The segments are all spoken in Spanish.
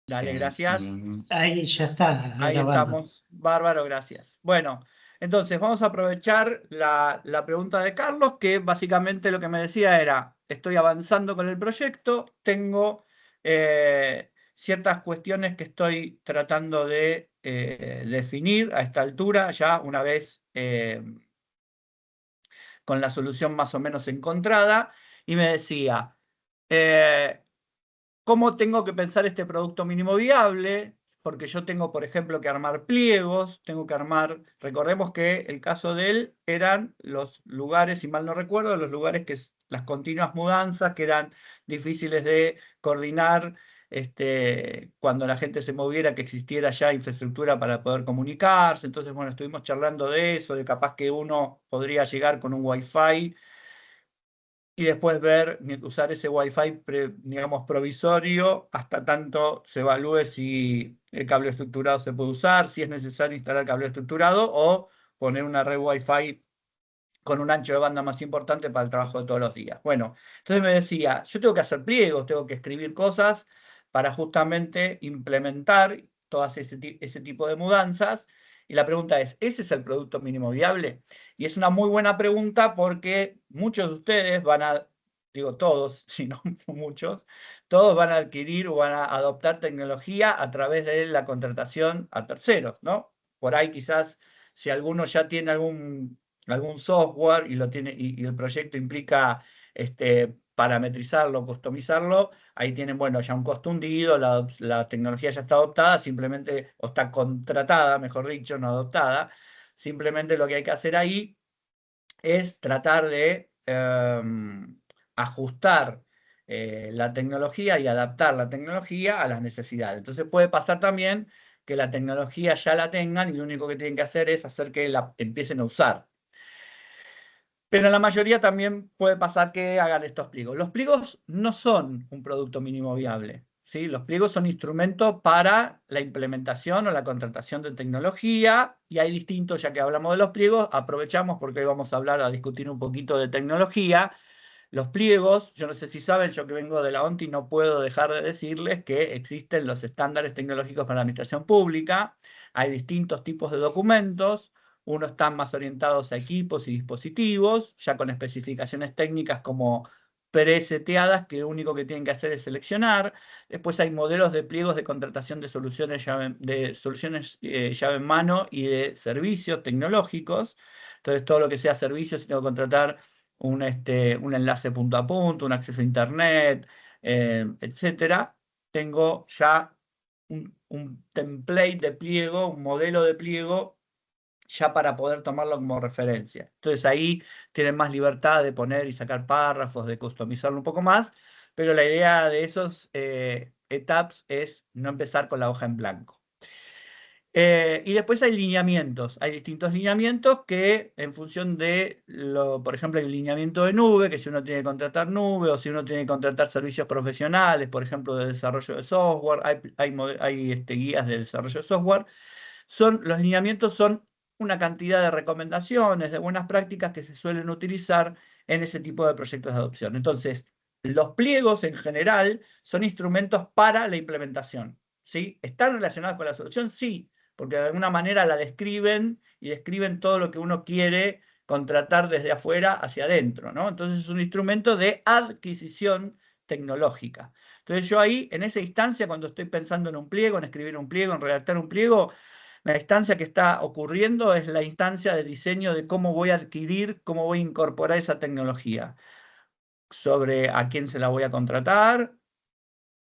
Dale, gracias. Ahí ya está Ahí grabando. estamos. Bárbaro, gracias. Bueno, entonces vamos a aprovechar la pregunta de Carlos, que básicamente lo que me decía era, estoy avanzando con el proyecto, tengo ciertas cuestiones que estoy tratando de definir a esta altura, ya una vez con la solución más o menos encontrada, y me decía, eh, ¿cómo tengo que pensar este producto mínimo viable? Porque yo tengo, por ejemplo, que armar pliegos, tengo que armar, recordemos que el caso de él eran los lugares, si mal no recuerdo, los lugares las continuas mudanzas que eran difíciles de coordinar, cuando la gente se moviera, que existiera ya infraestructura para poder comunicarse. Entonces, bueno, estuvimos charlando de eso, de capaz que uno podría llegar con un Wi-Fi y después ver, usar ese Wi-Fi, digamos, provisorio, hasta tanto se evalúe si el cable estructurado se puede usar, si es necesario instalar cable estructurado o poner una red Wi-Fi con un ancho de banda más importante para el trabajo de todos los días. Bueno, entonces me decía, yo tengo que hacer pliegos, tengo que escribir cosas para justamente implementar todas ese tipo de mudanzas. Y la pregunta es, ¿ese es el producto mínimo viable? Y es una muy buena pregunta porque muchos de ustedes van a, digo todos, si no muchos, todos van a adquirir o van a adoptar tecnología a través de la contratación a terceros, ¿no? Por ahí quizás si alguno ya tiene algún software y lo tiene y el proyecto implica parametrizarlo, customizarlo, ahí tienen, bueno, ya un costo hundido, la tecnología ya está adoptada, simplemente, o está contratada, mejor dicho, no adoptada. Simplemente lo que hay que hacer ahí es tratar de ajustar la tecnología y adaptar la tecnología a las necesidades. Entonces puede pasar también que la tecnología ya la tengan y lo único que tienen que hacer es hacer que la empiecen a usar. Pero en la mayoría también puede pasar que hagan estos pliegos. Los pliegos no son un producto mínimo viable, ¿sí? Los pliegos son instrumentos para la implementación o la contratación de tecnología y hay distintos, ya que hablamos de los pliegos, aprovechamos porque hoy vamos a hablar, a discutir un poquito de tecnología. Los pliegos, yo no sé si saben, yo que vengo de la ONTI no puedo dejar de decirles que existen los estándares tecnológicos para la administración pública, hay distintos tipos de documentos, unos están más orientados a equipos y dispositivos, ya con especificaciones técnicas como preseteadas, que lo único que tienen que hacer es seleccionar. Después hay modelos de pliegos de contratación de soluciones llave en mano y de servicios tecnológicos. Entonces, todo lo que sea servicios, si tengo que contratar un enlace punto a punto, un acceso a Internet, etcétera, tengo ya un template de pliego, un modelo de pliego, ya para poder tomarlo como referencia. Entonces ahí tienen más libertad de poner y sacar párrafos, de customizarlo un poco más, pero la idea de esos etapas es no empezar con la hoja en blanco. Y después hay lineamientos, hay distintos lineamientos que en función de, por ejemplo, hay un lineamiento de nube, que si uno tiene que contratar nube o si uno tiene que contratar servicios profesionales, por ejemplo, de desarrollo de software, hay guías de desarrollo de software. Los lineamientos son una cantidad de recomendaciones, de buenas prácticas que se suelen utilizar en ese tipo de proyectos de adopción. Entonces, los pliegos en general son instrumentos para la implementación. ¿Sí? ¿Están relacionados con la solución? Sí, porque de alguna manera la describen y describen todo lo que uno quiere contratar desde afuera hacia adentro, ¿no? Entonces es un instrumento de adquisición tecnológica. Entonces yo ahí, en esa instancia, cuando estoy pensando en un pliego, en escribir un pliego, en redactar un pliego, la instancia que está ocurriendo es la instancia de diseño de cómo voy a adquirir, cómo voy a incorporar esa tecnología, sobre a quién se la voy a contratar,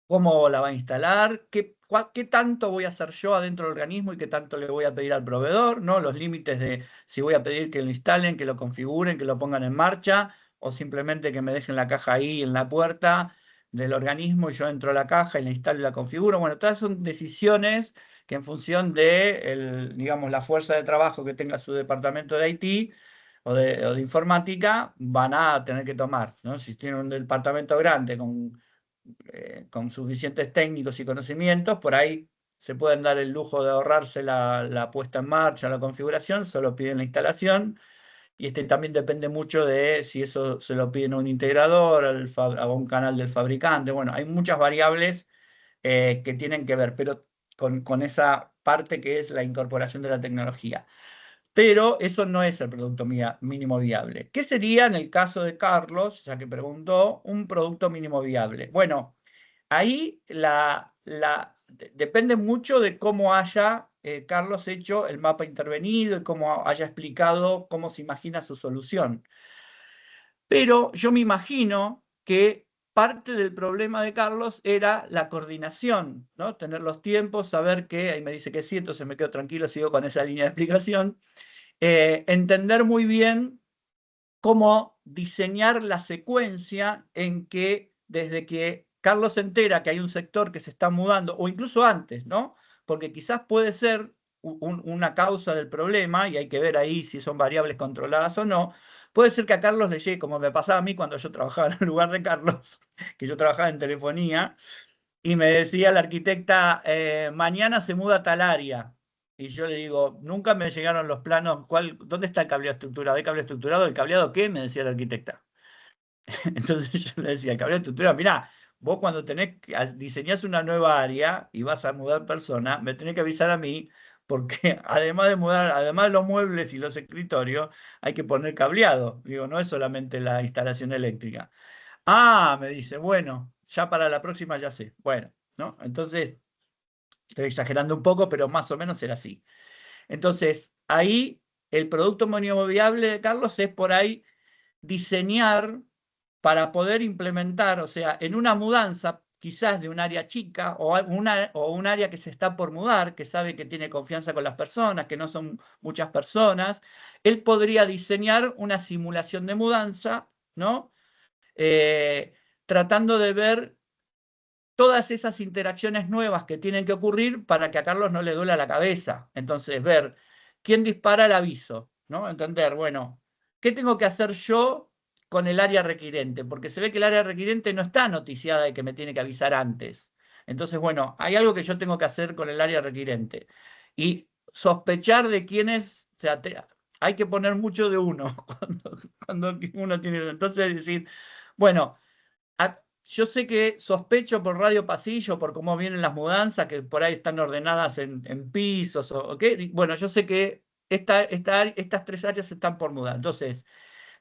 cómo la va a instalar, qué tanto voy a hacer yo adentro del organismo y qué tanto le voy a pedir al proveedor, ¿no? Los límites de si voy a pedir que lo instalen, que lo configuren, que lo pongan en marcha, o simplemente que me dejen la caja ahí en la puerta del organismo y yo entro a la caja y la instalo y la configuro. Bueno, todas son decisiones que en función de, digamos, la fuerza de trabajo que tenga su departamento de IT o de informática, van a tener que tomar, ¿no? Si tienen un departamento grande con suficientes técnicos y conocimientos, por ahí se pueden dar el lujo de ahorrarse la puesta en marcha, la configuración, solo piden la instalación. Y también depende mucho de si eso se lo piden a un integrador, a un canal del fabricante. Bueno, hay muchas variables que tienen que ver, pero con esa parte que es la incorporación de la tecnología. Pero eso no es el producto mínimo viable. ¿Qué sería en el caso de Carlos, ya que preguntó, un producto mínimo viable? Bueno, ahí depende mucho de cómo haya Carlos hecho el mapa intervenido y cómo haya explicado cómo se imagina su solución. Pero yo me imagino que parte del problema de Carlos era la coordinación, ¿no? Tener los tiempos, saber que, ahí me dice que sí, entonces me quedo tranquilo, sigo con esa línea de explicación. Entender muy bien cómo diseñar la secuencia en que desde que Carlos se entera que hay un sector que se está mudando, o incluso antes, ¿no? Porque quizás puede ser una causa del problema, y hay que ver ahí si son variables controladas o no. Puede ser que a Carlos le llegue, como me pasaba a mí cuando yo trabajaba en el lugar de Carlos, que yo trabajaba en telefonía, y me decía la arquitecta, mañana se muda a tal área. Y yo le digo, nunca me llegaron los planos, ¿dónde está el cableado estructurado? ¿Hay cableado estructurado? ¿El cableado qué? Me decía la arquitecta. Entonces yo le decía, el cableado estructurado, mirá, vos cuando diseñás una nueva área y vas a mudar personas, me tenés que avisar a mí, porque además de los muebles y los escritorios, hay que poner cableado. Digo, no es solamente la instalación eléctrica. Ah, me dice, bueno, ya para la próxima ya sé. Bueno, ¿no? Entonces, estoy exagerando un poco, pero más o menos era así. Entonces, ahí el producto mínimo viable de Carlos es por ahí diseñar para poder implementar, o sea, en una mudanza, quizás de un área chica o un área que se está por mudar, que sabe que tiene confianza con las personas, que no son muchas personas, él podría diseñar una simulación de mudanza, ¿no? Eh, tratando de ver todas esas interacciones nuevas que tienen que ocurrir para que a Carlos no le duela la cabeza. Entonces, ver quién dispara el aviso, ¿no? Entender, bueno, ¿qué tengo que hacer yo con el área requirente? Porque se ve que el área requirente no está noticiada de que me tiene que avisar antes. Entonces, bueno, hay algo que yo tengo que hacer con el área requirente. Y sospechar de quién es, o sea, hay que poner mucho de uno cuando uno tiene. Entonces, decir, bueno, yo sé que sospecho por radio pasillo, por cómo vienen las mudanzas, que por ahí están ordenadas en pisos, o qué. Bueno, yo sé que estas tres áreas están por mudar. Entonces,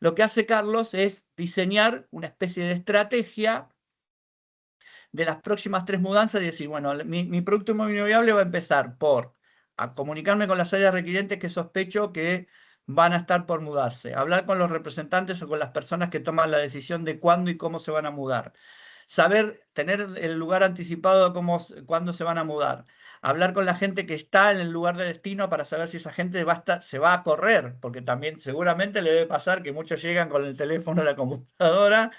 lo que hace Carlos es diseñar una especie de estrategia de las próximas tres mudanzas y decir, bueno, mi producto inmobiliario va a empezar por a comunicarme con las áreas requirientes que sospecho que van a estar por mudarse, hablar con los representantes o con las personas que toman la decisión de cuándo y cómo se van a mudar, saber, tener el lugar anticipado de cuándo se van a mudar, hablar con la gente que está en el lugar de destino para saber si esa gente se va a correr, porque también seguramente le debe pasar que muchos llegan con el teléfono o la computadora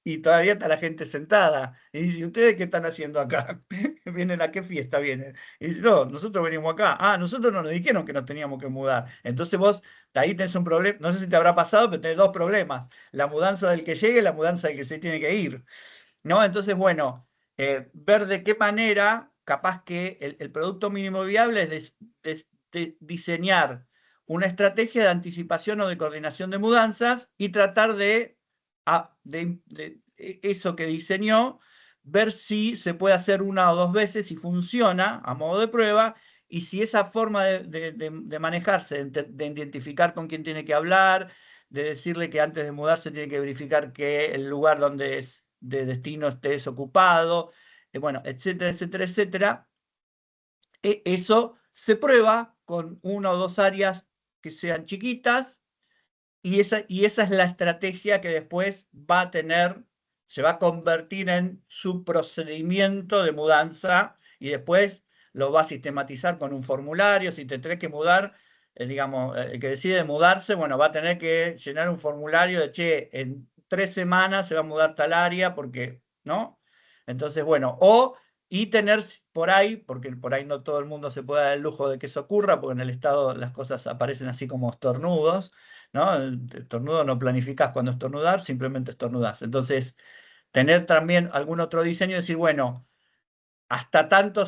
y todavía está la gente sentada. Y dice, ¿ustedes qué están haciendo acá? ¿Vienen a qué fiesta vienen? Y dice, no, nosotros venimos acá. Ah, nosotros no nos dijeron que nos teníamos que mudar. Entonces vos ahí tenés un problema, no sé si te habrá pasado, pero tenés dos problemas. La mudanza del que llegue y la mudanza del que se tiene que ir. ¿No? Entonces, bueno, ver de qué manera, capaz que el producto mínimo viable es diseñar una estrategia de anticipación o de coordinación de mudanzas y tratar de eso que diseñó, ver si se puede hacer una o dos veces, si funciona a modo de prueba, y si esa forma de manejarse, de identificar con quién tiene que hablar, de decirle que antes de mudarse tiene que verificar que el lugar donde es de destino esté desocupado, bueno, etcétera, etcétera, etcétera. Eso se prueba con una o dos áreas que sean chiquitas y esa es la estrategia que después va a tener, se va a convertir en su procedimiento de mudanza y después lo va a sistematizar con un formulario. Si te tenés que mudar, digamos, el que decide mudarse, bueno, va a tener que llenar un formulario de, che, en 3 semanas se va a mudar tal área, porque, ¿no? Entonces, bueno, y tener por ahí, porque por ahí no todo el mundo se puede dar el lujo de que eso ocurra, porque en el estado las cosas aparecen así como estornudos, ¿no? El estornudo no planificás cuando estornudar, simplemente estornudás. Entonces, tener también algún otro diseño y decir, bueno, hasta tanto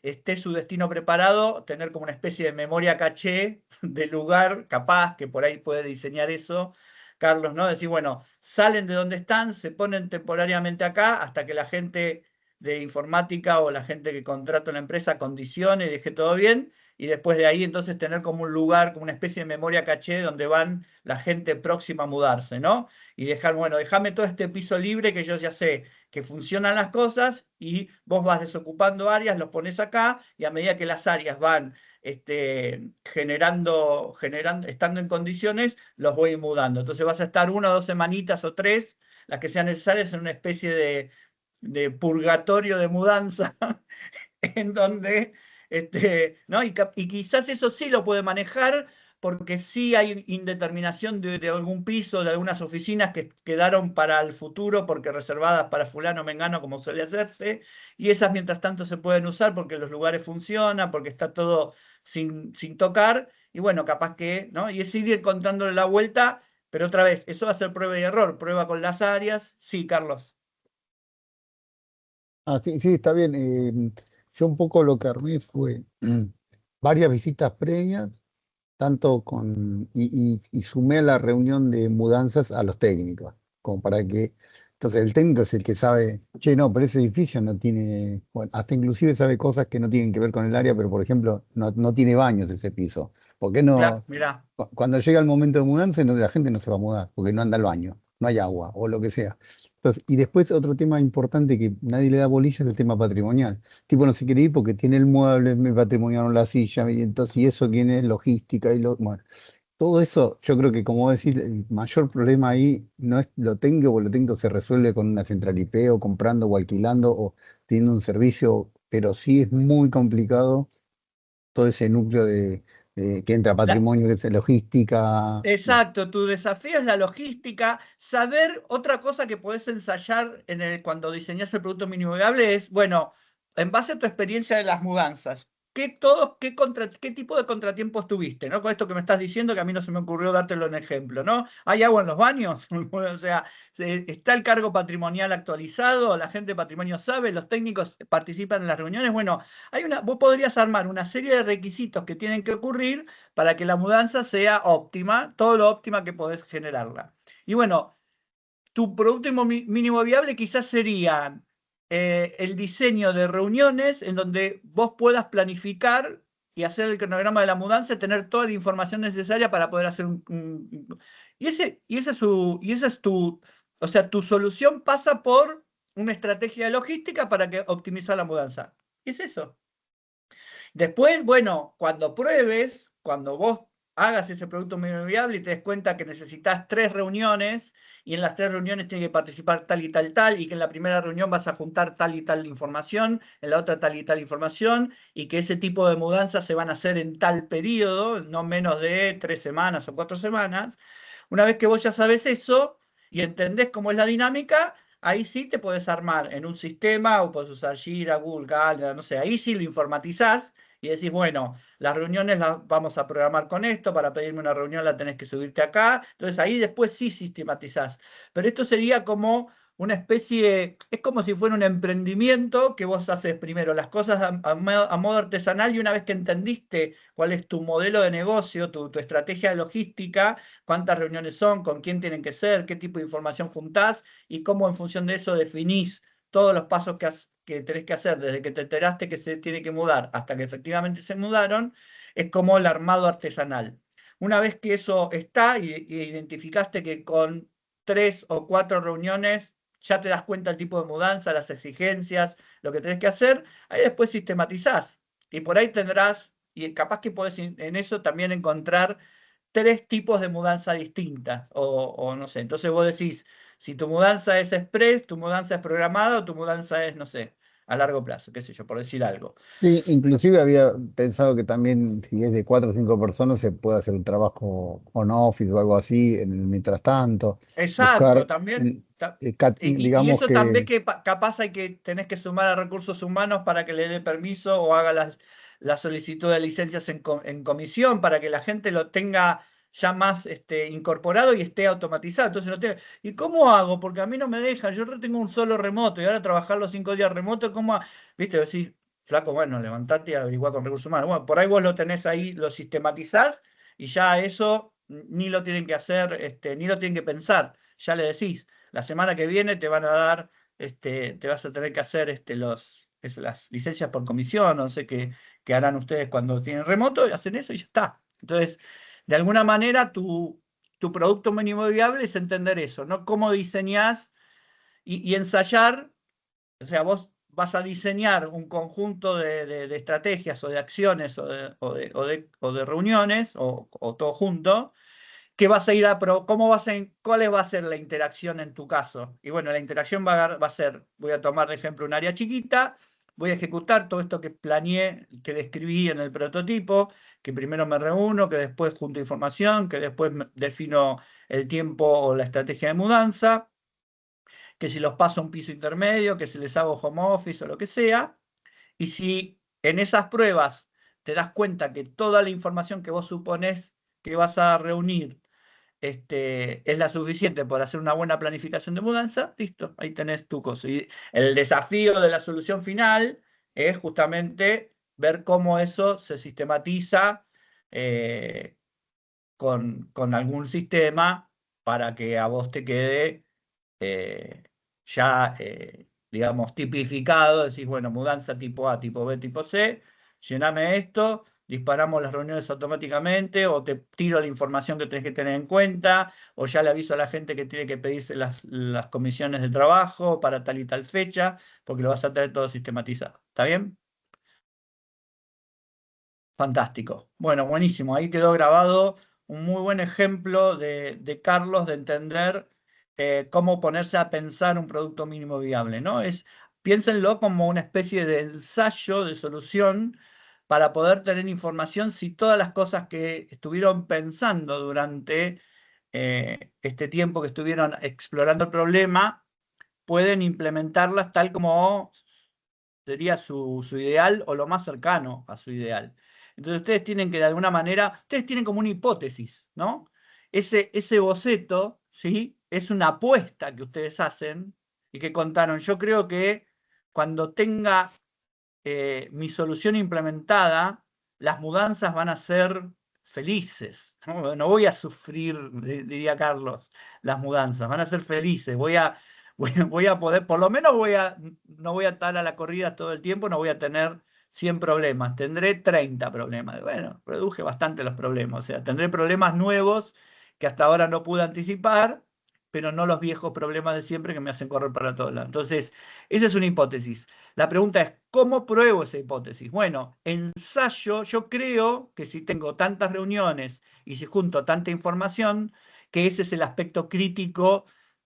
esté su destino preparado, tener como una especie de memoria caché del lugar, capaz que por ahí puede diseñar eso, Carlos, ¿no? Decir, bueno, salen de donde están, se ponen temporariamente acá hasta que la gente de informática o la gente que contrata una empresa condicione y deje todo bien, y después de ahí entonces tener como un lugar, como una especie de memoria caché donde van la gente próxima a mudarse, ¿no? Y dejar, bueno, déjame todo este piso libre que yo ya sé que funcionan las cosas y vos vas desocupando áreas, los pones acá y a medida que las áreas van generando, estando en condiciones, los voy mudando. Entonces vas a estar 1 o 2 semanitas o 3, las que sean necesarias, en una especie de purgatorio de mudanza, en donde, ¿no? Y quizás eso sí lo puede manejar, porque sí hay indeterminación de algún piso, de algunas oficinas que quedaron para el futuro, porque reservadas para fulano mengano, como suele hacerse, y esas mientras tanto se pueden usar porque los lugares funcionan, porque está todo sin tocar, y bueno, capaz que, ¿no? Y es ir encontrándole la vuelta, pero otra vez, eso va a ser prueba y error, prueba con las áreas. Sí, Carlos. Ah, sí, sí, está bien. Yo un poco lo que armé fue varias visitas previas, tanto y sumé a la reunión de mudanzas a los técnicos, como para que, entonces el técnico es el que sabe, che, no, pero ese edificio no tiene, bueno, hasta inclusive sabe cosas que no tienen que ver con el área, pero por ejemplo, no tiene baños ese piso. ¿Por qué Claro, no? mirá. Cuando llega el momento de mudarse, la gente no se va a mudar, porque no anda al baño, no hay agua o lo que sea. Entonces, y después otro tema importante que nadie le da bolilla es el tema patrimonial. Tipo no se quiere ir porque tiene el mueble, me patrimoniaron la silla, y entonces, y eso tiene logística bueno. Todo eso, yo creo que como vos decís, el mayor problema ahí no es lo tengo se resuelve con una central IP o comprando o alquilando o teniendo un servicio, pero sí es muy complicado todo ese núcleo que entra patrimonio, que es logística. Exacto, tu desafío es la logística. Saber otra cosa que podés ensayar cuando diseñas el producto mínimo viable es, bueno, en base a tu experiencia de las mudanzas, ¿qué tipo de contratiempos tuviste? ¿No? Con esto que me estás diciendo, que a mí no se me ocurrió dártelo en ejemplo, ¿no? ¿Hay agua en los baños? O sea, ¿está el cargo patrimonial actualizado? ¿La gente de patrimonio sabe? ¿Los técnicos participan en las reuniones? Bueno, vos podrías armar una serie de requisitos que tienen que ocurrir para que la mudanza sea óptima, todo lo óptima que podés generarla. Y bueno, tu producto mínimo viable quizás sería el diseño de reuniones en donde vos puedas planificar y hacer el cronograma de la mudanza, tener toda la información necesaria para poder hacer ese es tu, o sea, tu solución pasa por una estrategia logística para que optimizar la mudanza. ¿Qué es eso? Después, bueno, cuando pruebes, cuando vos hagas ese producto mínimo viable y te des cuenta que necesitas 3 reuniones y en las 3 reuniones tiene que participar tal y tal tal y que en la primera reunión vas a juntar tal y tal información, en la otra tal y tal información y que ese tipo de mudanzas se van a hacer en tal periodo, no menos de 3 semanas o 4 semanas. Una vez que vos ya sabes eso y entendés cómo es la dinámica, ahí sí te puedes armar en un sistema o puedes usar Jira, Google Calendar, no sé, ahí sí lo informatizás y decís, bueno, las reuniones las vamos a programar con esto, para pedirme una reunión la tenés que subirte acá, entonces ahí después sí sistematizás. Pero esto sería como una especie, es como si fuera un emprendimiento que vos haces primero las cosas a modo artesanal y una vez que entendiste cuál es tu modelo de negocio, tu estrategia de logística, cuántas reuniones son, con quién tienen que ser, qué tipo de información juntás y cómo en función de eso definís todos los pasos que tenés que hacer desde que te enteraste que se tiene que mudar hasta que efectivamente se mudaron, es como el armado artesanal. Una vez que eso está y identificaste que con 3 o 4 reuniones ya te das cuenta del tipo de mudanza, las exigencias, lo que tenés que hacer, ahí después sistematizás. Y por ahí tendrás, y capaz que podés en eso también encontrar 3 tipos de mudanza distintas, o no sé. Entonces vos decís, si tu mudanza es express, tu mudanza es programada o tu mudanza es, no sé, a largo plazo, qué sé yo, por decir algo. Sí, inclusive había pensado que también si es de 4 o 5 personas se puede hacer un trabajo on-office o algo así en el mientras tanto, Exacto, buscar, también. Y digamos eso también que, que capaz tenés que sumar a recursos humanos para que le dé permiso o haga la solicitud de licencias en comisión para que la gente lo tenga ya más incorporado y esté automatizado. Entonces ¿y cómo hago? Porque a mí no me deja, yo tengo un solo remoto y ahora trabajar los 5 días remoto, ¿viste? Decís, flaco, bueno, levantate y averiguá con recursos humanos. Bueno, por ahí vos lo tenés ahí, lo sistematizás y ya eso ni lo tienen que hacer, ni lo tienen que pensar. Ya le decís, la semana que viene te van a dar te vas a tener que hacer las licencias por comisión, no sé qué harán ustedes cuando tienen remoto, y hacen eso y ya está. Entonces, de alguna manera, tu producto mínimo viable es entender eso, ¿no? Cómo diseñás y ensayar, o sea, vos vas a diseñar un conjunto de estrategias o de acciones o de reuniones o todo junto, que vas a ir cuál va a ser la interacción en tu caso. Y bueno, la interacción va a ser, voy a tomar de ejemplo un área chiquita, voy a ejecutar todo esto que planeé, que describí en el prototipo, que primero me reúno, que después junto información, que después defino el tiempo o la estrategia de mudanza, que si los paso a un piso intermedio, que si les hago home office o lo que sea. Y si en esas pruebas te das cuenta que toda la información que vos suponés que vas a reunir es la suficiente para hacer una buena planificación de mudanza, listo, ahí tenés tu cosa. Y el desafío de la solución final es justamente ver cómo eso se sistematiza con algún sistema para que a vos te quede eh, ya, digamos, tipificado, decís, bueno, mudanza tipo A, tipo B, tipo C, llename esto, disparamos las reuniones automáticamente, o te tiro la información que tenés que tener en cuenta, o ya le aviso a la gente que tiene que pedirse las comisiones de trabajo para tal y tal fecha, porque lo vas a tener todo sistematizado. ¿Está bien? Fantástico. Bueno, buenísimo. Ahí quedó grabado un muy buen ejemplo de Carlos de entender cómo ponerse a pensar un producto mínimo viable, ¿no? Piénsenlo como una especie de ensayo de solución para poder tener información si todas las cosas que estuvieron pensando durante este tiempo que estuvieron explorando el problema pueden implementarlas tal como sería su ideal o lo más cercano a su ideal. Entonces ustedes tienen que de alguna manera, ustedes tienen como una hipótesis, ¿no? Ese boceto, ¿sí? Es una apuesta que ustedes hacen y que contaron. Yo creo que cuando tenga mi solución implementada, las mudanzas van a ser felices. No voy a sufrir, diría Carlos, las mudanzas, van a ser felices. Voy a poder, por lo menos no voy a estar a la corrida todo el tiempo, no voy a tener 100 problemas, tendré 30 problemas. Bueno, reduje bastante los problemas, o sea, tendré problemas nuevos que hasta ahora no pude anticipar, pero no los viejos problemas de siempre que me hacen correr para todos lados. Entonces, esa es una hipótesis. La pregunta es, ¿cómo pruebo esa hipótesis? Bueno, ensayo, yo creo que si tengo tantas reuniones y si junto tanta información, que ese es el aspecto crítico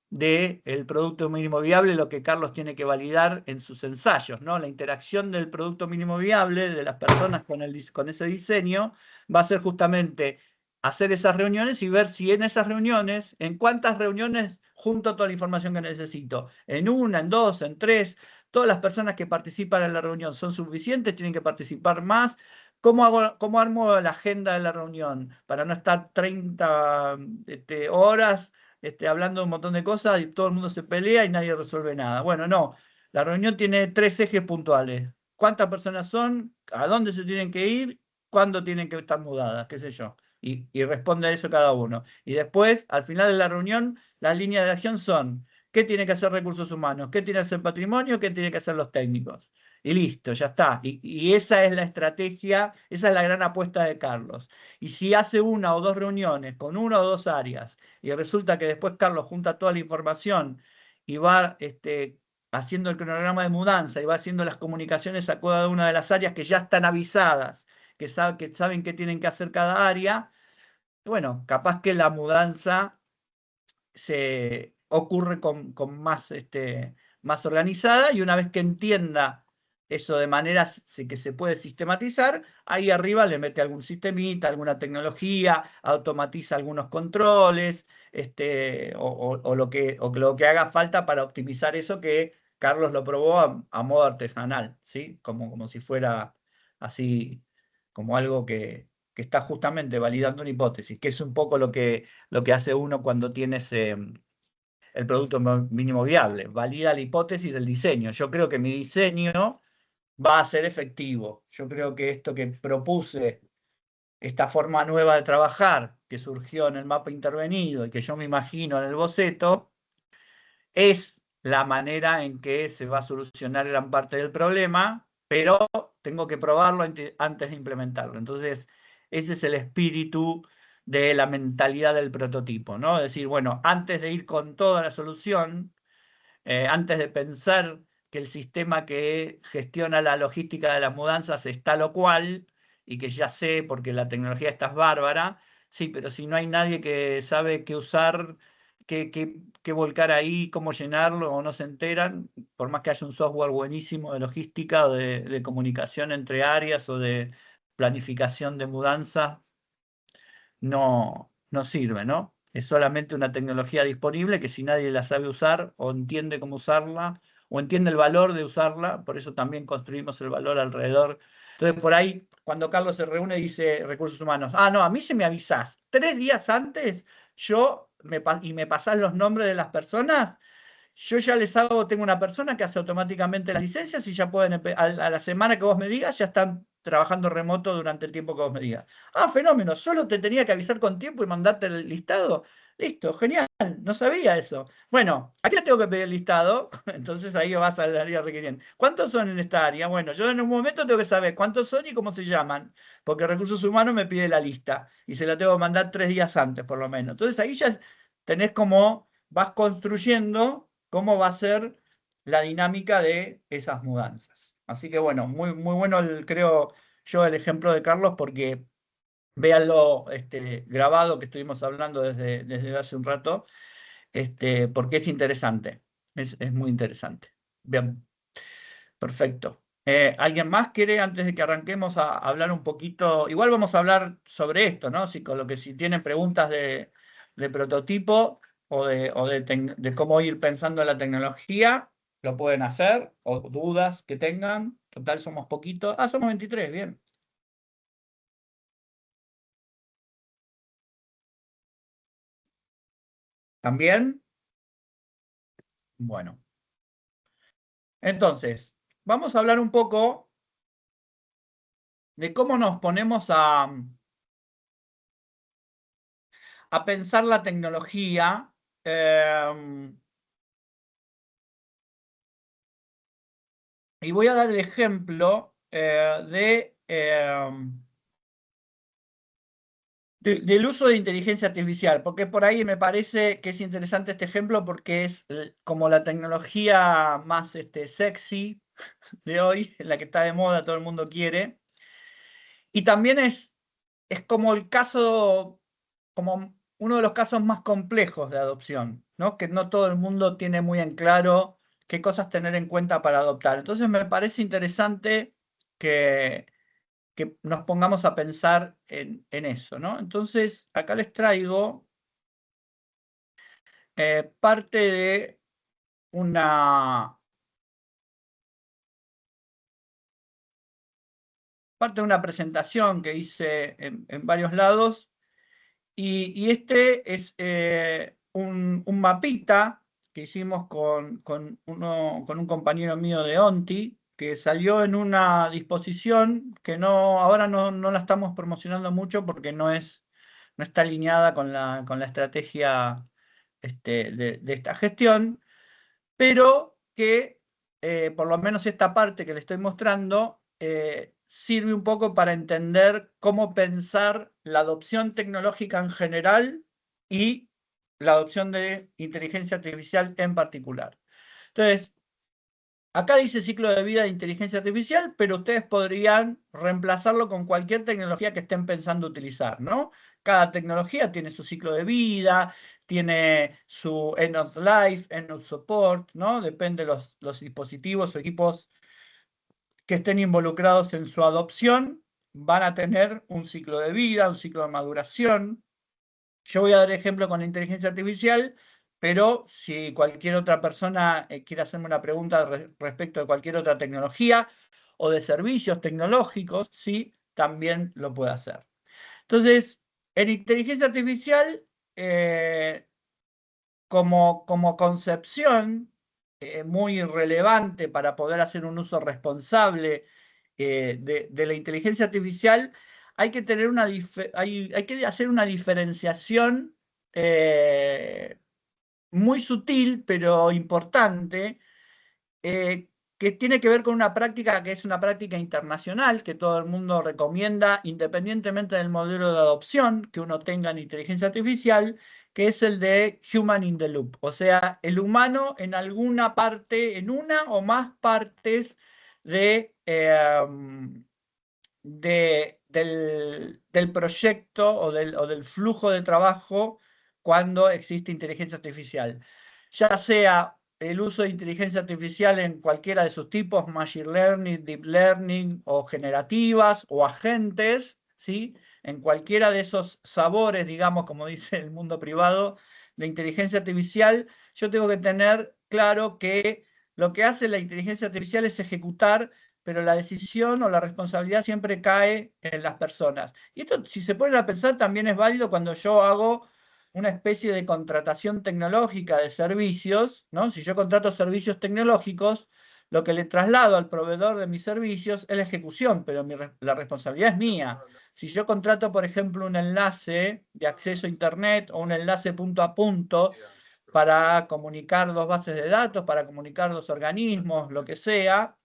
del producto mínimo viable, lo que Carlos tiene que validar en sus ensayos, ¿no? La interacción del producto mínimo viable, de las personas con ese diseño, va a ser justamente hacer esas reuniones y ver si en esas reuniones, en cuántas reuniones junto toda la información que necesito, en una, en dos, en tres, todas las personas que participan en la reunión son suficientes, tienen que participar más. ¿Cómo armo la agenda de la reunión? Para no estar 30 horas hablando de un montón de cosas y todo el mundo se pelea y nadie resuelve nada. Bueno, no. La reunión tiene 3 ejes puntuales. ¿Cuántas personas son? ¿A dónde se tienen que ir? ¿Cuándo tienen que estar mudadas? ¿Qué sé yo? Y responde a eso cada uno. Y después, al final de la reunión, las líneas de acción son: ¿qué tiene que hacer recursos humanos? ¿Qué tiene que hacer patrimonio? ¿Qué tiene que hacer los técnicos? Y listo, ya está. Y esa es la estrategia, esa es la gran apuesta de Carlos. Y si hace una o dos reuniones con una o dos áreas y resulta que después Carlos junta toda la información y va haciendo el cronograma de mudanza y va haciendo las comunicaciones a cada una de las áreas que ya están avisadas, que saben qué tienen que hacer cada área, bueno, capaz que la mudanza se ocurre con más organizada, y una vez que entienda eso de manera que se puede sistematizar, ahí arriba le mete algún sistemita, alguna tecnología, automatiza algunos controles, o lo que haga falta para optimizar eso, que Carlos lo probó a modo artesanal, ¿sí? Como si fuera así, como algo que está justamente validando una hipótesis, que es un poco lo que hace uno cuando tienes el producto mínimo viable. Valida la hipótesis del diseño. Yo creo que mi diseño va a ser efectivo. Yo creo que esto que propuse, esta forma nueva de trabajar que surgió en el mapa intervenido y que yo me imagino en el boceto, es la manera en que se va a solucionar gran parte del problema, pero tengo que probarlo antes de implementarlo. Entonces, ese es el espíritu de la mentalidad del prototipo, ¿no? Es decir, bueno, antes de ir con toda la solución, antes de pensar que el sistema que gestiona la logística de las mudanzas es tal o cual, y que ya sé porque la tecnología está bárbara, sí, pero si no hay nadie que sabe qué usar, qué volcar ahí, cómo llenarlo, o no se enteran, por más que haya un software buenísimo de logística o de comunicación entre áreas o de planificación de mudanza, no sirve, ¿no? Es solamente una tecnología disponible que si nadie la sabe usar o entiende cómo usarla o entiende el valor de usarla, por eso también construimos el valor alrededor. Entonces, por ahí, cuando Carlos se reúne, dice Recursos Humanos, no, a mí si me avisás 3 días antes, y me pasás los nombres de las personas, yo ya les hago, tengo una persona que hace automáticamente las licencias y ya pueden, a la semana que vos me digas, ya están trabajando remoto durante el tiempo que vos me digas. Fenómeno, solo te tenía que avisar con tiempo y mandarte el listado. Listo, genial, no sabía eso. Bueno, aquí le tengo que pedir el listado, entonces ahí vas al área requiriente. ¿Cuántos son en esta área? Bueno, yo en un momento tengo que saber cuántos son y cómo se llaman, porque Recursos Humanos me pide la lista y se la tengo que mandar 3 días antes, por lo menos. Entonces ahí ya tenés como, vas construyendo cómo va a ser la dinámica de esas mudanzas. Así que bueno, muy, muy bueno creo yo el ejemplo de Carlos, porque véanlo grabado que estuvimos hablando desde hace un rato, porque es interesante, es muy interesante. Bien, perfecto. ¿Alguien más quiere, antes de que arranquemos, a hablar un poquito? Igual vamos a hablar sobre esto, ¿no? Si tienen preguntas de prototipo o de cómo ir pensando en la tecnología, lo pueden hacer, o dudas que tengan. Total, somos poquitos. Somos 23, bien. ¿También? Bueno. Entonces, vamos a hablar un poco de cómo nos ponemos a pensar la tecnología. Y voy a dar el ejemplo del uso de inteligencia artificial, porque por ahí me parece que es interesante este ejemplo porque es como la tecnología más sexy de hoy, la que está de moda, todo el mundo quiere. Y también es como el caso, como uno de los casos más complejos de adopción, ¿no? Que no todo el mundo tiene muy en claro qué cosas tener en cuenta para adoptar. Entonces me parece interesante que, que nos pongamos a pensar en eso, ¿no? Entonces, acá les traigo parte de una presentación que hice en varios lados. Y este es un mapita que hicimos con un compañero mío de ONTI, que salió en una disposición que ahora no la estamos promocionando mucho porque no está alineada con la estrategia de esta gestión, pero que por lo menos esta parte que le estoy mostrando sirve un poco para entender cómo pensar la adopción tecnológica en general y la adopción de inteligencia artificial en particular. Entonces, acá dice ciclo de vida de inteligencia artificial, pero ustedes podrían reemplazarlo con cualquier tecnología que estén pensando utilizar, ¿no? Cada tecnología tiene su ciclo de vida, tiene su end of life, end of support, ¿no? Depende de los dispositivos o equipos que estén involucrados en su adopción, van a tener un ciclo de vida, un ciclo de maduración. Yo voy a dar ejemplo con la inteligencia artificial, pero si cualquier otra persona quiere hacerme una pregunta respecto de cualquier otra tecnología o de servicios tecnológicos, sí, también lo puede hacer. Entonces, en inteligencia artificial, como concepción muy relevante para poder hacer un uso responsable de la inteligencia artificial, hay que tener hay que hacer una diferenciación muy sutil, pero importante, que tiene que ver con una práctica que es una práctica internacional, que todo el mundo recomienda, independientemente del modelo de adopción que uno tenga en inteligencia artificial, que es el de Human in the Loop, o sea, el humano en alguna parte, en una o más partes de, del proyecto o del flujo de trabajo cuando existe inteligencia artificial. Ya sea el uso de inteligencia artificial en cualquiera de sus tipos, machine learning, deep learning o generativas o agentes, ¿sí? En cualquiera de esos sabores, digamos, como dice el mundo privado, de inteligencia artificial, yo tengo que tener claro que lo que hace la inteligencia artificial es ejecutar, pero la decisión o la responsabilidad siempre cae en las personas. Y esto, si se ponen a pensar, también es válido cuando yo hago una especie de contratación tecnológica de servicios, ¿no? Si yo contrato servicios tecnológicos, lo que le traslado al proveedor de mis servicios es la ejecución, pero la responsabilidad es mía. Si yo contrato, por ejemplo, un enlace de acceso a Internet o un enlace punto a punto para comunicar dos bases de datos, para comunicar dos organismos, lo que sea,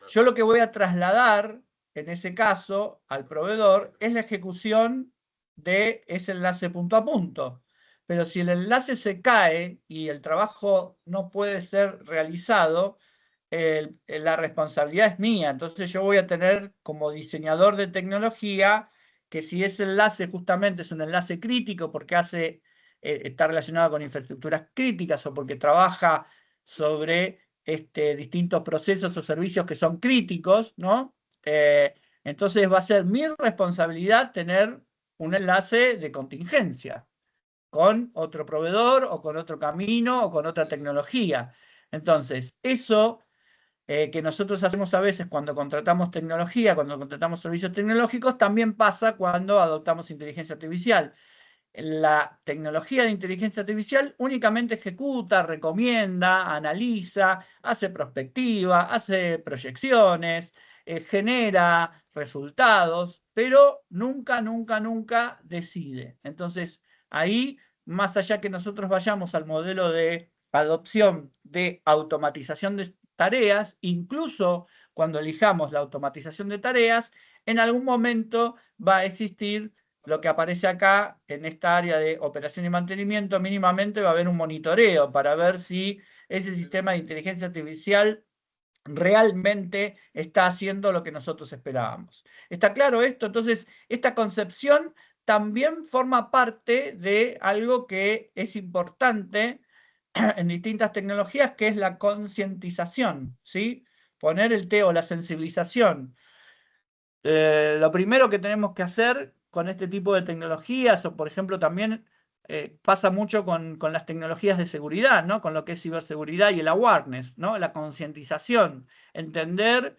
yo lo que voy a trasladar, en ese caso, al proveedor, es la ejecución de ese enlace punto a punto. Pero si el enlace se cae y el trabajo no puede ser realizado, la responsabilidad es mía. Entonces yo voy a tener como diseñador de tecnología que si ese enlace justamente es un enlace crítico porque está relacionado con infraestructuras críticas o porque trabaja sobre distintos procesos o servicios que son críticos, ¿no? Entonces va a ser mi responsabilidad tener un enlace de contingencia con otro proveedor o con otro camino o con otra tecnología. Entonces, eso que nosotros hacemos a veces cuando contratamos tecnología, cuando contratamos servicios tecnológicos, también pasa cuando adoptamos inteligencia artificial. La tecnología de inteligencia artificial únicamente ejecuta, recomienda, analiza, hace prospectiva, hace proyecciones, genera resultados, pero nunca, nunca, nunca decide. Entonces, ahí, más allá que nosotros vayamos al modelo de adopción de automatización de tareas, incluso cuando elijamos la automatización de tareas, en algún momento va a existir lo que aparece acá en esta área de operación y mantenimiento. Mínimamente va a haber un monitoreo para ver si ese sistema de inteligencia artificial realmente está haciendo lo que nosotros esperábamos. ¿Está claro esto? Entonces, esta concepción también forma parte de algo que es importante en distintas tecnologías, que es la concientización, ¿sí? Poner el o la sensibilización. Lo primero que tenemos que hacer con este tipo de tecnologías, o por ejemplo también pasa mucho con las tecnologías de seguridad, ¿no? Con lo que es ciberseguridad y el awareness, ¿no? La concientización, entender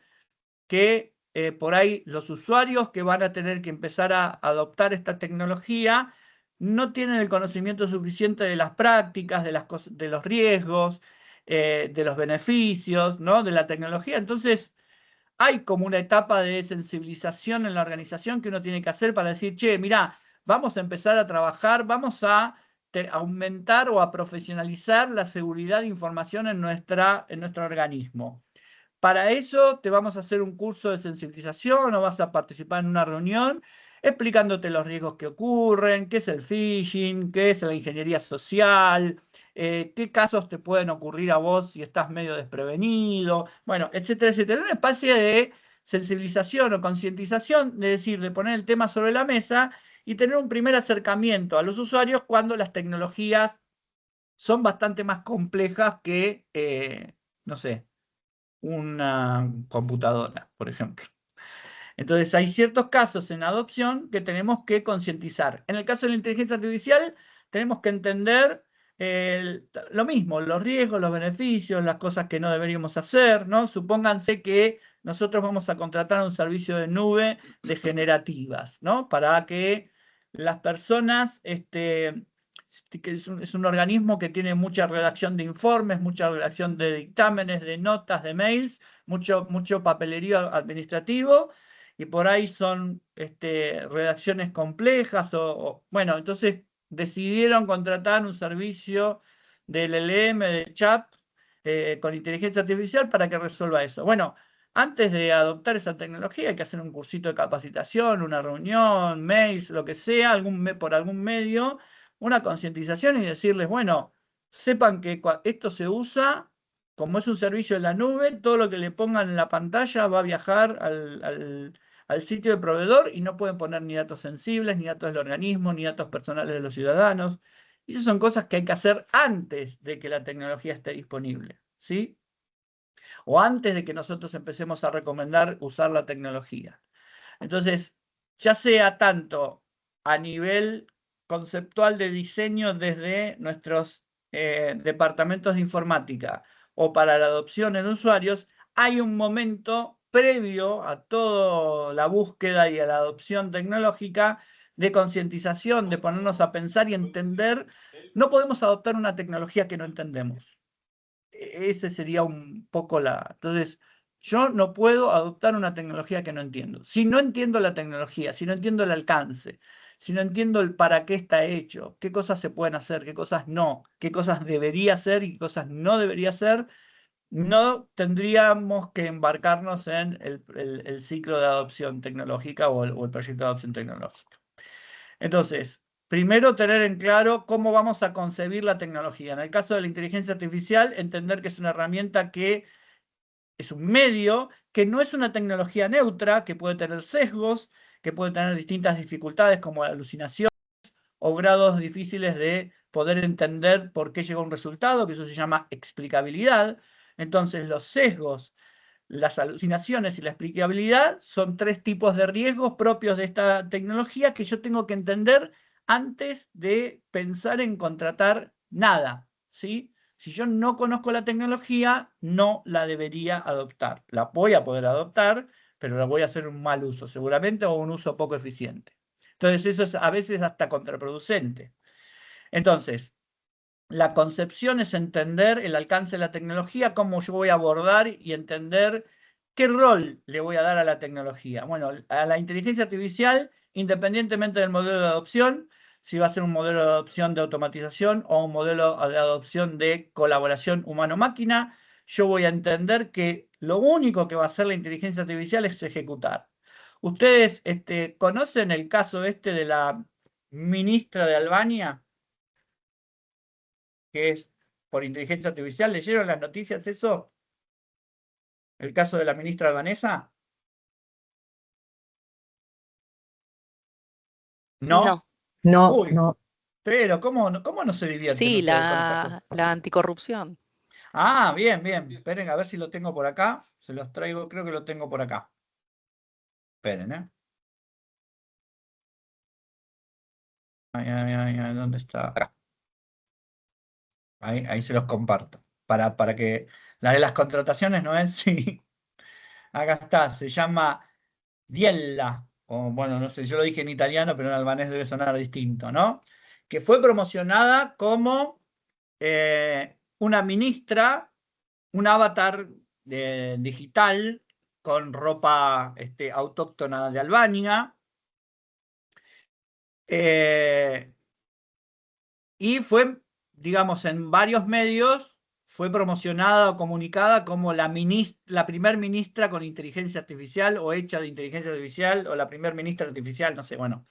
que por ahí los usuarios que van a tener que empezar a adoptar esta tecnología no tienen el conocimiento suficiente de las prácticas, de los riesgos, de los beneficios, ¿no? De la tecnología. Entonces, hay como una etapa de sensibilización en la organización que uno tiene que hacer para decir, che, mirá, vamos a empezar a trabajar, vamos a aumentar o a profesionalizar la seguridad de información en nuestro organismo. Para eso te vamos a hacer un curso de sensibilización o vas a participar en una reunión explicándote los riesgos que ocurren, qué es el phishing, qué es la ingeniería social, qué casos te pueden ocurrir a vos si estás medio desprevenido, bueno, etcétera, etcétera. Una especie de sensibilización o concientización, de decir, de poner el tema sobre la mesa y tener un primer acercamiento a los usuarios cuando las tecnologías son bastante más complejas que, no sé, una computadora, por ejemplo. Entonces, hay ciertos casos en adopción que tenemos que concientizar. En el caso de la inteligencia artificial, tenemos que entender lo mismo, los riesgos, los beneficios, las cosas que no deberíamos hacer, ¿no? Supónganse que nosotros vamos a contratar un servicio de nube de generativas, ¿no? Para que las personas, que es un organismo que tiene mucha redacción de informes, mucha redacción de dictámenes, de notas, de mails, mucho papelerío administrativo, y por ahí son redacciones complejas, bueno, entonces decidieron contratar un servicio del LLM, del chat, con inteligencia artificial para que resuelva eso. Bueno, antes de adoptar esa tecnología hay que hacer un cursito de capacitación, una reunión, mails, lo que sea, por algún medio, una concientización y decirles, bueno, sepan que esto se usa, como es un servicio de la nube, todo lo que le pongan en la pantalla va a viajar al sitio del proveedor y no pueden poner ni datos sensibles, ni datos del organismo, ni datos personales de los ciudadanos. Y esas son cosas que hay que hacer antes de que la tecnología esté disponible, ¿sí? O antes de que nosotros empecemos a recomendar usar la tecnología. Entonces, ya sea tanto a nivel conceptual de diseño desde nuestros departamentos de informática o para la adopción en usuarios, hay un momento previo a toda la búsqueda y a la adopción tecnológica de concientización, de ponernos a pensar y entender. No podemos adoptar una tecnología que no entendemos. Ese sería un poco la... Entonces, yo no puedo adoptar una tecnología que no entiendo. Si no entiendo la tecnología, si no entiendo el alcance, si no entiendo el para qué está hecho, qué cosas se pueden hacer, qué cosas no, qué cosas debería hacer y qué cosas no debería hacer, no tendríamos que embarcarnos en el ciclo de adopción tecnológica o el proyecto de adopción tecnológica. Entonces, primero tener en claro cómo vamos a concebir la tecnología. En el caso de la inteligencia artificial, entender que es una herramienta que es un medio, que no es una tecnología neutra, que puede tener sesgos, que puede tener distintas dificultades como la alucinación o grados difíciles de poder entender por qué llegó a un resultado, que eso se llama explicabilidad. Entonces, los sesgos, las alucinaciones y la explicabilidad son 3 tipos de riesgos propios de esta tecnología que yo tengo que entender antes de pensar en contratar nada, ¿sí? Si yo no conozco la tecnología, no la debería adoptar. La voy a poder adoptar, pero la voy a hacer un mal uso, seguramente, o un uso poco eficiente. Entonces, eso es a veces hasta contraproducente. Entonces, la concepción es entender el alcance de la tecnología, cómo yo voy a abordar y entender qué rol le voy a dar a la tecnología. Bueno, a la inteligencia artificial, independientemente del modelo de adopción, si va a ser un modelo de adopción de automatización o un modelo de adopción de colaboración humano-máquina, yo voy a entender que lo único que va a hacer la inteligencia artificial es ejecutar. ¿Ustedes conocen el caso de la ministra de Albania, que es por inteligencia artificial? ¿Leyeron las noticias eso? ¿El caso de la ministra albanesa? ¿No? No, Uy, no. pero ¿cómo no se divierten Sí, ustedes con estas cosas? la anticorrupción. Ah, bien, bien. Esperen a ver si lo tengo por acá. Se los traigo, creo que lo tengo por acá. Esperen, ¿eh? Ay, ¿dónde está? Acá. Ahí se los comparto. Para que la de las contrataciones no es, sí. Acá está, se llama Diella, o bueno, no sé, yo lo dije en italiano, pero en albanés debe sonar distinto, ¿no? Que fue promocionada como una ministra, un avatar digital con ropa autóctona de Albania. Y fue, digamos, en varios medios, fue promocionada o comunicada como la primer ministra con inteligencia artificial o hecha de inteligencia artificial o la primer ministra artificial, no sé, bueno.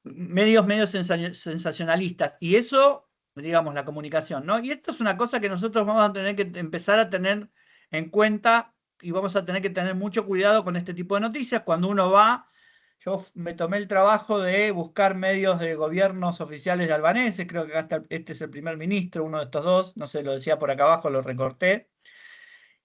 Medios sensacionalistas. Y eso, digamos, la comunicación, ¿no? Y esto es una cosa que nosotros vamos a tener que empezar a tener en cuenta y vamos a tener que tener mucho cuidado con este tipo de noticias cuando uno va. Yo me tomé el trabajo de buscar medios de gobiernos oficiales de albaneses, creo que acá este es el primer ministro, uno de estos dos, no sé, lo decía por acá abajo, lo recorté,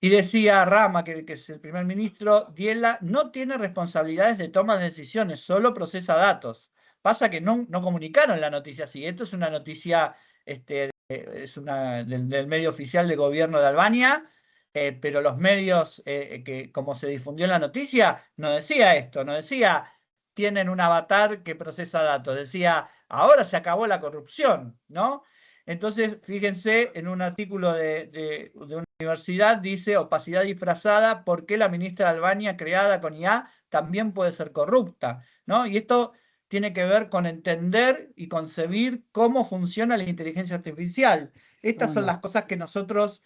y decía Rama, que es el primer ministro, Diella no tiene responsabilidades de toma de decisiones, solo procesa datos. Pasa que no comunicaron la noticia así, esto es una noticia del medio oficial de gobierno de Albania, pero los medios que como se difundió en la noticia, no decía esto, no decía tienen un avatar que procesa datos, decía ahora se acabó la corrupción, ¿no? Entonces, fíjense, en un artículo de una universidad dice opacidad disfrazada, ¿por qué la ministra de Albania creada con IA también puede ser corrupta? ¿No? Y esto tiene que ver con entender y concebir cómo funciona la inteligencia artificial. Estas son las cosas que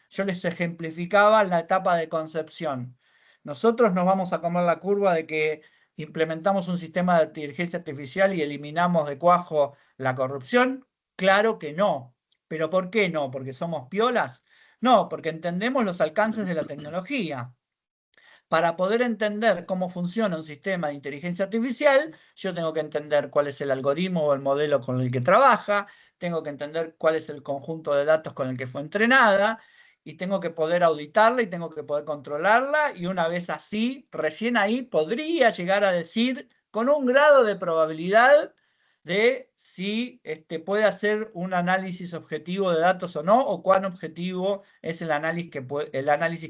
yo les ejemplificaba en la etapa de concepción. Nosotros nos vamos a comer la curva de que implementamos un sistema de inteligencia artificial y eliminamos de cuajo la corrupción. Claro que no. ¿Pero por qué no? ¿Porque somos piolas? No, porque entendemos los alcances de la tecnología. Para poder entender cómo funciona un sistema de inteligencia artificial, yo tengo que entender cuál es el algoritmo o el modelo con el que trabaja, tengo que entender cuál es el conjunto de datos con el que fue entrenada, y tengo que poder auditarla y tengo que poder controlarla, y una vez así, recién ahí podría llegar a decir con un grado de probabilidad de si puede hacer un análisis objetivo de datos o no, o cuán objetivo es el análisis,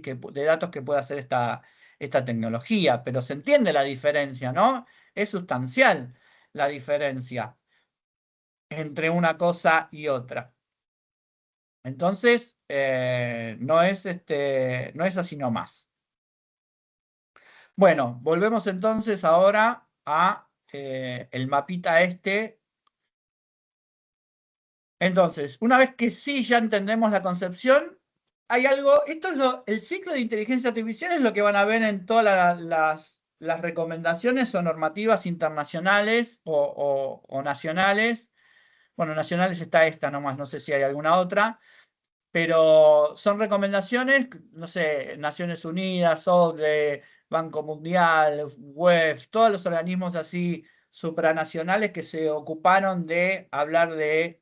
de datos que puede hacer esta tecnología. Pero se entiende la diferencia, ¿no? Es sustancial la diferencia entre una cosa y otra. Entonces, no es así nomás. Bueno, volvemos entonces ahora a el mapita este. Entonces, una vez que sí ya entendemos la concepción, hay algo, el ciclo de inteligencia artificial es lo que van a ver en todas las recomendaciones o normativas internacionales o nacionales. Bueno, nacionales está esta nomás, no sé si hay alguna otra, pero son recomendaciones, no sé, Naciones Unidas, OCDE, Banco Mundial, WEF, todos los organismos así supranacionales que se ocuparon de hablar de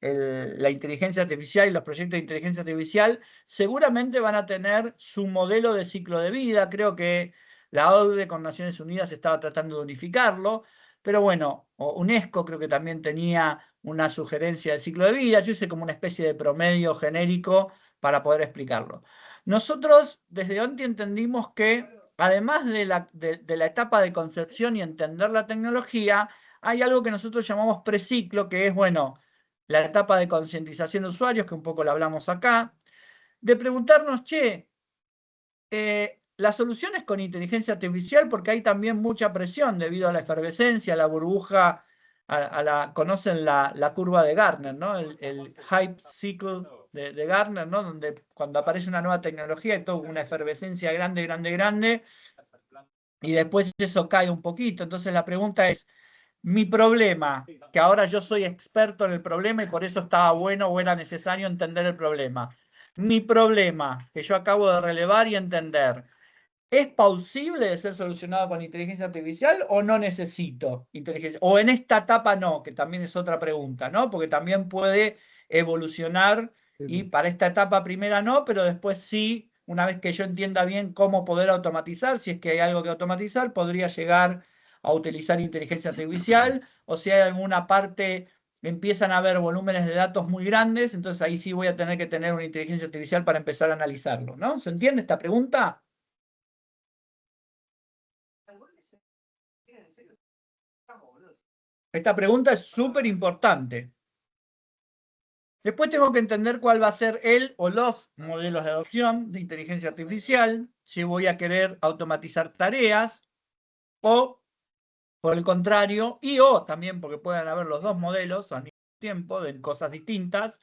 la inteligencia artificial y los proyectos de inteligencia artificial, seguramente van a tener su modelo de ciclo de vida. Creo que la OCDE con Naciones Unidas estaba tratando de unificarlo, pero bueno, UNESCO creo que también tenía una sugerencia del ciclo de vida. Yo hice como una especie de promedio genérico para poder explicarlo. Nosotros desde ONTI entendimos que además de la etapa de concepción y entender la tecnología, hay algo que nosotros llamamos preciclo, que es, bueno, la etapa de concientización de usuarios, que un poco lo hablamos acá, de preguntarnos, che, las soluciones con inteligencia artificial, porque hay también mucha presión debido a la efervescencia, a la burbuja, conocen la curva de Gartner, ¿no? El hype cycle de Gartner, ¿no? Donde cuando aparece una nueva tecnología hay toda una efervescencia grande, grande, grande, y después eso cae un poquito. Entonces la pregunta es, mi problema, que ahora yo soy experto en el problema y por eso estaba bueno o era necesario entender el problema. Mi problema, que yo acabo de relevar y entender, ¿es plausible de ser solucionado con inteligencia artificial o no necesito inteligencia? O en esta etapa no, que también es otra pregunta, ¿no? Porque también puede evolucionar y para esta etapa primera no, pero después sí, una vez que yo entienda bien cómo poder automatizar, si es que hay algo que automatizar, podría llegar a utilizar inteligencia artificial, o si hay alguna parte, empiezan a haber volúmenes de datos muy grandes, entonces ahí sí voy a tener que tener una inteligencia artificial para empezar a analizarlo, ¿no? ¿Se entiende esta pregunta? Esta pregunta es súper importante. Después tengo que entender cuál va a ser el o los modelos de adopción de inteligencia artificial, si voy a querer automatizar tareas o, por el contrario, o también porque pueden haber los dos modelos al mismo tiempo de cosas distintas,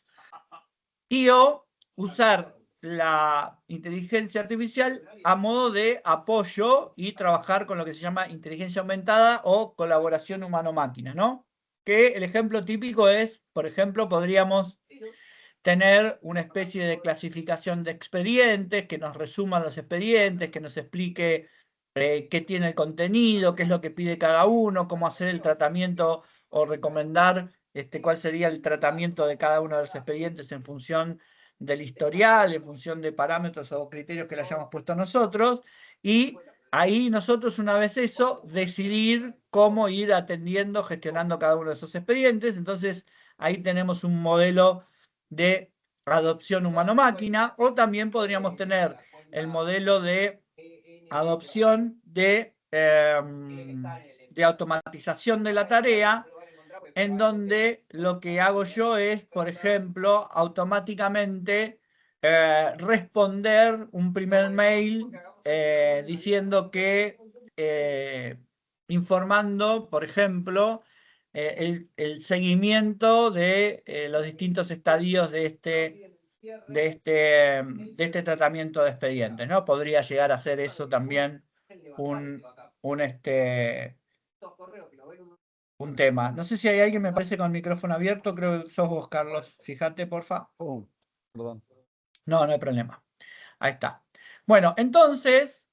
o usar la inteligencia artificial a modo de apoyo y trabajar con lo que se llama inteligencia aumentada o colaboración humano-máquina, ¿no? Que el ejemplo típico es, por ejemplo, podríamos tener una especie de clasificación de expedientes, que nos resuman los expedientes, que nos explique qué tiene el contenido, qué es lo que pide cada uno, cómo hacer el tratamiento o recomendar cuál sería el tratamiento de cada uno de los expedientes en función del historial, en función de parámetros o criterios que le hayamos puesto nosotros, y ahí nosotros, una vez eso, decidir cómo ir atendiendo, gestionando cada uno de esos expedientes. Entonces, ahí tenemos un modelo de adopción humano-máquina, o también podríamos tener el modelo de adopción de automatización de la tarea, en donde lo que hago yo es, por ejemplo, automáticamente responder un primer mail diciendo que informando, por ejemplo, el seguimiento de los distintos estadios de este tratamiento de expedientes, ¿no? Podría llegar a ser eso también un tema. No sé si hay alguien, me parece, con el micrófono abierto. Creo que sos vos, Carlos. Fíjate, porfa. Oh, perdón. No, no hay problema. Ahí está. Bueno, entonces,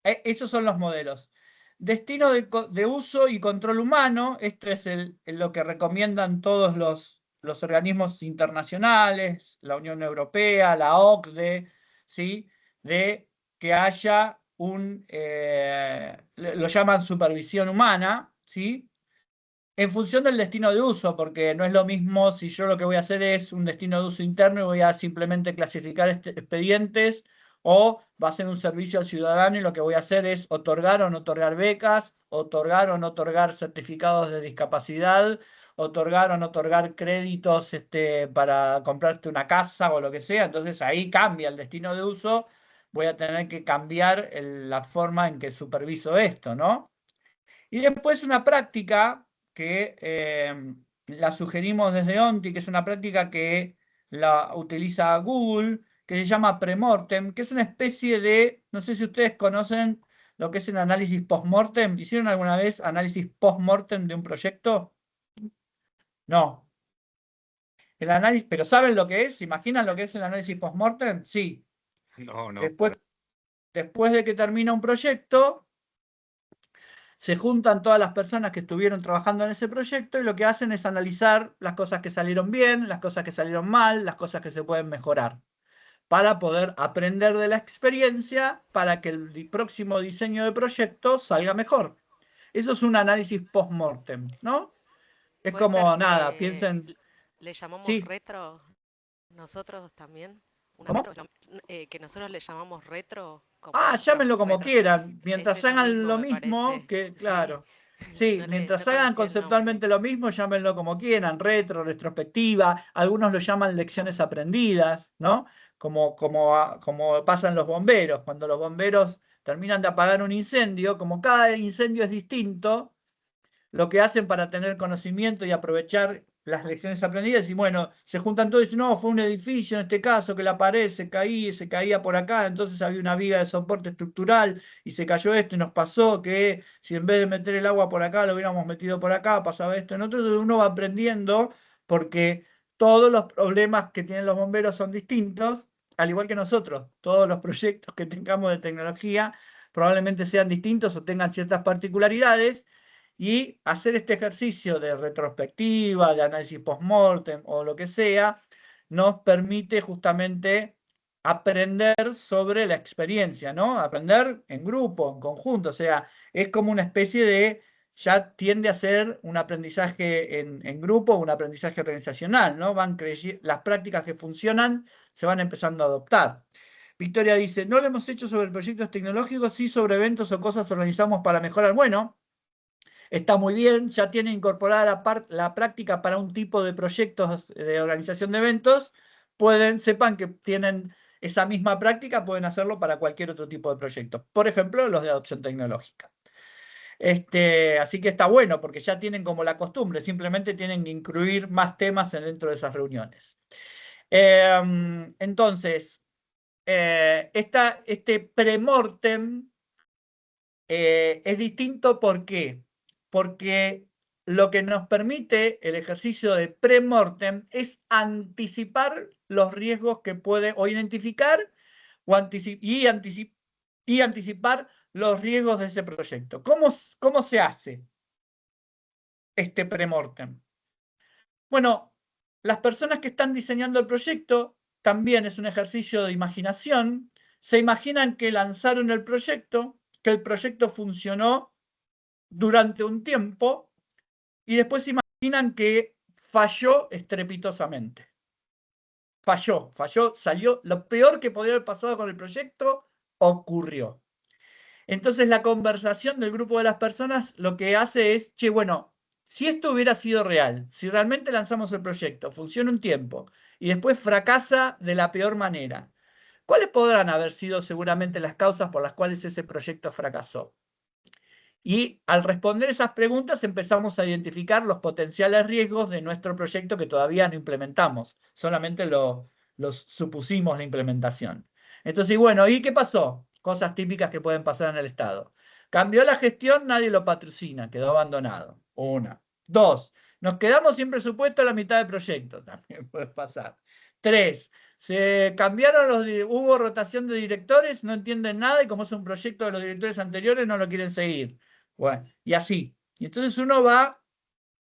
estos son los modelos. Destino de uso y control humano. Esto es lo que recomiendan todos los organismos internacionales, la Unión Europea, la OCDE, ¿sí? De que haya lo llaman supervisión humana, ¿sí? En función del destino de uso, porque no es lo mismo si yo lo que voy a hacer es un destino de uso interno y voy a simplemente clasificar expedientes, o va a ser un servicio al ciudadano y lo que voy a hacer es otorgar o no otorgar becas, otorgar o no otorgar certificados de discapacidad, otorgar o no otorgar créditos para comprarte una casa o lo que sea. Entonces ahí cambia el destino de uso, voy a tener que cambiar la forma en que superviso esto, ¿no? Y después una práctica que la sugerimos desde ONTI, que es una práctica que la utiliza Google, que se llama Premortem, que es una especie de, no sé si ustedes conocen lo que es el análisis post-mortem. ¿Hicieron alguna vez análisis post-mortem de un proyecto? No. El análisis, pero ¿saben lo que es? ¿Se imaginan lo que es el análisis post-mortem? Sí. No, no. Después de que termina un proyecto, se juntan todas las personas que estuvieron trabajando en ese proyecto y lo que hacen es analizar las cosas que salieron bien, las cosas que salieron mal, las cosas que se pueden mejorar, para poder aprender de la experiencia para que el próximo diseño de proyecto salga mejor. Eso es un análisis post-mortem, ¿no? Es Puede ser como nada, que piensen. le llamamos Sí, retro nosotros también. Una ¿cómo? retro que nosotros le llamamos retro, Ah, como llámenlo como retro. quieran, Es mientras eso hagan mismo, lo me mismo, parece. que Sí, claro. Sí, no mientras hagan conocía el nombre. conceptualmente lo mismo, llámenlo como quieran, retro, retrospectiva, algunos lo llaman lecciones aprendidas, ¿no? Como pasan los bomberos, cuando los bomberos terminan de apagar un incendio, como cada incendio es distinto, lo que hacen para tener conocimiento y aprovechar las lecciones aprendidas, y bueno, se juntan todos y dicen, no, fue un edificio en este caso, que la pared se caía por acá, entonces había una viga de soporte estructural y se cayó esto y nos pasó que si en vez de meter el agua por acá, lo hubiéramos metido por acá, pasaba esto en otro. Entonces uno va aprendiendo porque todos los problemas que tienen los bomberos son distintos, al igual que nosotros. Todos los proyectos que tengamos de tecnología probablemente sean distintos o tengan ciertas particularidades, y hacer este ejercicio de retrospectiva, de análisis post-mortem o lo que sea, nos permite justamente aprender sobre la experiencia, ¿no? Aprender en grupo, en conjunto, o sea, es como una especie de, ya tiende a ser un aprendizaje en grupo, un aprendizaje organizacional, ¿no? Las prácticas que funcionan se van empezando a adoptar. Victoria dice, no lo hemos hecho sobre proyectos tecnológicos, sí sobre eventos o cosas organizamos para mejorar. Bueno, está muy bien, ya tiene incorporada la práctica para un tipo de proyectos de organización de eventos, sepan que tienen esa misma práctica, pueden hacerlo para cualquier otro tipo de proyecto. Por ejemplo, los de adopción tecnológica. Así que está bueno, porque ya tienen como la costumbre, simplemente tienen que incluir más temas dentro de esas reuniones. Entonces, este premortem es distinto, ¿por qué? Porque lo que nos permite el ejercicio de premortem es anticipar los riesgos que puede, o identificar y anticipar los riesgos de ese proyecto. ¿Cómo se hace este premortem? Bueno, las personas que están diseñando el proyecto, también es un ejercicio de imaginación, se imaginan que lanzaron el proyecto, que el proyecto funcionó durante un tiempo y después se imaginan que falló estrepitosamente. Falló, salió, lo peor que podría haber pasado con el proyecto ocurrió. Entonces la conversación del grupo de las personas lo que hace es, che, bueno, si esto hubiera sido real, si realmente lanzamos el proyecto, funciona un tiempo y después fracasa de la peor manera, ¿cuáles podrán haber sido seguramente las causas por las cuales ese proyecto fracasó? Y al responder esas preguntas empezamos a identificar los potenciales riesgos de nuestro proyecto que todavía no implementamos, solamente los supusimos la implementación. Entonces, y bueno, ¿y qué pasó? Cosas típicas que pueden pasar en el Estado. Cambió la gestión, nadie lo patrocina, quedó abandonado. Una. Dos, nos quedamos sin presupuesto a la mitad del proyecto, también puede pasar. Tres, se cambiaron hubo rotación de directores, no entienden nada y como es un proyecto de los directores anteriores no lo quieren seguir. Bueno, y así. Y entonces uno va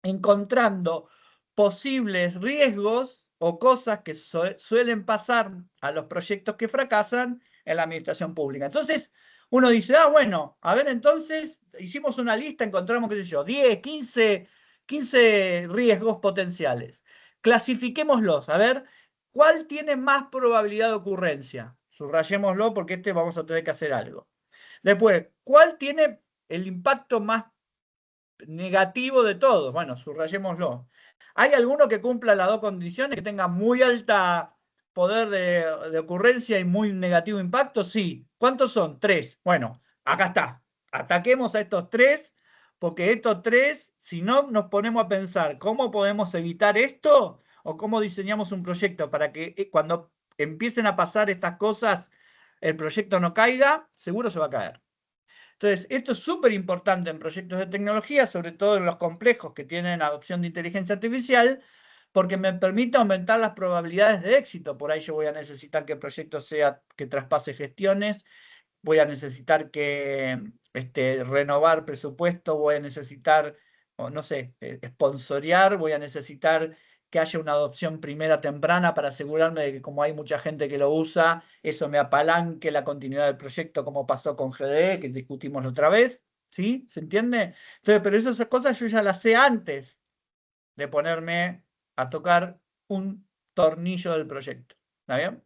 encontrando posibles riesgos o cosas que suelen pasar a los proyectos que fracasan en la administración pública. Entonces, uno dice, bueno, a ver, entonces, hicimos una lista, encontramos, qué sé yo, 10, 15 riesgos potenciales. Clasifiquémoslos, a ver, ¿cuál tiene más probabilidad de ocurrencia? Subrayémoslo porque vamos a tener que hacer algo. Después, ¿cuál tiene el impacto más negativo de todos? Bueno, subrayémoslo. ¿Hay alguno que cumpla las dos condiciones, que tenga muy alta poder de ocurrencia y muy negativo impacto? Sí. ¿Cuántos son? 3. Bueno, acá está. Ataquemos a estos 3, porque estos 3, si no nos ponemos a pensar cómo podemos evitar esto, o cómo diseñamos un proyecto para que cuando empiecen a pasar estas cosas, el proyecto no caiga, seguro se va a caer. Entonces, esto es súper importante en proyectos de tecnología, sobre todo en los complejos que tienen adopción de inteligencia artificial, porque me permite aumentar las probabilidades de éxito. Por ahí yo voy a necesitar que el proyecto que traspase gestiones, voy a necesitar que renovar presupuesto, voy a necesitar, o no sé, sponsorear, voy a necesitar que haya una adopción primera temprana para asegurarme de que como hay mucha gente que lo usa, eso me apalanque la continuidad del proyecto como pasó con GDE, que discutimos la otra vez, ¿sí? ¿Se entiende? Entonces, pero esas cosas yo ya las sé antes de ponerme a tocar un tornillo del proyecto, ¿está bien?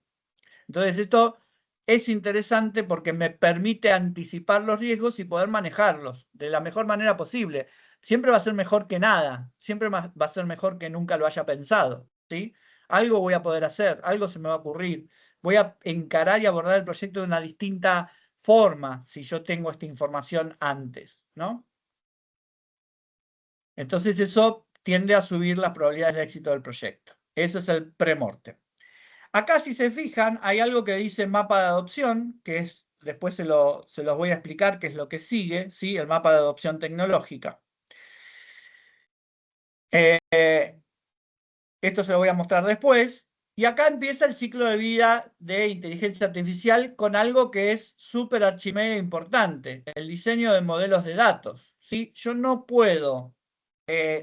Entonces esto es interesante porque me permite anticipar los riesgos y poder manejarlos de la mejor manera posible. Siempre va a ser mejor que nada, siempre va a ser mejor que nunca lo haya pensado, ¿sí? Algo voy a poder hacer, algo se me va a ocurrir. Voy a encarar y abordar el proyecto de una distinta forma si yo tengo esta información antes, ¿no? Entonces eso tiende a subir las probabilidades de éxito del proyecto. Eso es el premortem. Acá, si se fijan, hay algo que dice mapa de adopción, que es, después se los voy a explicar qué es lo que sigue, ¿sí? El mapa de adopción tecnológica. Esto se lo voy a mostrar después. Y acá empieza el ciclo de vida de inteligencia artificial con algo que es súper archimega importante, el diseño de modelos de datos, ¿sí? Yo no puedo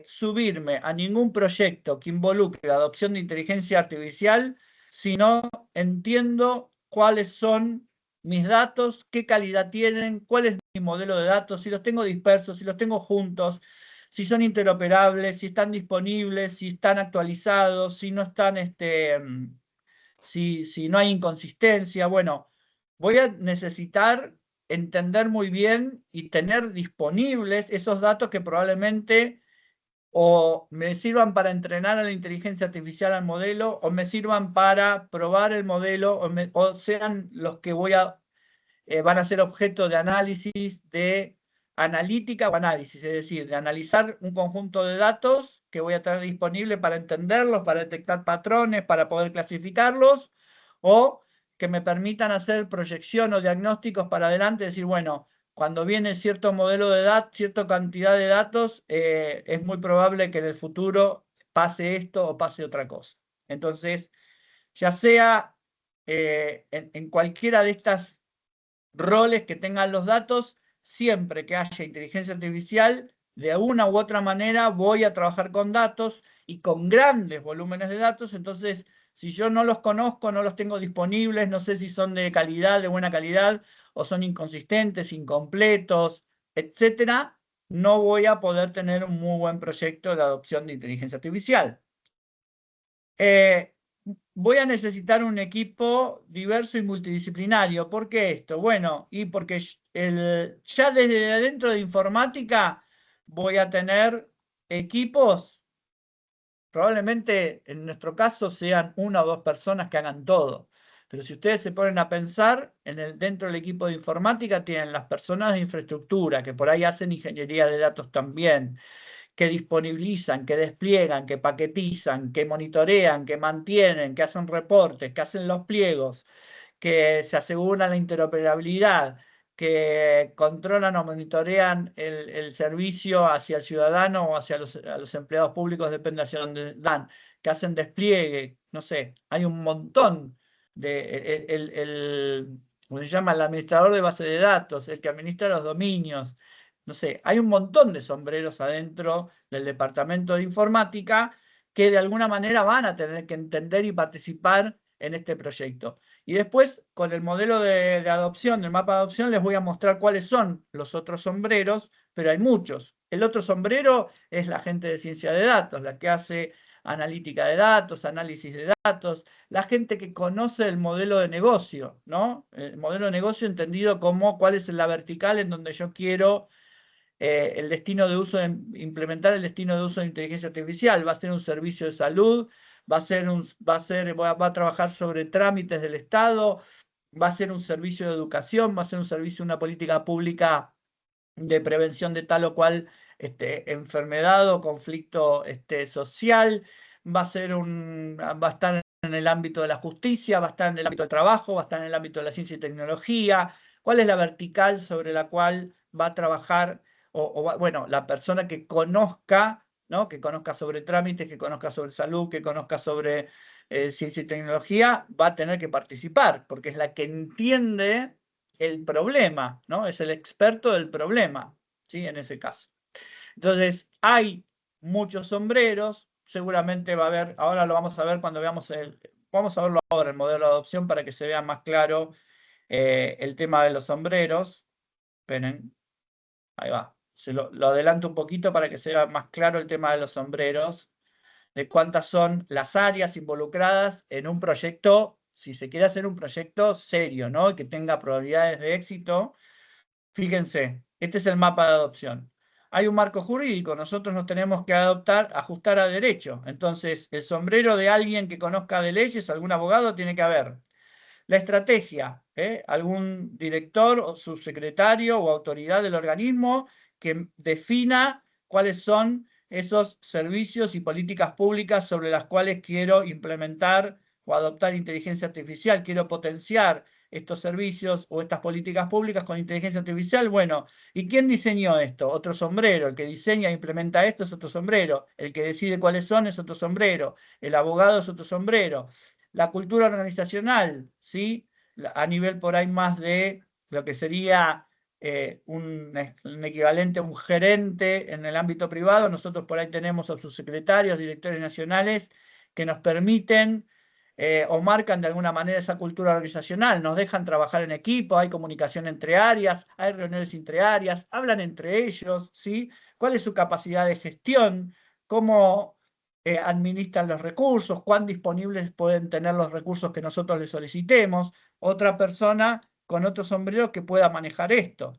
subirme a ningún proyecto que involucre la adopción de inteligencia artificial si no entiendo cuáles son mis datos, qué calidad tienen, cuál es mi modelo de datos, si los tengo dispersos, si los tengo juntos, si son interoperables, si están disponibles, si están actualizados, si no están, si no hay inconsistencia. Bueno, voy a necesitar entender muy bien y tener disponibles esos datos que probablemente o me sirvan para entrenar a la inteligencia artificial al modelo, o me sirvan para probar el modelo, o sean los que van a ser objeto de análisis, de analítica o análisis, es decir, de analizar un conjunto de datos que voy a tener disponible para entenderlos, para detectar patrones, para poder clasificarlos, o que me permitan hacer proyección o diagnósticos para adelante, decir, bueno, cuando viene cierto modelo de datos, cierta cantidad de datos, es muy probable que en el futuro pase esto o pase otra cosa. Entonces, ya sea en cualquiera de estas roles que tengan los datos, siempre que haya inteligencia artificial, de una u otra manera voy a trabajar con datos y con grandes volúmenes de datos. Entonces, si yo no los conozco, no los tengo disponibles, no sé si son de calidad, de buena calidad, o son inconsistentes, incompletos, etcétera, no voy a poder tener un muy buen proyecto de adopción de inteligencia artificial. Voy a necesitar un equipo diverso y multidisciplinario. ¿Por qué esto? Bueno, y porque ya desde adentro de informática voy a tener equipos, probablemente en nuestro caso sean una o dos personas que hagan todo. Pero si ustedes se ponen a pensar, dentro del equipo de informática tienen las personas de infraestructura, que por ahí hacen ingeniería de datos también, que disponibilizan, que despliegan, que paquetizan, que monitorean, que mantienen, que hacen reportes, que hacen los pliegos, que se aseguran la interoperabilidad, que controlan o monitorean el servicio hacia el ciudadano o hacia a los empleados públicos, depende hacia dónde dan, que hacen despliegue, no sé, hay un montón de... ¿Cómo se llama? El administrador de base de datos, el que administra los dominios, no sé, hay un montón de sombreros adentro del departamento de informática que de alguna manera van a tener que entender y participar en este proyecto. Y después, con el modelo de adopción, del mapa de adopción, les voy a mostrar cuáles son los otros sombreros, pero hay muchos. El otro sombrero es la gente de ciencia de datos, la que hace analítica de datos, análisis de datos, la gente que conoce el modelo de negocio, ¿no? El modelo de negocio entendido como cuál es la vertical en donde yo quiero el destino de uso, implementar el destino de uso de inteligencia artificial. Va a ser un servicio de salud, va a trabajar sobre trámites del Estado, va a ser un servicio de educación, va a ser un servicio, una política pública de prevención de tal o cual enfermedad o conflicto social, va a estar en el ámbito de la justicia, va a estar en el ámbito del trabajo, va a estar en el ámbito de la ciencia y tecnología. ¿Cuál es la vertical sobre la cual va a trabajar bueno, la persona que conozca, ¿no? Que conozca sobre trámites, que conozca sobre salud, que conozca sobre ciencia y tecnología, va a tener que participar, porque es la que entiende el problema, ¿no? Es el experto del problema, ¿sí? En ese caso. Entonces, hay muchos sombreros, seguramente va a haber, ahora lo vamos a ver cuando veamos vamos a verlo ahora, el modelo de adopción, para que se vea más claro el tema de los sombreros. Esperen, ahí va. Lo adelanto un poquito para que sea más claro el tema de los sombreros, de cuántas son las áreas involucradas en un proyecto, si se quiere hacer un proyecto serio, ¿no? Y que tenga probabilidades de éxito. Fíjense, este es el mapa de adopción. Hay un marco jurídico, nosotros nos tenemos que ajustar a derecho. Entonces, el sombrero de alguien que conozca de leyes, algún abogado, tiene que haber. La estrategia, algún director o subsecretario o autoridad del organismo que defina cuáles son esos servicios y políticas públicas sobre las cuales quiero implementar o adoptar inteligencia artificial, quiero potenciar estos servicios o estas políticas públicas con inteligencia artificial. Bueno, ¿y quién diseñó esto? Otro sombrero. El que diseña e implementa esto es otro sombrero. El que decide cuáles son es otro sombrero. El abogado es otro sombrero. La cultura organizacional, ¿sí? A nivel por ahí más de lo que sería un equivalente a un gerente en el ámbito privado. Nosotros por ahí tenemos a sus secretarios, directores nacionales, que nos permiten o marcan de alguna manera esa cultura organizacional, nos dejan trabajar en equipo, hay comunicación entre áreas, hay reuniones entre áreas, hablan entre ellos, ¿sí? ¿Cuál es su capacidad de gestión? ¿Cómo administran los recursos? ¿Cuán disponibles pueden tener los recursos que nosotros les solicitemos? Otra persona con otro sombrero que pueda manejar esto.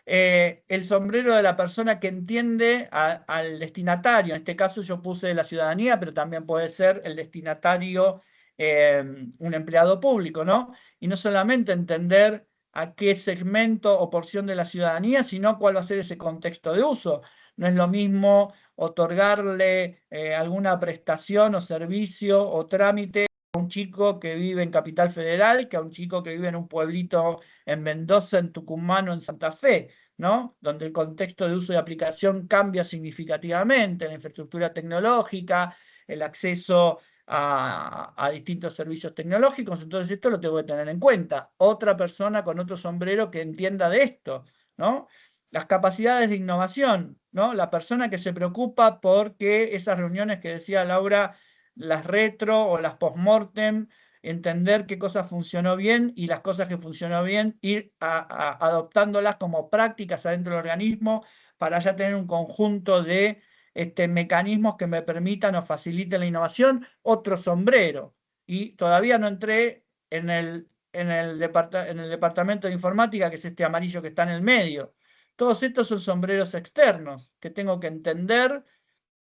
El sombrero de la persona que entiende al destinatario, en este caso yo puse la ciudadanía, pero también puede ser el destinatario un empleado público, ¿no? Y no solamente entender a qué segmento o porción de la ciudadanía, sino cuál va a ser ese contexto de uso. No es lo mismo otorgarle alguna prestación o servicio o trámite a un chico que vive en Capital Federal que a un chico que vive en un pueblito en Mendoza, en Tucumán o en Santa Fe, ¿no? Donde el contexto de uso y aplicación cambia significativamente, la infraestructura tecnológica, el acceso a distintos servicios tecnológicos. Entonces esto lo tengo que tener en cuenta. Otra persona con otro sombrero que entienda de esto, ¿no? Las capacidades de innovación, ¿no? La persona que se preocupa porque esas reuniones que decía Laura, las retro o las post-mortem, entender qué cosas funcionó bien y las cosas que funcionó bien, ir adoptándolas como prácticas adentro del organismo para ya tener un conjunto de mecanismos que me permitan o faciliten la innovación. Otro sombrero. Y todavía no entré en el departamento de informática, que es este amarillo que está en el medio. Todos estos son sombreros externos que tengo que entender,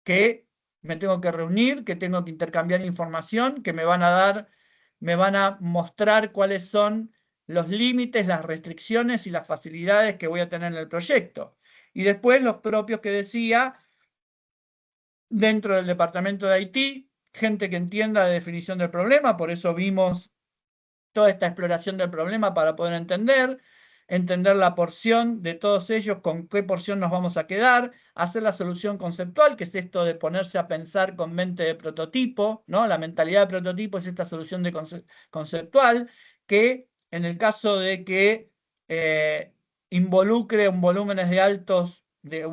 que me tengo que reunir, que tengo que intercambiar información, que me van a dar me van a mostrar cuáles son los límites, las restricciones y las facilidades que voy a tener en el proyecto. Y después los propios que decía, dentro del departamento de IT, gente que entienda la definición del problema, por eso vimos toda esta exploración del problema para poder entender la porción de todos ellos, con qué porción nos vamos a quedar, hacer la solución conceptual, que es esto de ponerse a pensar con mente de prototipo, ¿no? La mentalidad de prototipo es esta solución de conceptual, que en el caso de que involucre un volúmenes de altos, un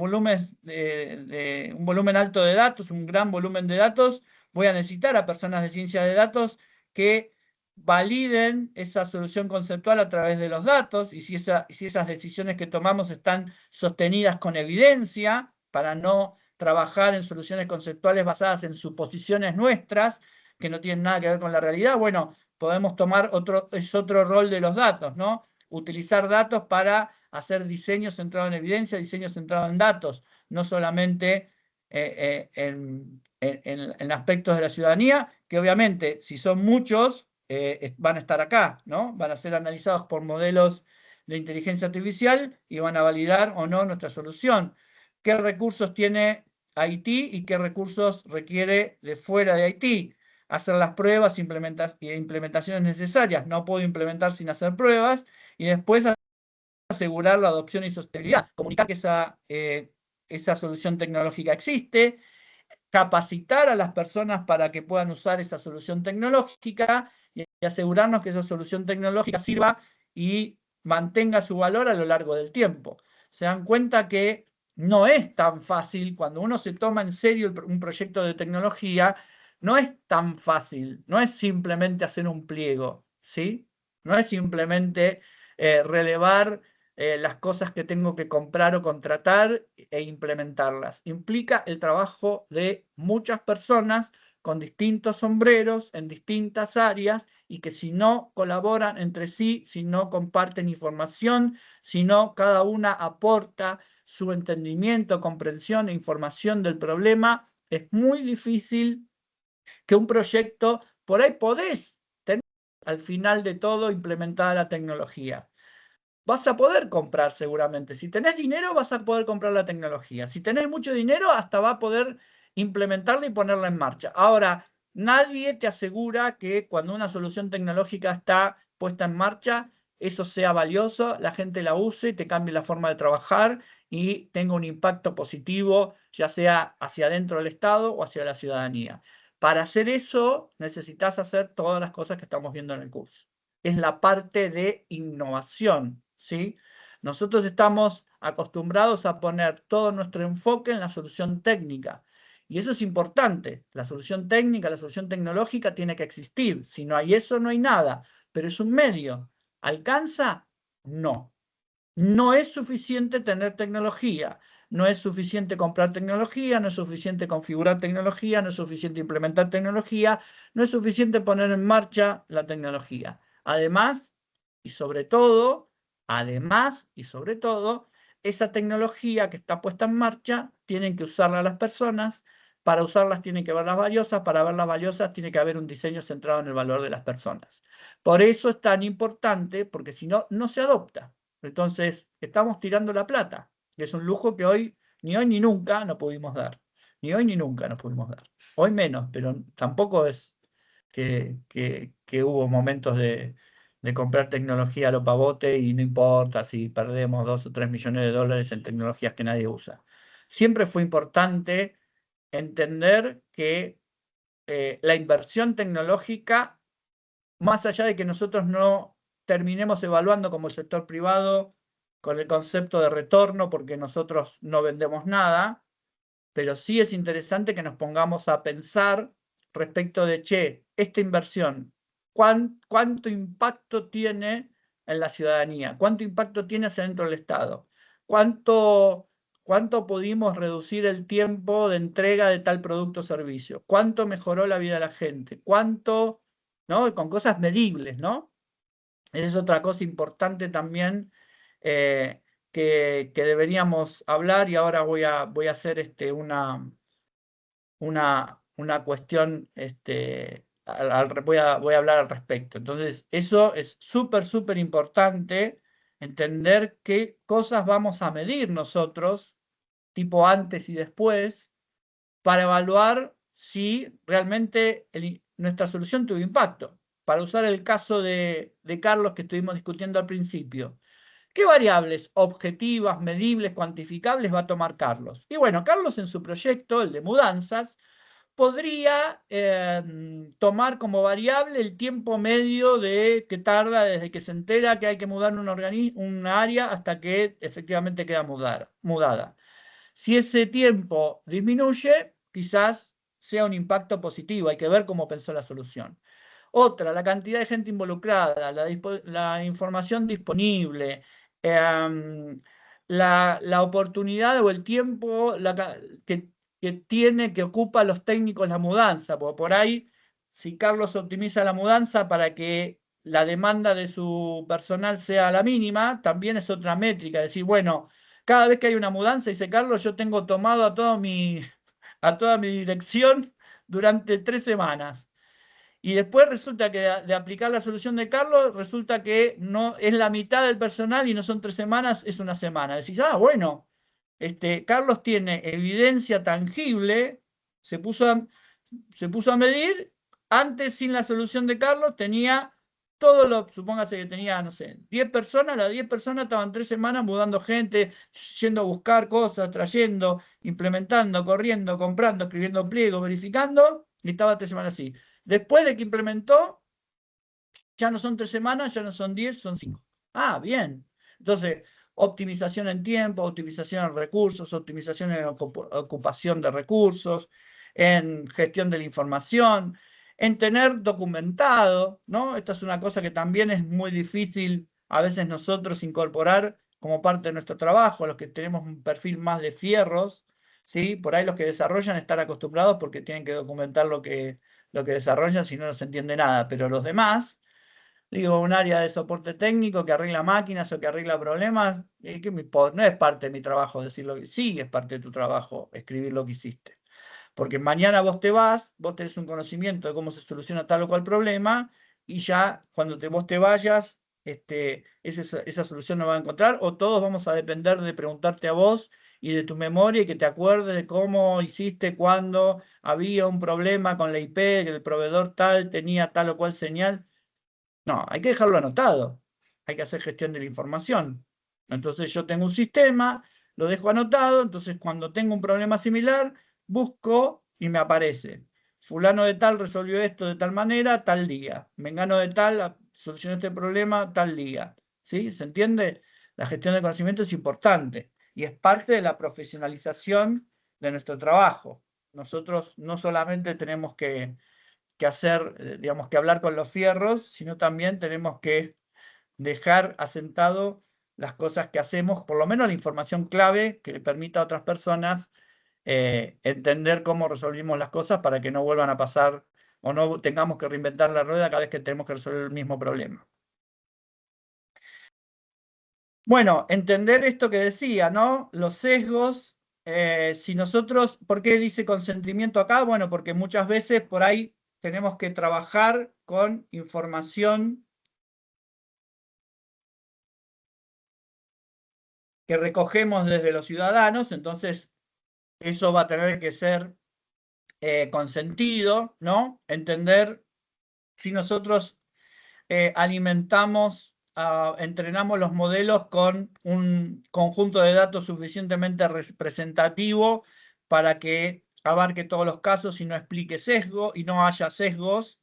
volumen alto de datos, un gran volumen de datos, voy a necesitar a personas de ciencia de datos que validen esa solución conceptual a través de los datos y si esas decisiones que tomamos están sostenidas con evidencia para no trabajar en soluciones conceptuales basadas en suposiciones nuestras que no tienen nada que ver con la realidad. Bueno, podemos tomar otro rol de los datos, ¿no? Utilizar datos para hacer diseños centrados en evidencia, diseños centrados en datos, no solamente en aspectos de la ciudadanía, que obviamente si son muchos, van a estar acá, ¿no? Van a ser analizados por modelos de inteligencia artificial y van a validar o no nuestra solución. ¿Qué recursos tiene Haití y qué recursos requiere de fuera de Haití? Hacer las pruebas e implementaciones necesarias. No puedo implementar sin hacer pruebas y después asegurar la adopción y sostenibilidad. Comunicar que esa solución tecnológica existe, capacitar a las personas para que puedan usar esa solución tecnológica y asegurarnos que esa solución tecnológica sirva y mantenga su valor a lo largo del tiempo. Se dan cuenta que no es tan fácil, cuando uno se toma en serio un proyecto de tecnología, no es tan fácil, no es simplemente hacer un pliego, ¿sí? No es simplemente relevar las cosas que tengo que comprar o contratar e implementarlas. Implica el trabajo de muchas personas con distintos sombreros en distintas áreas y que si no colaboran entre sí, si no comparten información, si no cada una aporta su entendimiento, comprensión e información del problema, es muy difícil que un proyecto, por ahí podés tener al final de todo implementada la tecnología. Vas a poder comprar seguramente. Si tenés dinero, vas a poder comprar la tecnología. Si tenés mucho dinero, hasta va a poder implementarla y ponerla en marcha. Ahora, nadie te asegura que cuando una solución tecnológica está puesta en marcha, eso sea valioso, la gente la use, te cambie la forma de trabajar y tenga un impacto positivo, ya sea hacia adentro del Estado o hacia la ciudadanía. Para hacer eso, necesitas hacer todas las cosas que estamos viendo en el curso. Es la parte de innovación, ¿sí? Nosotros estamos acostumbrados a poner todo nuestro enfoque en la solución técnica. Y eso es importante. La solución técnica, la solución tecnológica tiene que existir. Si no hay eso, no hay nada. Pero es un medio. ¿Alcanza? No. No es suficiente tener tecnología. No es suficiente comprar tecnología, no es suficiente configurar tecnología, no es suficiente implementar tecnología, no es suficiente poner en marcha la tecnología. Además, y sobre todo, esa tecnología que está puesta en marcha, tienen que usarla las personas, para usarlas tienen que verlas valiosas, para verlas valiosas tiene que haber un diseño centrado en el valor de las personas. Por eso es tan importante, porque si no, no se adopta. Entonces, estamos tirando la plata, que es un lujo que ni hoy ni nunca nos pudimos dar. Ni hoy ni nunca nos pudimos dar. Hoy menos, pero tampoco es que hubo momentos de comprar tecnología a lo pavote y no importa si perdemos 2 o 3 millones de dólares en tecnologías que nadie usa. Siempre fue importante entender que la inversión tecnológica, más allá de que nosotros no terminemos evaluando como el sector privado con el concepto de retorno, porque nosotros no vendemos nada, pero sí es interesante que nos pongamos a pensar respecto de, che, esta inversión, ¿cuánto impacto tiene en la ciudadanía? ¿Cuánto impacto tiene hacia dentro del Estado? ¿Cuánto pudimos reducir el tiempo de entrega de tal producto o servicio? ¿Cuánto mejoró la vida de la gente? ¿Cuánto, no? Con cosas medibles, ¿no? Esa es otra cosa importante también que deberíamos hablar, y ahora voy a hacer una cuestión voy a hablar al respecto. Entonces, eso es súper, súper importante, entender qué cosas vamos a medir nosotros, tipo antes y después, para evaluar si realmente nuestra solución tuvo impacto. Para usar el caso de Carlos que estuvimos discutiendo al principio. ¿Qué variables objetivas, medibles, cuantificables va a tomar Carlos? Y bueno, Carlos en su proyecto, el de mudanzas, podría tomar como variable el tiempo medio de que tarda desde que se entera que hay que mudar una área hasta que efectivamente queda mudada. Si ese tiempo disminuye, quizás sea un impacto positivo, hay que ver cómo pensó la solución. Otra, la cantidad de gente involucrada, la información disponible, la oportunidad o el tiempo que ocupa los técnicos la mudanza, porque por ahí, si Carlos optimiza la mudanza para que la demanda de su personal sea la mínima, también es otra métrica, decir, bueno, cada vez que hay una mudanza, dice Carlos, yo tengo tomado a toda mi dirección durante 3 semanas. Y después resulta que de aplicar la solución de Carlos, resulta que no es la mitad del personal y no son 3 semanas, es una semana. Decís, bueno, Carlos tiene evidencia tangible, se puso a medir, antes sin la solución de Carlos tenía supóngase que tenía, no sé, 10 personas, las 10 personas estaban 3 semanas mudando gente, yendo a buscar cosas, trayendo, implementando, corriendo, comprando, escribiendo pliegos, verificando, y estaba 3 semanas así. Después de que implementó, ya no son 3 semanas, ya no son 10, son 5. Ah, bien. Entonces, optimización en tiempo, optimización en recursos, optimización en ocupación de recursos, en gestión de la información, en tener documentado, ¿no? Esta es una cosa que también es muy difícil a veces nosotros incorporar como parte de nuestro trabajo, los que tenemos un perfil más de fierros, ¿sí? Por ahí los que desarrollan están acostumbrados porque tienen que documentar lo que desarrollan, si no, no se entiende nada, pero los demás, digo, un área de soporte técnico que arregla máquinas o que arregla problemas, no es parte de mi trabajo decirlo, sí es parte de tu trabajo escribir lo que hiciste. Porque mañana vos tenés un conocimiento de cómo se soluciona tal o cual problema, y ya cuando vos te vayas, esa solución no va a encontrar, o todos vamos a depender de preguntarte a vos y de tu memoria y que te acuerdes de cómo hiciste cuando había un problema con la IP, que el proveedor tal tenía tal o cual señal. No, hay que dejarlo anotado. Hay que hacer gestión de la información. Entonces yo tengo un sistema, lo dejo anotado, entonces cuando tengo un problema similar, busco y me aparece. Fulano de tal resolvió esto de tal manera, tal día. Mengano de tal solucionó este problema, tal día. ¿Sí? ¿Se entiende? La gestión de conocimiento es importante y es parte de la profesionalización de nuestro trabajo. Nosotros no solamente tenemos que hacer, digamos, que hablar con los fierros, sino también tenemos que dejar asentado las cosas que hacemos, por lo menos la información clave que le permita a otras personas entender cómo resolvimos las cosas para que no vuelvan a pasar o no tengamos que reinventar la rueda cada vez que tenemos que resolver el mismo problema. Bueno, entender esto que decía, ¿no? Los sesgos, si nosotros, ¿por qué dice consentimiento acá? Bueno, porque muchas veces por ahí tenemos que trabajar con información que recogemos desde los ciudadanos, entonces eso va a tener que ser consentido, ¿no? Entender si nosotros entrenamos los modelos con un conjunto de datos suficientemente representativo para que abarque todos los casos y no explique sesgo y no haya sesgos.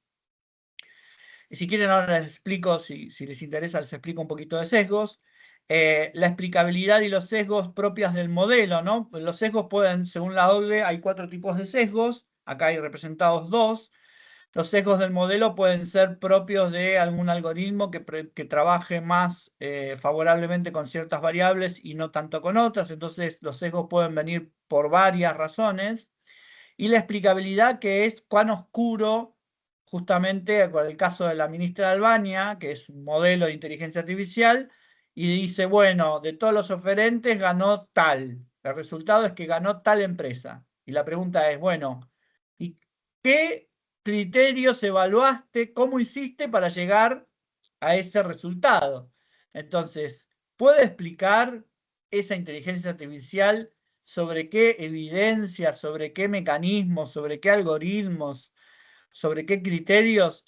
Y si quieren ahora les explico, si les interesa, les explico un poquito de sesgos. La explicabilidad y los sesgos propias del modelo, ¿no? Los sesgos pueden, según la OCDE, hay 4 tipos de sesgos, acá hay representados 2. Los sesgos del modelo pueden ser propios de algún algoritmo que trabaje más favorablemente con ciertas variables y no tanto con otras, entonces los sesgos pueden venir por varias razones. Y la explicabilidad, que es cuán oscuro, justamente por el caso de la ministra de Albania, que es un modelo de inteligencia artificial, y dice, bueno, de todos los oferentes ganó tal. El resultado es que ganó tal empresa. Y la pregunta es, bueno, ¿y qué criterios evaluaste, cómo hiciste para llegar a ese resultado. Entonces, ¿puede explicar esa inteligencia artificial sobre qué evidencia, sobre qué mecanismos, sobre qué algoritmos, sobre qué criterios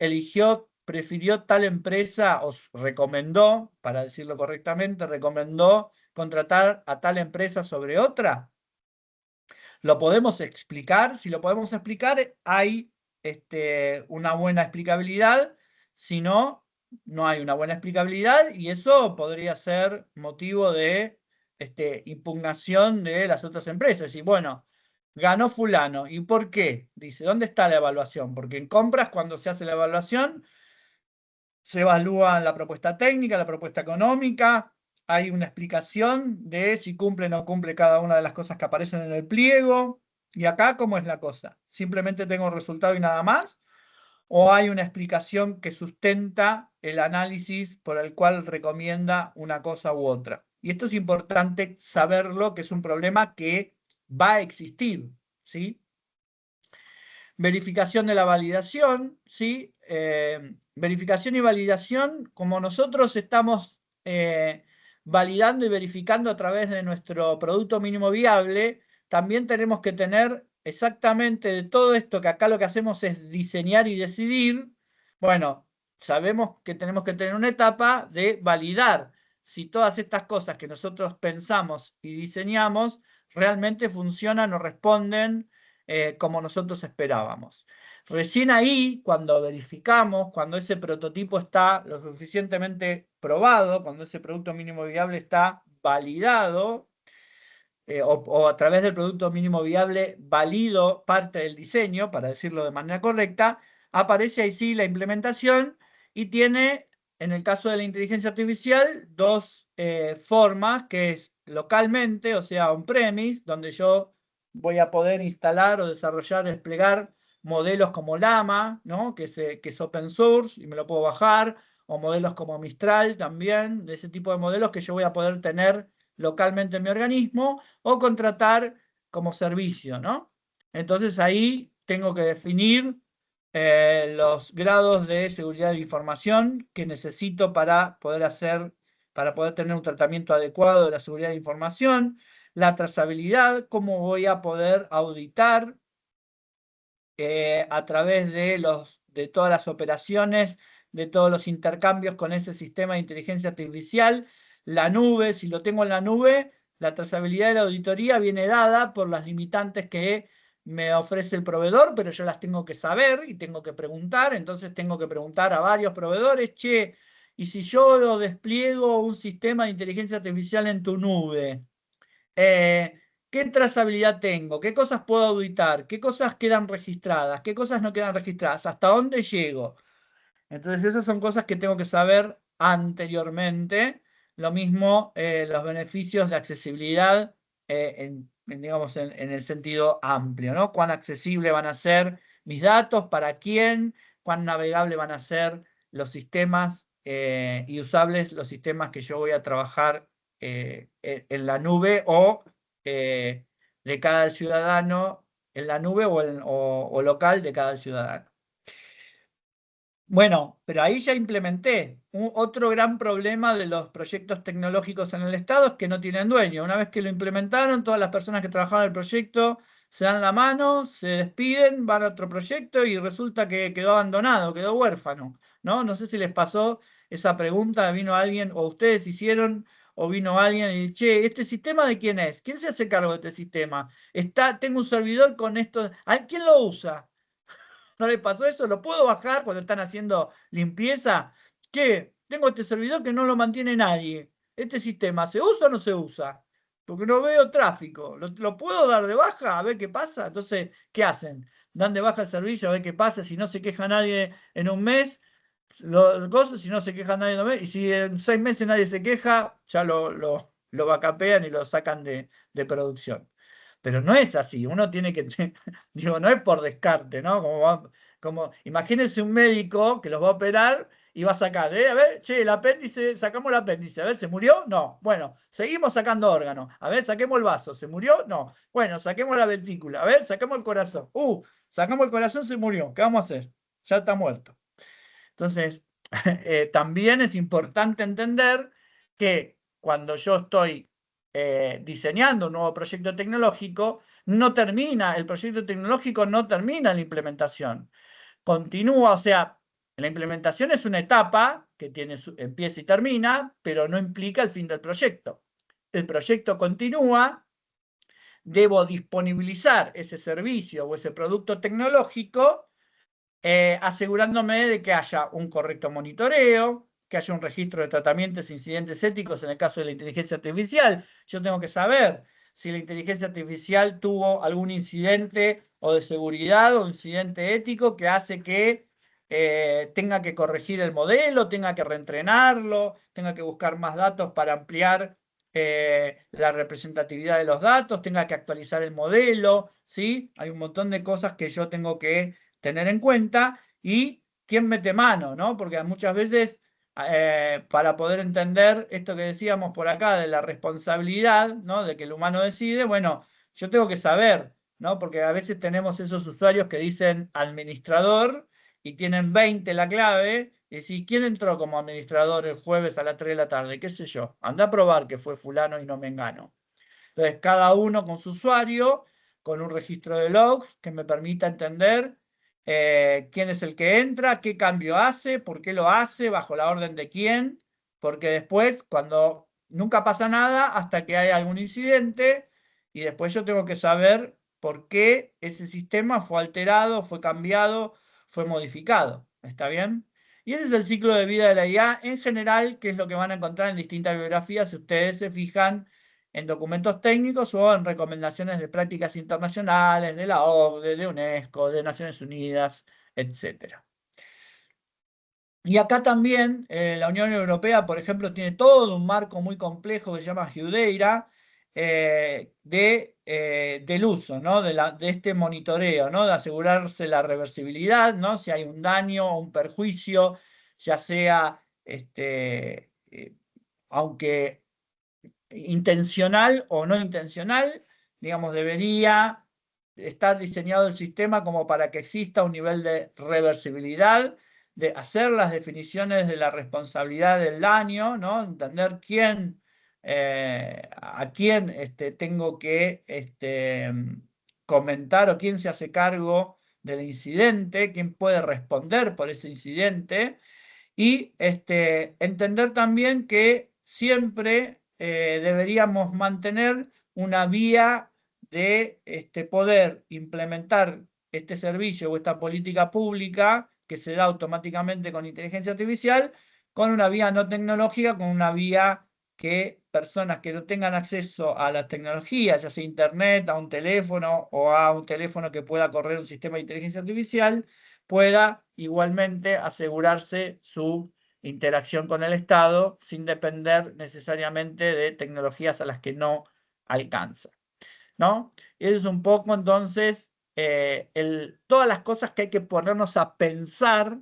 prefirió tal empresa o recomendó, para decirlo correctamente, recomendó contratar a tal empresa sobre otra? ¿Lo podemos explicar? Si lo podemos explicar, hay una buena explicabilidad. Si no, no hay una buena explicabilidad y eso podría ser motivo de impugnación de las otras empresas. Y bueno, ganó fulano. ¿Y por qué? Dice, ¿dónde está la evaluación? Porque en compras, cuando se hace la evaluación, se evalúa la propuesta técnica, la propuesta económica, hay una explicación de si cumple o no cumple cada una de las cosas que aparecen en el pliego. Y acá, ¿cómo es la cosa? ¿Simplemente tengo el resultado y nada más? ¿O hay una explicación que sustenta el análisis por el cual recomienda una cosa u otra? Y esto es importante saberlo, que es un problema que va a existir, ¿sí? Verificación de la validación, ¿sí? Verificación y validación, como nosotros estamos validando y verificando a través de nuestro producto mínimo viable, también tenemos que tener exactamente de todo esto, que acá lo que hacemos es diseñar y decidir. Bueno, sabemos que tenemos que tener una etapa de validar si todas estas cosas que nosotros pensamos y diseñamos realmente funcionan o responden como nosotros esperábamos. Recién ahí, cuando verificamos, cuando ese prototipo está lo suficientemente probado, cuando ese producto mínimo viable está validado, o a través del producto mínimo viable valido parte del diseño, para decirlo de manera correcta, aparece ahí sí la implementación y tiene, en el caso de la inteligencia artificial, dos formas, que es localmente, o sea, on-premise, donde yo voy a poder instalar o desarrollar, desplegar modelos como Llama, ¿no? que es open source y me lo puedo bajar, o modelos como Mistral también, de ese tipo de modelos que yo voy a poder tener localmente en mi organismo, o contratar como servicio, ¿no? Entonces ahí tengo que definir los grados de seguridad de información que necesito para poder tener un tratamiento adecuado de la seguridad de información, la trazabilidad, cómo voy a poder auditar a través de todas las operaciones, de todos los intercambios con ese sistema de inteligencia artificial. La nube, si lo tengo en la nube, la trazabilidad de la auditoría viene dada por las limitantes que me ofrece el proveedor, pero yo las tengo que saber y tengo que preguntar. Entonces tengo que preguntar a varios proveedores, che, y si yo despliego un sistema de inteligencia artificial en tu nube, ¿qué trazabilidad tengo? ¿Qué cosas puedo auditar? ¿Qué cosas quedan registradas? ¿Qué cosas no quedan registradas? ¿Hasta dónde llego? Entonces esas son cosas que tengo que saber anteriormente. Lo mismo los beneficios de accesibilidad digamos, en el sentido amplio, ¿no? Cuán accesible van a ser mis datos, para quién, cuán navegable van a ser los sistemas y usables los sistemas que yo voy a trabajar en la nube o de cada ciudadano en la nube o local de cada ciudadano. Bueno, pero ahí ya implementé. Otro gran problema de los proyectos tecnológicos en el Estado es que no tienen dueño. Una vez que lo implementaron, todas las personas que trabajaban en el proyecto se dan la mano, se despiden, van a otro proyecto y resulta que quedó abandonado, quedó huérfano, ¿no? No sé si les pasó esa pregunta, vino alguien, o ustedes hicieron, o vino alguien y dice, che, ¿este sistema de quién es? ¿Quién se hace cargo de este sistema? Tengo un servidor con esto, ¿quién lo usa? ¿No le pasó eso? ¿Lo puedo bajar cuando están haciendo limpieza? Che, tengo este servidor que no lo mantiene nadie. ¿Este sistema se usa o no se usa? Porque no veo tráfico. ¿Lo puedo dar de baja a ver qué pasa? Entonces, ¿qué hacen? Dan de baja el servicio a ver qué pasa. Si no se queja nadie en un mes, si no se queja nadie en un mes, y si en 6 meses nadie se queja, ya lo backupean y lo sacan de producción. Pero no es así, uno tiene que, digo, no es por descarte, ¿no? Imagínense un médico que los va a operar y va a sacar, a ver, che, el apéndice, sacamos el apéndice, a ver, ¿se murió? No. Bueno, seguimos sacando órganos. A ver, saquemos el vaso, ¿se murió? No. Bueno, saquemos la vesícula, a ver, sacamos el corazón. Sacamos el corazón, se murió. ¿Qué vamos a hacer? Ya está muerto. Entonces, también es importante entender que cuando yo estoy diseñando un nuevo proyecto tecnológico, el proyecto tecnológico no termina en la implementación. Continúa, o sea, la implementación es una etapa que empieza y termina, pero no implica el fin del proyecto. El proyecto continúa, debo disponibilizar ese servicio o ese producto tecnológico asegurándome de que haya un correcto monitoreo, que haya un registro de tratamientos e incidentes éticos en el caso de la inteligencia artificial. Yo tengo que saber si la inteligencia artificial tuvo algún incidente o de seguridad o incidente ético que hace que tenga que corregir el modelo, tenga que reentrenarlo, tenga que buscar más datos para ampliar la representatividad de los datos, tenga que actualizar el modelo, ¿sí? Hay un montón de cosas que yo tengo que tener en cuenta y quién mete mano, ¿no? Porque muchas veces para poder entender esto que decíamos por acá de la responsabilidad, ¿no? De que el humano decide, bueno, yo tengo que saber, ¿no? Porque a veces tenemos esos usuarios que dicen administrador y tienen 20 la clave, y decís, ¿quién entró como administrador el jueves a las 3 de la tarde? ¿Qué sé yo? Anda a probar que fue fulano y no mengano. Entonces, cada uno con su usuario, con un registro de logs que me permita entender quién es el que entra, qué cambio hace, por qué lo hace, bajo la orden de quién, porque después, cuando nunca pasa nada hasta que hay algún incidente, y después yo tengo que saber por qué ese sistema fue alterado, fue cambiado, fue modificado. ¿Está bien? Y ese es el ciclo de vida de la IA en general, que es lo que van a encontrar en distintas bibliografías, si ustedes se fijan en documentos técnicos o en recomendaciones de prácticas internacionales, de la OCDE, de UNESCO, de Naciones Unidas, etc. Y acá también la Unión Europea, por ejemplo, tiene todo un marco muy complejo que se llama Heudeira del uso, ¿no? de este monitoreo, ¿no? De asegurarse la reversibilidad, ¿no? Si hay un daño o un perjuicio, ya sea, aunque intencional o no intencional, digamos, debería estar diseñado el sistema como para que exista un nivel de reversibilidad, de hacer las definiciones de la responsabilidad del daño, ¿no? Entender a quién tengo que comentar o quién se hace cargo del incidente, quién puede responder por ese incidente, y entender también que siempre deberíamos mantener una vía de poder implementar este servicio o esta política pública que se da automáticamente con inteligencia artificial, con una vía no tecnológica, con una vía que personas que no tengan acceso a la tecnología, ya sea internet, a un teléfono o a un teléfono que pueda correr un sistema de inteligencia artificial, pueda igualmente asegurarse su interacción con el Estado sin depender necesariamente de tecnologías a las que no alcanza, ¿no? Eso es un poco entonces todas las cosas que hay que ponernos a pensar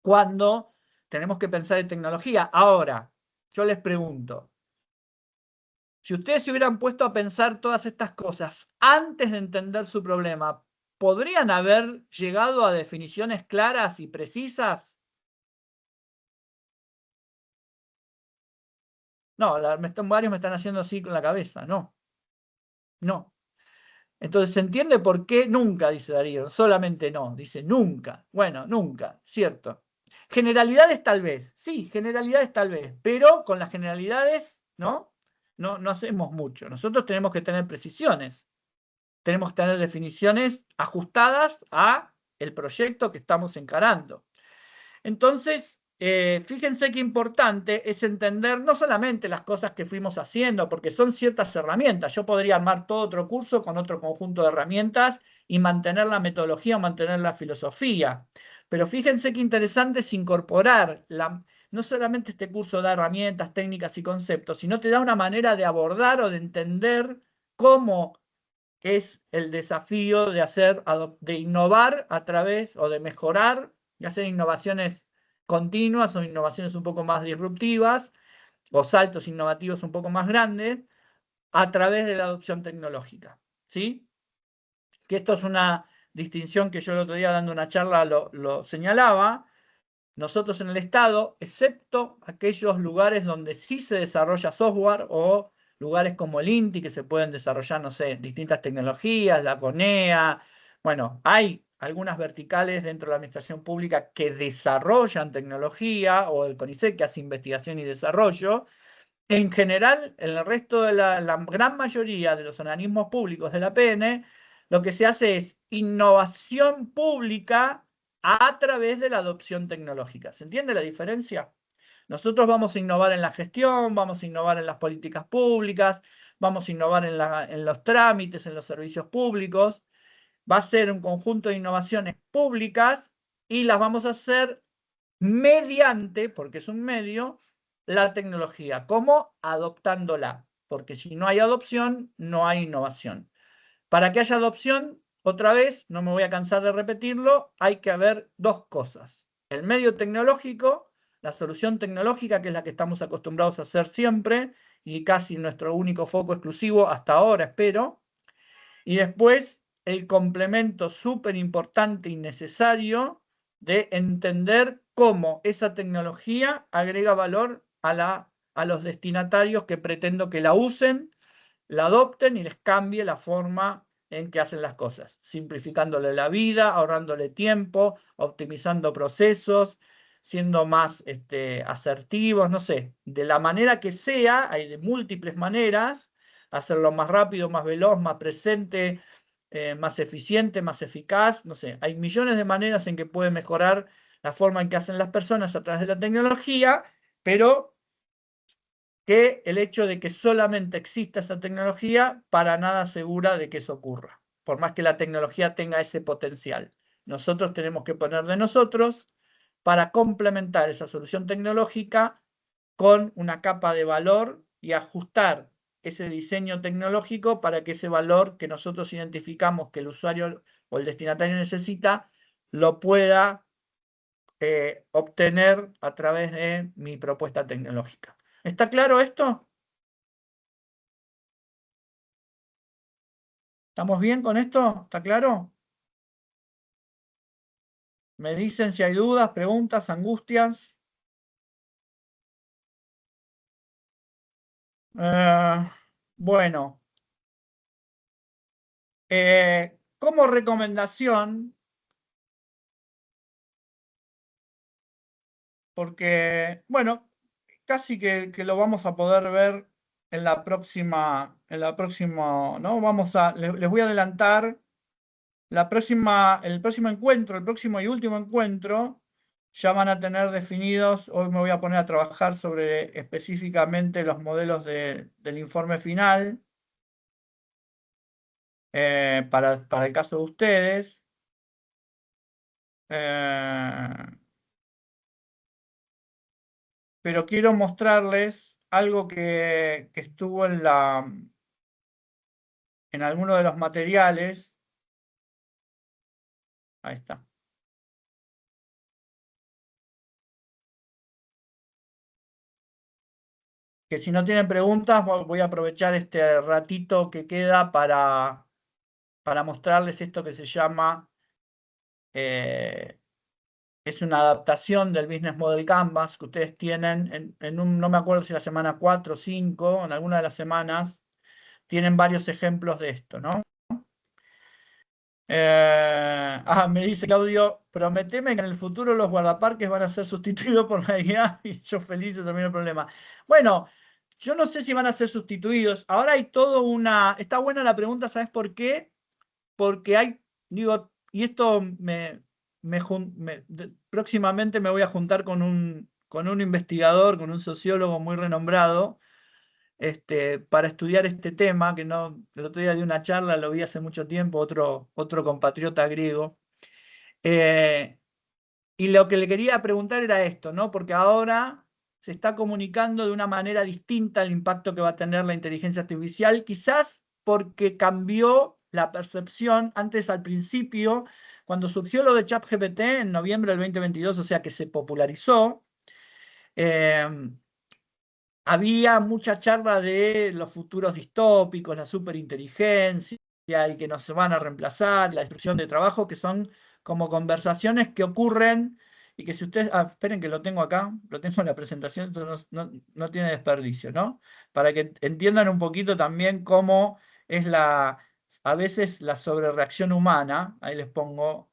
cuando tenemos que pensar en tecnología. Ahora, yo les pregunto, si ustedes se hubieran puesto a pensar todas estas cosas antes de entender su problema, ¿podrían haber llegado a definiciones claras y precisas? No, varios me están haciendo así con la cabeza. No, no. Entonces, ¿se entiende por qué nunca? Dice Darío. Solamente no. Dice nunca. Bueno, nunca. Cierto. Generalidades tal vez. Sí, generalidades tal vez. Pero con las generalidades, ¿no? No hacemos mucho. Nosotros tenemos que tener precisiones. Tenemos que tener definiciones ajustadas a el proyecto que estamos encarando. Entonces, fíjense qué importante es entender no solamente las cosas que fuimos haciendo, porque son ciertas herramientas. Yo podría armar todo otro curso con otro conjunto de herramientas y mantener la metodología, mantener la filosofía. Pero fíjense qué interesante es incorporar, no solamente este curso da herramientas, técnicas y conceptos, sino te da una manera de abordar o de entender cómo es el desafío de innovar a través o de mejorar, y hacer innovaciones continuas o innovaciones un poco más disruptivas o saltos innovativos un poco más grandes a través de la adopción tecnológica, ¿sí? Que esto es una distinción que yo el otro día dando una charla lo señalaba. Nosotros en el Estado, excepto aquellos lugares donde sí se desarrolla software o lugares como el INTI, que se pueden desarrollar, no sé, distintas tecnologías, la CONEA, bueno, hay algunas verticales dentro de la administración pública que desarrollan tecnología, o el CONICET que hace investigación y desarrollo. En general, en el resto de la gran mayoría de los organismos públicos de la PN, lo que se hace es innovación pública a través de la adopción tecnológica. ¿Se entiende la diferencia? Nosotros vamos a innovar en la gestión, vamos a innovar en las políticas públicas, vamos a innovar en los trámites, en los servicios públicos. Va a ser un conjunto de innovaciones públicas y las vamos a hacer mediante, porque es un medio, la tecnología. ¿Cómo? Adoptándola. Porque si no hay adopción, no hay innovación. Para que haya adopción, otra vez, no me voy a cansar de repetirlo, hay que haber dos cosas. El medio tecnológico, la solución tecnológica, que es la que estamos acostumbrados a hacer siempre, y casi nuestro único foco exclusivo hasta ahora, espero. Y después, el complemento súper importante y necesario de entender cómo esa tecnología agrega valor a los destinatarios que pretendo que la usen, la adopten y les cambie la forma en que hacen las cosas, simplificándole la vida, ahorrándole tiempo, optimizando procesos, siendo más asertivos, no sé, de la manera que sea, hay de múltiples maneras, hacerlo más rápido, más veloz, más presente, más eficiente, más eficaz, no sé, hay millones de maneras en que puede mejorar la forma en que hacen las personas a través de la tecnología, pero que el hecho de que solamente exista esa tecnología para nada asegura de que eso ocurra, por más que la tecnología tenga ese potencial. Nosotros tenemos que poner de nosotros para complementar esa solución tecnológica con una capa de valor y ajustar ese diseño tecnológico para que ese valor que nosotros identificamos que el usuario o el destinatario necesita, lo pueda obtener a través de mi propuesta tecnológica. ¿Está claro esto? ¿Estamos bien con esto? ¿Está claro? Me dicen si hay dudas, preguntas, angustias. Bueno, como recomendación, porque, bueno, casi que lo vamos a poder ver en la próxima, ¿no? Les voy a adelantar el próximo encuentro, el próximo y último encuentro, ya van a tener definidos, hoy me voy a poner a trabajar sobre específicamente los modelos del informe final, para el caso de ustedes. Pero quiero mostrarles algo que estuvo en alguno de los materiales. Ahí está. Que si no tienen preguntas, voy a aprovechar este ratito que queda para mostrarles esto que se llama, es una adaptación del Business Model Canvas que ustedes tienen no me acuerdo si la semana 4 o 5, en alguna de las semanas, tienen varios ejemplos de esto, ¿no? Me dice Claudio, prometeme que en el futuro los guardaparques van a ser sustituidos por la IA y yo feliz de terminar el problema. Bueno, yo no sé si van a ser sustituidos. Ahora hay está buena la pregunta, ¿sabes por qué? Porque y esto próximamente me voy a juntar con un investigador, con un sociólogo muy renombrado, para estudiar este tema, que no, el otro día de una charla, lo vi hace mucho tiempo, otro compatriota griego. Y lo que le quería preguntar era esto, ¿no? Porque ahora se está comunicando de una manera distinta el impacto que va a tener la inteligencia artificial, quizás porque cambió la percepción, antes al principio, cuando surgió lo de ChatGPT en noviembre del 2022, o sea que se popularizó, había mucha charla de los futuros distópicos, la superinteligencia y que nos van a reemplazar, la destrucción de trabajo, que son como conversaciones que ocurren y que si ustedes, esperen que lo tengo acá, lo tengo en la presentación, entonces no tiene desperdicio, ¿no? Para que entiendan un poquito también cómo es a veces la sobrereacción humana. Ahí les pongo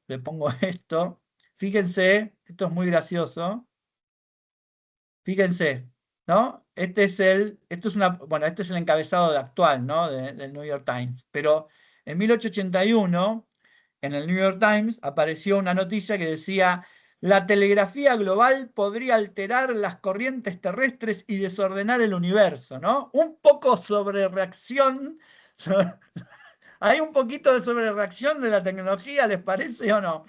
esto. Fíjense, esto es muy gracioso. Fíjense, ¿no? Este es el encabezado actual, ¿no? Del New York Times. Pero en 1881, en el New York Times, apareció una noticia que decía: la telegrafía global podría alterar las corrientes terrestres y desordenar el universo, ¿no? Un poco sobre reacción. Hay un poquito de sobrereacción de la tecnología, ¿les parece o no?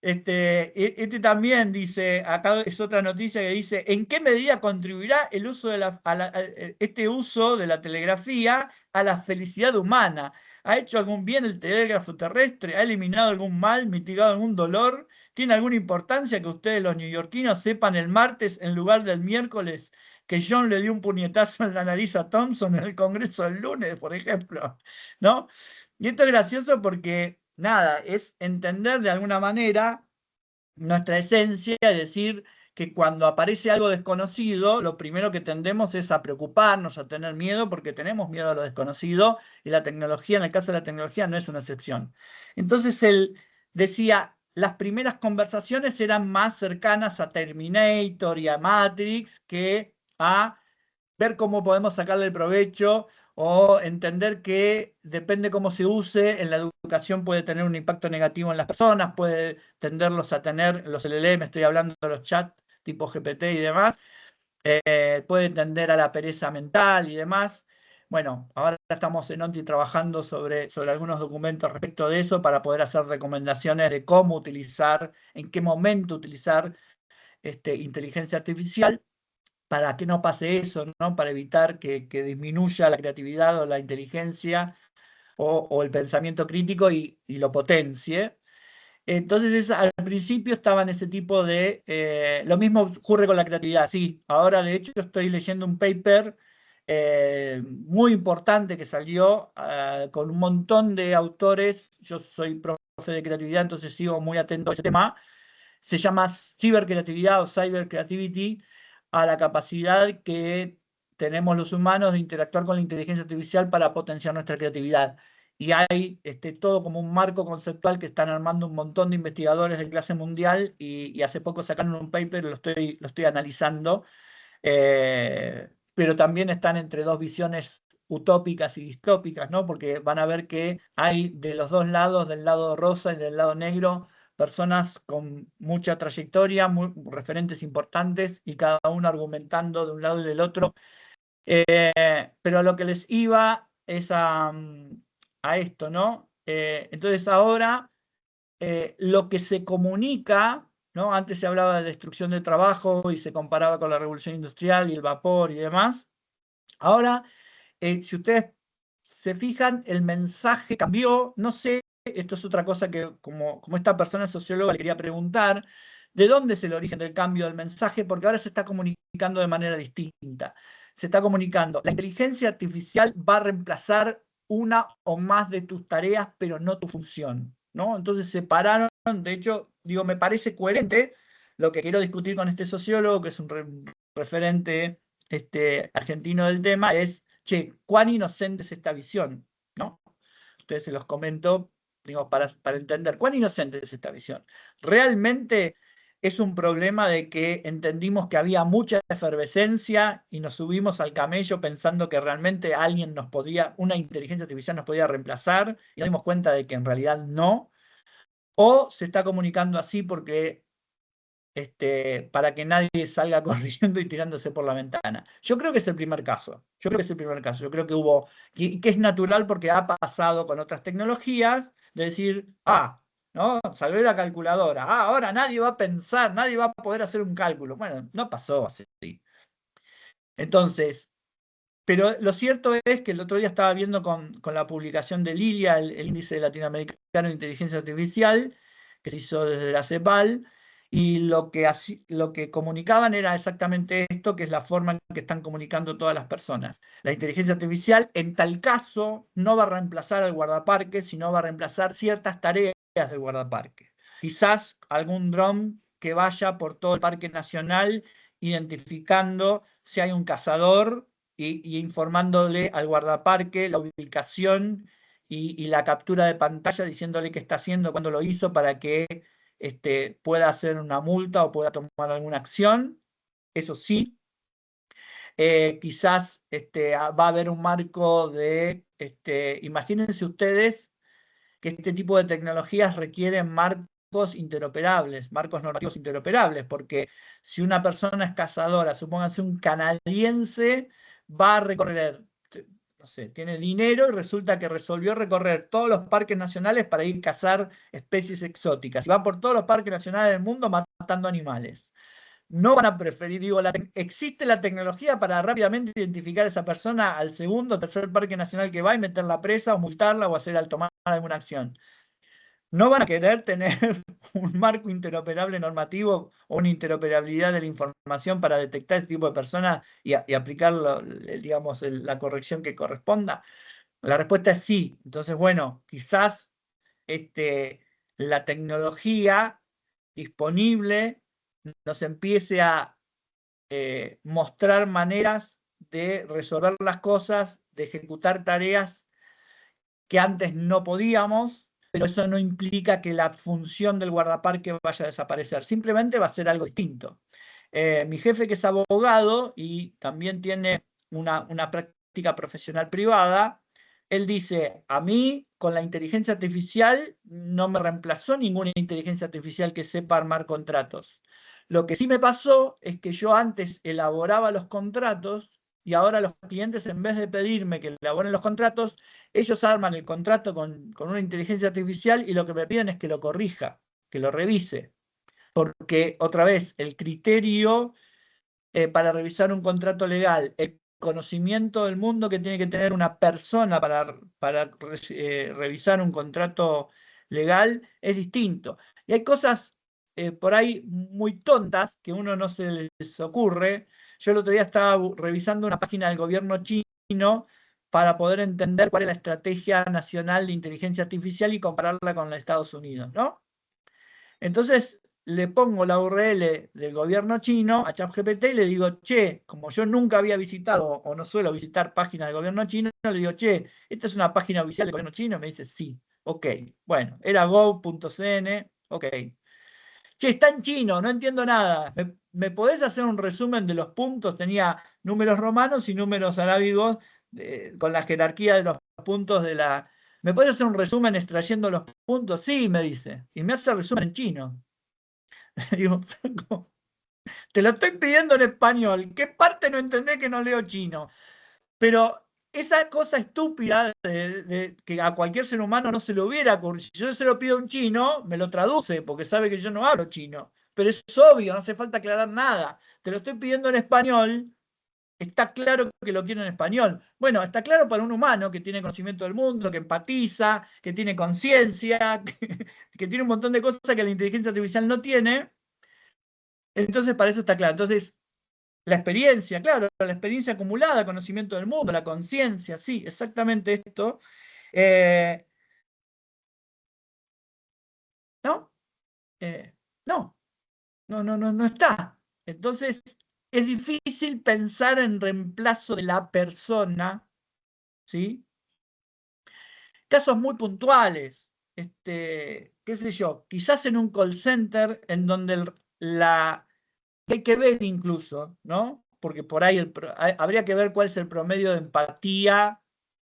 Este también dice, acá es otra noticia que dice: ¿en qué medida contribuirá el uso de este uso de la telegrafía a la felicidad humana? ¿Ha hecho algún bien el telégrafo terrestre? ¿Ha eliminado algún mal? ¿Mitigado algún dolor? ¿Tiene alguna importancia que ustedes los neoyorquinos sepan el martes en lugar del miércoles que John le dio un puñetazo en la nariz a Thompson en el Congreso el lunes, por ejemplo? ¿No? Y esto es gracioso porque, nada, es entender de alguna manera nuestra esencia, es decir, que cuando aparece algo desconocido, lo primero que tendemos es a preocuparnos, a tener miedo, porque tenemos miedo a lo desconocido, y la tecnología, en el caso de la tecnología, no es una excepción. Entonces él decía, las primeras conversaciones eran más cercanas a Terminator y a Matrix que a ver cómo podemos sacarle el provecho o entender que depende cómo se use, en la educación puede tener un impacto negativo en las personas, puede tenderlos a tener, los LLM, estoy hablando de los chats tipo GPT y demás, puede tender a la pereza mental y demás. Bueno, ahora estamos en ONTI trabajando sobre algunos documentos respecto de eso para poder hacer recomendaciones de cómo utilizar, en qué momento utilizar inteligencia artificial, para que no pase eso, ¿no? Para evitar que disminuya la creatividad o la inteligencia o el pensamiento crítico y lo potencie. Entonces, al principio estaba en ese tipo de... lo mismo ocurre con la creatividad, sí. Ahora, de hecho, estoy leyendo un paper muy importante que salió con un montón de autores. Yo soy profe de creatividad, entonces sigo muy atento a ese tema. Se llama cibercreatividad o cyber creativity, a la capacidad que tenemos los humanos de interactuar con la inteligencia artificial para potenciar nuestra creatividad. Y hay todo como un marco conceptual que están armando un montón de investigadores de clase mundial y hace poco sacaron un paper, lo estoy analizando, pero también están entre dos visiones utópicas y distópicas, ¿no? Porque van a ver que hay de los dos lados, del lado rosa y del lado negro, personas con mucha trayectoria, referentes importantes, y cada uno argumentando de un lado y del otro. Pero a lo que les iba es a esto, ¿no? Entonces ahora lo que se comunica, ¿no? Antes se hablaba de destrucción de trabajo y se comparaba con la revolución industrial y el vapor y demás. Ahora, si ustedes se fijan, el mensaje cambió. No sé, esto es otra cosa que como esta persona socióloga le quería preguntar, ¿de dónde es el origen del cambio del mensaje? Porque ahora se está comunicando de manera distinta. Se está comunicando: la inteligencia artificial va a reemplazar una o más de tus tareas, pero no tu función, ¿no? Entonces separaron, de hecho, digo, me parece coherente lo que quiero discutir con este sociólogo, que es un referente argentino del tema, es, che, cuán inocente es esta visión, ¿no? Ustedes se los comento, digo, para entender, cuán inocente es esta visión. Realmente es un problema de que entendimos que había mucha efervescencia y nos subimos al camello pensando que realmente una inteligencia artificial nos podía reemplazar, y nos dimos cuenta de que en realidad no. O se está comunicando así porque para que nadie salga corriendo y tirándose por la ventana. Yo creo que es el primer caso. Yo creo que hubo, que es natural porque ha pasado con otras tecnologías, de decir, ¿no? Salvé la calculadora. Ahora nadie va a pensar, nadie va a poder hacer un cálculo. Bueno, no pasó así. Entonces, Pero lo cierto es que el otro día estaba viendo con la publicación de Lilia, el Índice Latinoamericano de Inteligencia Artificial, que se hizo desde la CEPAL, y lo que comunicaban era exactamente esto, que es la forma en que están comunicando todas las personas. La inteligencia artificial, en tal caso, no va a reemplazar al guardaparque, sino va a reemplazar ciertas tareas del guardaparque. Quizás algún dron que vaya por todo el Parque Nacional identificando si hay un cazador y informándole al guardaparque la ubicación y la captura de pantalla, diciéndole qué está haciendo, cuándo lo hizo, para que pueda hacer una multa o pueda tomar alguna acción. Eso sí. Quizás va a haber un marco de, imagínense ustedes que este tipo de tecnologías requieren marcos interoperables, marcos normativos interoperables, porque si una persona es cazadora, supónganse un canadiense, va a recorrer, no sé, tiene dinero y resulta que resolvió recorrer todos los parques nacionales para ir a cazar especies exóticas. Y va por todos los parques nacionales del mundo matando animales. No van a preferir, digo, existe la tecnología para rápidamente identificar a esa persona al segundo o tercer parque nacional que va y meterla presa o multarla o hacer al tomar alguna acción. No van a querer tener un marco interoperable normativo o una interoperabilidad de la información para detectar este tipo de personas y aplicar, digamos, la corrección que corresponda. La respuesta es sí. Entonces, bueno, quizás la tecnología disponible nos empiece a mostrar maneras de resolver las cosas, de ejecutar tareas que antes no podíamos, pero eso no implica que la función del guardaparque vaya a desaparecer, simplemente va a ser algo distinto. Mi jefe, que es abogado y también tiene una práctica profesional privada, él dice: a mí con la inteligencia artificial no me reemplazó ninguna inteligencia artificial que sepa armar contratos. Lo que sí me pasó es que yo antes elaboraba los contratos y ahora los clientes, en vez de pedirme que elaboren los contratos, ellos arman el contrato con una inteligencia artificial y lo que me piden es que lo corrija, que lo revise. Porque, otra vez, el criterio para revisar un contrato legal, el conocimiento del mundo que tiene que tener una persona para revisar un contrato legal es distinto. Y hay cosas por ahí muy tontas que a uno no se les ocurre. Yo el otro día estaba revisando una página del gobierno chino para poder entender cuál es la estrategia nacional de inteligencia artificial y compararla con la de Estados Unidos, ¿no? Entonces le pongo la URL del gobierno chino a ChatGPT y le digo: che, como yo nunca había visitado o no suelo visitar páginas del gobierno chino, le digo: che, ¿esta es una página oficial del gobierno chino? Me dice: sí. Ok, bueno, era gov.cn, ok. Che, está en chino, no entiendo nada. ¿Me podés hacer un resumen de los puntos? Tenía números romanos y números arábigos con la jerarquía de los puntos de la... ¿Me podés hacer un resumen extrayendo los puntos? Sí, me dice. Y me hace el resumen en chino. Digo: te lo estoy pidiendo en español. ¿Qué parte no entendés que no leo chino? Pero esa cosa estúpida de que a cualquier ser humano no se le hubiera ocurrido. Si yo se lo pido a un chino, me lo traduce, porque sabe que yo no hablo chino. Pero es obvio, no hace falta aclarar nada. Te lo estoy pidiendo en español, está claro que lo quiero en español. Bueno, está claro para un humano que tiene conocimiento del mundo, que empatiza, que tiene conciencia, que tiene un montón de cosas que la inteligencia artificial no tiene. Entonces, para eso está claro. Entonces, la experiencia, claro, la experiencia acumulada, conocimiento del mundo, la conciencia, sí, exactamente esto. ¿No? No, no está. Entonces, es difícil pensar en reemplazo de la persona, ¿sí? Casos muy puntuales, qué sé yo, quizás en un call center en donde hay que ver incluso, ¿no? Porque por ahí habría que ver cuál es el promedio de empatía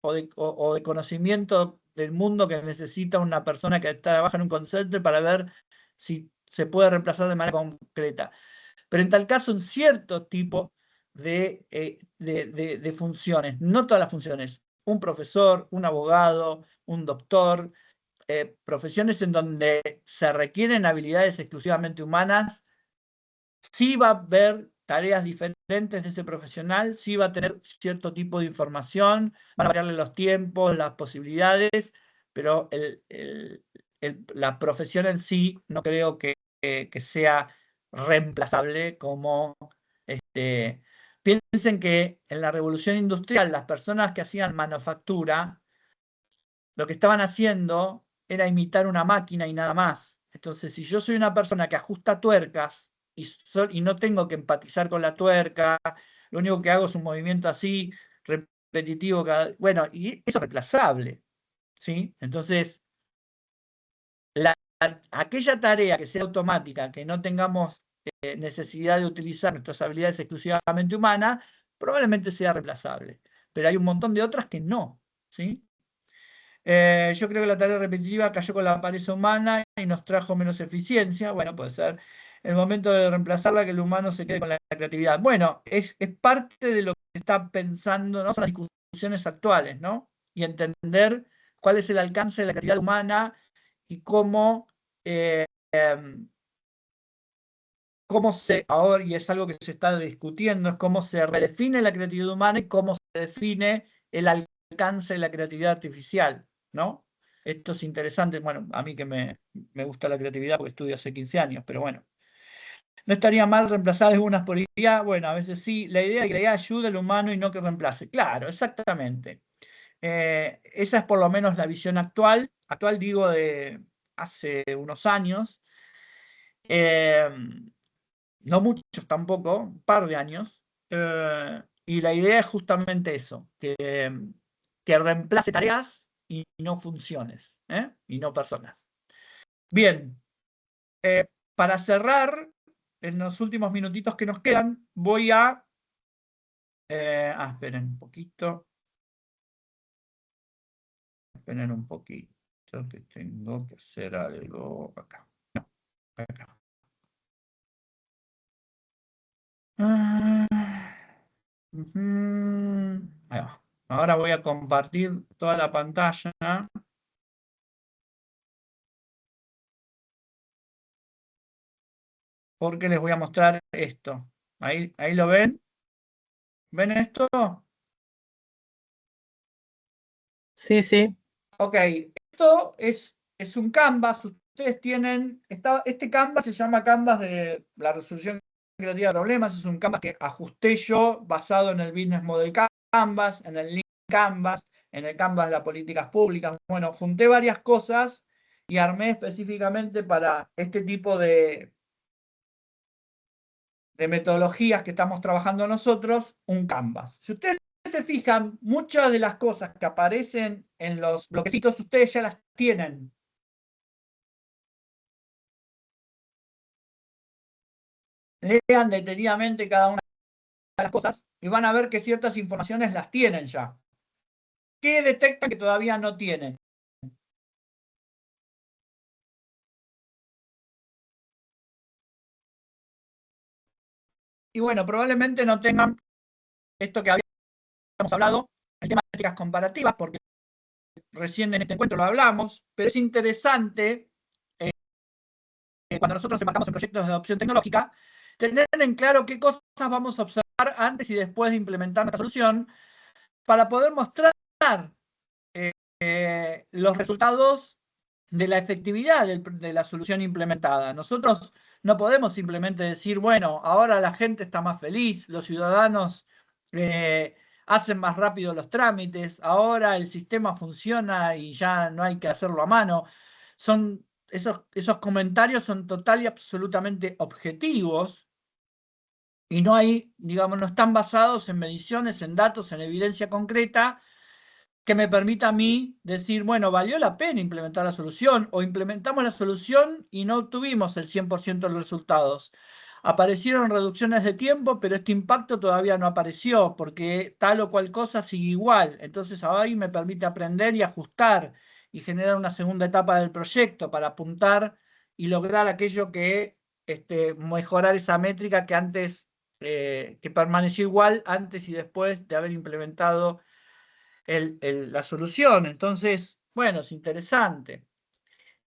o de conocimiento del mundo que necesita una persona que trabaja en un call center para ver si se puede reemplazar de manera concreta. Pero en tal caso, un cierto tipo de funciones, no todas las funciones, un profesor, un abogado, un doctor, profesiones en donde se requieren habilidades exclusivamente humanas, sí va a haber tareas diferentes de ese profesional, sí va a tener cierto tipo de información, van a variarle los tiempos, las posibilidades, pero la profesión en sí no creo que sea reemplazable como... Piensen que en la revolución industrial las personas que hacían manufactura, lo que estaban haciendo era imitar una máquina y nada más. Entonces, si yo soy una persona que ajusta tuercas y no tengo que empatizar con la tuerca, lo único que hago es un movimiento así, repetitivo, bueno, y eso es reemplazable, ¿sí? Entonces, aquella tarea que sea automática, que no tengamos necesidad de utilizar nuestras habilidades exclusivamente humanas, probablemente sea reemplazable. Pero hay un montón de otras que no, ¿sí? Yo creo que la tarea repetitiva cayó con la apariencia humana y nos trajo menos eficiencia. Bueno, puede ser. El momento de reemplazarla, que el humano se quede con la creatividad. Bueno, es parte de lo que se está pensando, ¿no? Son las discusiones actuales, ¿no? Y entender cuál es el alcance de la creatividad humana y cómo ahora, y es algo que se está discutiendo, es cómo se redefine la creatividad humana y cómo se define el alcance de la creatividad artificial, ¿no? Esto es interesante, bueno, a mí que me gusta la creatividad porque estudio hace 15 años, pero bueno. ¿No estaría mal reemplazar algunas por IA? Bueno, a veces sí. La idea es que la IA ayude al humano y no que reemplace. Claro, exactamente. Esa es por lo menos la visión actual digo de hace unos años. No muchos tampoco, un par de años, y la idea es justamente eso, que reemplace tareas y no funciones, y no personas. Bien, para cerrar, en los últimos minutitos que nos quedan, voy a... esperen un poquito. Esperen un poquito, que tengo que hacer algo acá. No, acá. Ahí va. Ahora voy a compartir toda la pantalla. Porque les voy a mostrar esto. Ahí lo ven. ¿Ven esto? Sí, sí. Ok, esto es un canvas. Ustedes tienen, este canvas se llama canvas de la resolución creativa de problemas. Es un canvas que ajusté yo basado en el Business Model Canvas, en el Lean Canvas, en el canvas de las políticas públicas. Bueno, junté varias cosas y armé específicamente para este tipo de metodologías que estamos trabajando nosotros, un canvas. Si ustedes se fijan, muchas de las cosas que aparecen en los bloquecitos, ustedes ya las tienen. Lean detenidamente cada una de las cosas y van a ver que ciertas informaciones las tienen ya. ¿Qué detectan que todavía no tienen? Y bueno, probablemente no tengan esto que habíamos hablado, el tema de métricas comparativas, porque recién en este encuentro lo hablamos, pero es interesante cuando nosotros embarcamos en proyectos de adopción tecnológica, tener en claro qué cosas vamos a observar antes y después de implementar nuestra solución para poder mostrar los resultados de la efectividad de la solución implementada. Nosotros no podemos simplemente decir, bueno, ahora la gente está más feliz, los ciudadanos hacen más rápido los trámites, ahora el sistema funciona y ya no hay que hacerlo a mano. Esos comentarios son total y absolutamente objetivos y no están basados en mediciones, en datos, en evidencia concreta que me permita a mí decir, bueno, valió la pena implementar la solución o implementamos la solución y no obtuvimos el 100% de los resultados. Aparecieron reducciones de tiempo, pero este impacto todavía no apareció porque tal o cual cosa sigue igual. Entonces ahora me permite aprender y ajustar y generar una segunda etapa del proyecto para apuntar y lograr aquello que, mejorar esa métrica que antes, que permaneció igual antes y después de haber implementado la solución. Entonces, bueno, es interesante.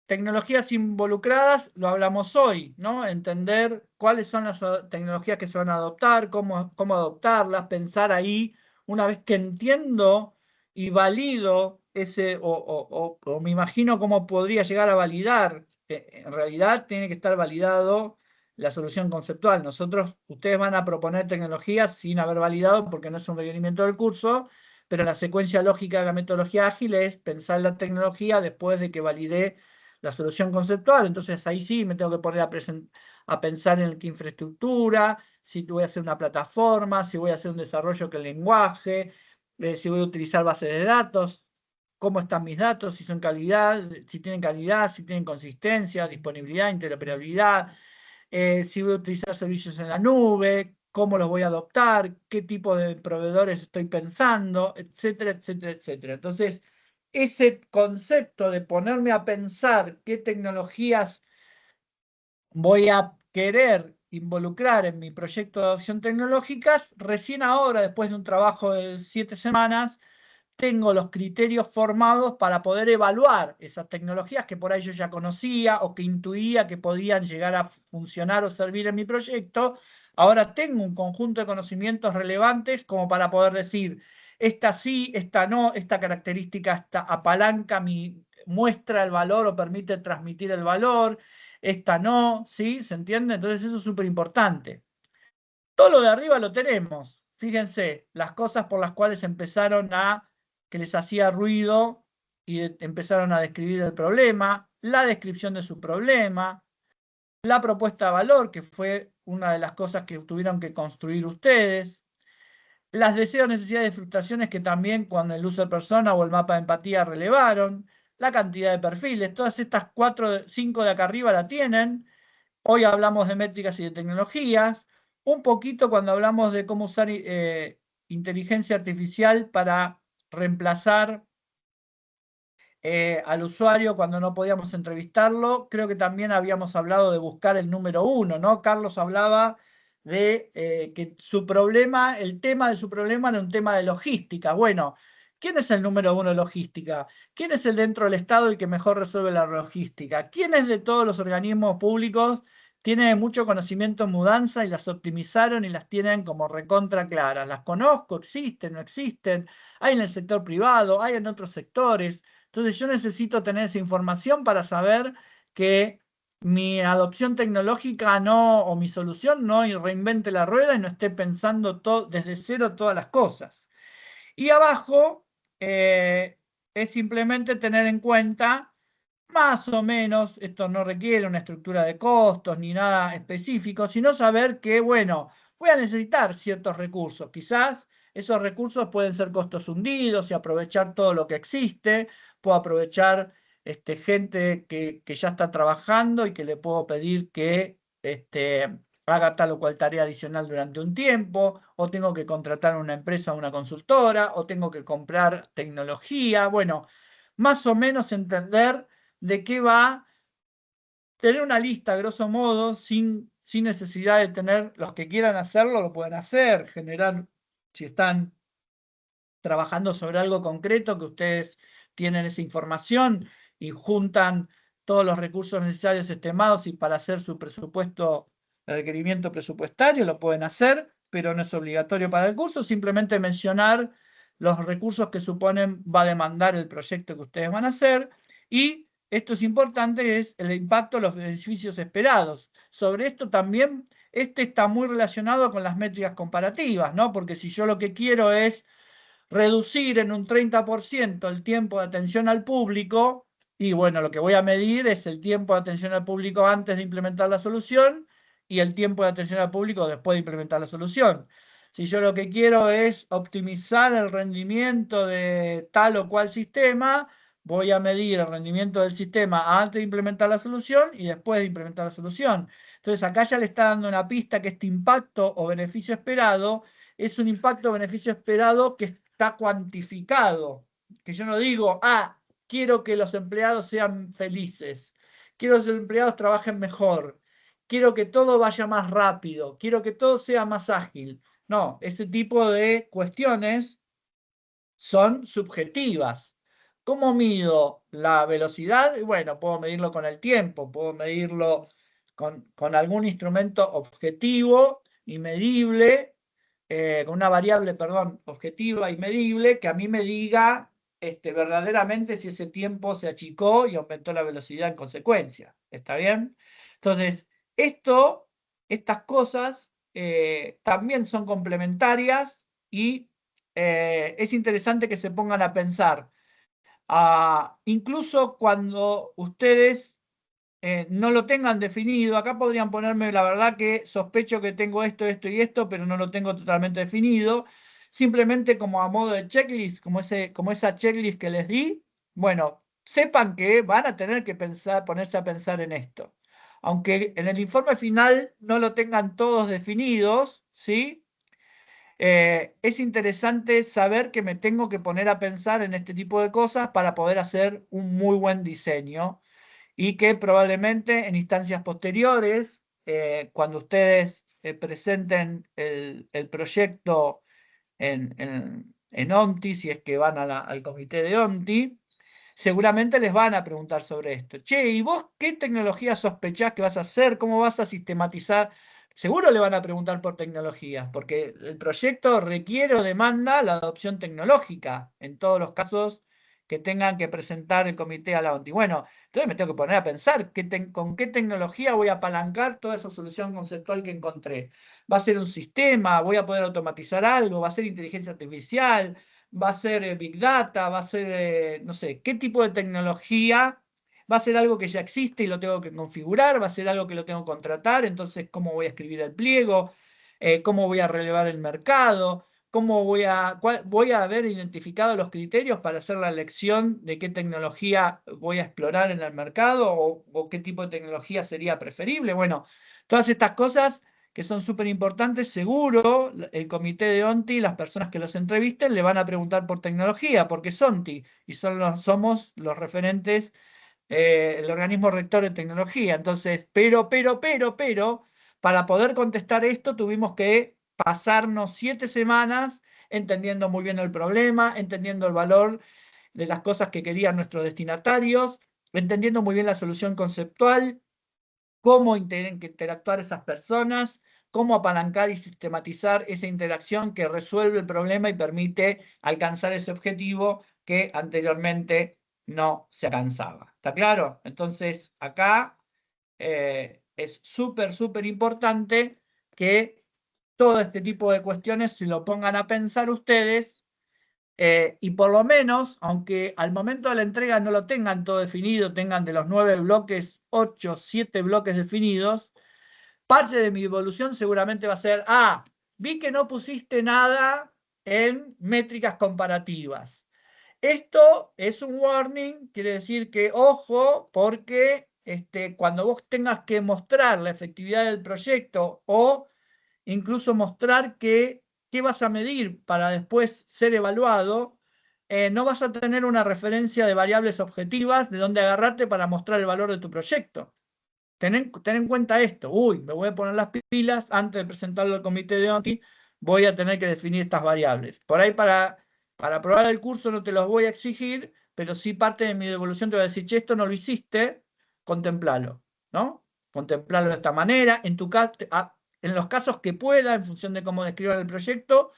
tecnologías involucradas, lo hablamos hoy, ¿no? Entender cuáles son las tecnologías que se van a adoptar, cómo adoptarlas, pensar ahí, una vez que entiendo y valido ese, o me imagino cómo podría llegar a validar, en realidad tiene que estar validado la solución conceptual. Ustedes van a proponer tecnologías sin haber validado porque no es un requerimiento del curso, pero la secuencia lógica de la metodología ágil es pensar la tecnología después de que validé la solución conceptual. Entonces ahí sí me tengo que poner a pensar en qué infraestructura, si voy a hacer una plataforma, si voy a hacer un desarrollo que el lenguaje, si voy a utilizar bases de datos, cómo están mis datos, si son calidad, si tienen consistencia, disponibilidad, interoperabilidad, si voy a utilizar servicios en la nube, cómo los voy a adoptar, qué tipo de proveedores estoy pensando, etcétera, etcétera, etcétera. Entonces, ese concepto de ponerme a pensar qué tecnologías voy a querer involucrar en mi proyecto de adopción tecnológicas, recién ahora, después de un trabajo de 7 semanas, tengo los criterios formados para poder evaluar esas tecnologías que por ahí yo ya conocía o que intuía que podían llegar a funcionar o servir en mi proyecto. Ahora tengo un conjunto de conocimientos relevantes como para poder decir, esta sí, esta no, esta característica esta apalanca muestra el valor o permite transmitir el valor, esta no, ¿sí? ¿Se entiende? Entonces eso es súper importante. Todo lo de arriba lo tenemos. Fíjense, las cosas por las cuales empezaron que les hacía ruido y empezaron a describir el problema, la descripción de su problema, la propuesta de valor, que fue una de las cosas que tuvieron que construir ustedes, las deseos, necesidades y frustraciones que también con el uso de persona o el mapa de empatía relevaron, la cantidad de perfiles, todas estas 4, 5 de acá arriba la tienen. Hoy hablamos de métricas y de tecnologías, un poquito cuando hablamos de cómo usar inteligencia artificial para reemplazar al usuario cuando no podíamos entrevistarlo. Creo que también habíamos hablado de buscar el número 1, ¿no? Carlos hablaba de que su problema, el tema de su problema era un tema de logística. Bueno, ¿quién es el número 1 de logística? ¿Quién es el dentro del Estado el que mejor resuelve la logística? ¿Quién es de todos los organismos públicos? Tiene mucho conocimiento en mudanza y las optimizaron y las tienen como recontra claras. Las conozco, existen, no existen, hay en el sector privado, hay en otros sectores. Entonces yo necesito tener esa información para saber que mi adopción tecnológica no, o mi solución no reinvente la rueda y no esté pensando desde cero todas las cosas. Y abajo es simplemente tener en cuenta, más o menos, esto no requiere una estructura de costos ni nada específico, sino saber que, bueno, voy a necesitar ciertos recursos. Quizás esos recursos pueden ser costos hundidos y aprovechar todo lo que existe. Puedo aprovechar gente que ya está trabajando y que le puedo pedir que haga tal o cual tarea adicional durante un tiempo, o tengo que contratar una empresa o una consultora, o tengo que comprar tecnología. Bueno, más o menos entender de qué va, tener una lista, grosso modo, sin necesidad de tener, los que quieran hacerlo, lo pueden hacer, generar, si están trabajando sobre algo concreto, que ustedes tienen esa información y juntan todos los recursos necesarios estimados y para hacer su presupuesto, el requerimiento presupuestario, lo pueden hacer, pero no es obligatorio para el curso, simplemente mencionar los recursos que suponen va a demandar el proyecto que ustedes van a hacer, y esto es importante, es el impacto, los beneficios esperados. Sobre esto también, está muy relacionado con las métricas comparativas, ¿no? Porque si yo lo que quiero es reducir en un 30% el tiempo de atención al público, y bueno, lo que voy a medir es el tiempo de atención al público antes de implementar la solución y el tiempo de atención al público después de implementar la solución. Si yo lo que quiero es optimizar el rendimiento de tal o cual sistema, voy a medir el rendimiento del sistema antes de implementar la solución y después de implementar la solución. Entonces acá ya le está dando una pista que este impacto o beneficio esperado es un impacto o beneficio esperado que está cuantificado. Que yo no digo, quiero que los empleados sean felices, quiero que los empleados trabajen mejor, quiero que todo vaya más rápido, quiero que todo sea más ágil. No, ese tipo de cuestiones son subjetivas. ¿Cómo mido la velocidad? Y bueno, puedo medirlo con el tiempo, puedo medirlo con algún instrumento objetivo y medible, con una variable, perdón, objetiva y medible, que a mí me diga verdaderamente si ese tiempo se achicó y aumentó la velocidad en consecuencia. ¿Está bien? Entonces, estas cosas también son complementarias y es interesante que se pongan a pensar. Incluso cuando ustedes no lo tengan definido, acá podrían ponerme, la verdad que sospecho que tengo esto, esto y esto, pero no lo tengo totalmente definido, simplemente como a modo de checklist, como esa checklist que les di, bueno, sepan que van a tener que ponerse a pensar en esto. Aunque en el informe final no lo tengan todos definidos, ¿sí? Es interesante saber que me tengo que poner a pensar en este tipo de cosas para poder hacer un muy buen diseño y que probablemente en instancias posteriores, cuando ustedes presenten el proyecto en ONTI, si es que van al comité de ONTI, seguramente les van a preguntar sobre esto. Che, ¿y vos qué tecnología sospechás que vas a hacer? ¿Cómo vas a sistematizar? Seguro le van a preguntar por tecnologías, porque el proyecto requiere o demanda la adopción tecnológica en todos los casos que tengan que presentar el comité a la ONTI. Bueno, entonces me tengo que poner a pensar con qué tecnología voy a apalancar toda esa solución conceptual que encontré. ¿Va a ser un sistema? ¿Voy a poder automatizar algo? ¿Va a ser inteligencia artificial? ¿Va a ser Big Data? ¿Va a ser, no sé, qué tipo de tecnología? ¿Va a ser algo que ya existe y lo tengo que configurar? ¿Va a ser algo que lo tengo que contratar? Entonces, ¿cómo voy a escribir el pliego? ¿Cómo voy a relevar el mercado? ¿Cómo voy a haber identificado los criterios para hacer la elección de qué tecnología voy a explorar en el mercado o qué tipo de tecnología sería preferible? Bueno, todas estas cosas que son súper importantes, seguro el comité de ONTI, las personas que los entrevisten, le van a preguntar por tecnología, porque es ONTI y somos los referentes, el organismo rector de tecnología. Entonces, pero, para poder contestar esto tuvimos que pasarnos 7 semanas entendiendo muy bien el problema, entendiendo el valor de las cosas que querían nuestros destinatarios, entendiendo muy bien la solución conceptual, cómo tienen que interactuar esas personas, cómo apalancar y sistematizar esa interacción que resuelve el problema y permite alcanzar ese objetivo que anteriormente no se alcanzaba. ¿Está claro? Entonces, acá es súper importante que todo este tipo de cuestiones se lo pongan a pensar ustedes, y por lo menos, aunque al momento de la entrega no lo tengan todo definido, tengan de los 9 bloques, 8, 7 bloques definidos, parte de mi evolución seguramente va a ser, vi que no pusiste nada en métricas comparativas. Esto es un warning, quiere decir que ojo, porque cuando vos tengas que mostrar la efectividad del proyecto o incluso mostrar qué vas a medir para después ser evaluado, no vas a tener una referencia de variables objetivas de dónde agarrarte para mostrar el valor de tu proyecto. Ten en cuenta esto. Me voy a poner las pilas antes de presentarlo al comité de ONTI, voy a tener que definir estas variables. Por ahí para aprobar el curso no te los voy a exigir, pero sí parte de mi devolución te voy a decir, che, esto no lo hiciste, contemplalo, ¿no? Contemplalo de esta manera. En los casos que pueda, en función de cómo describan el proyecto,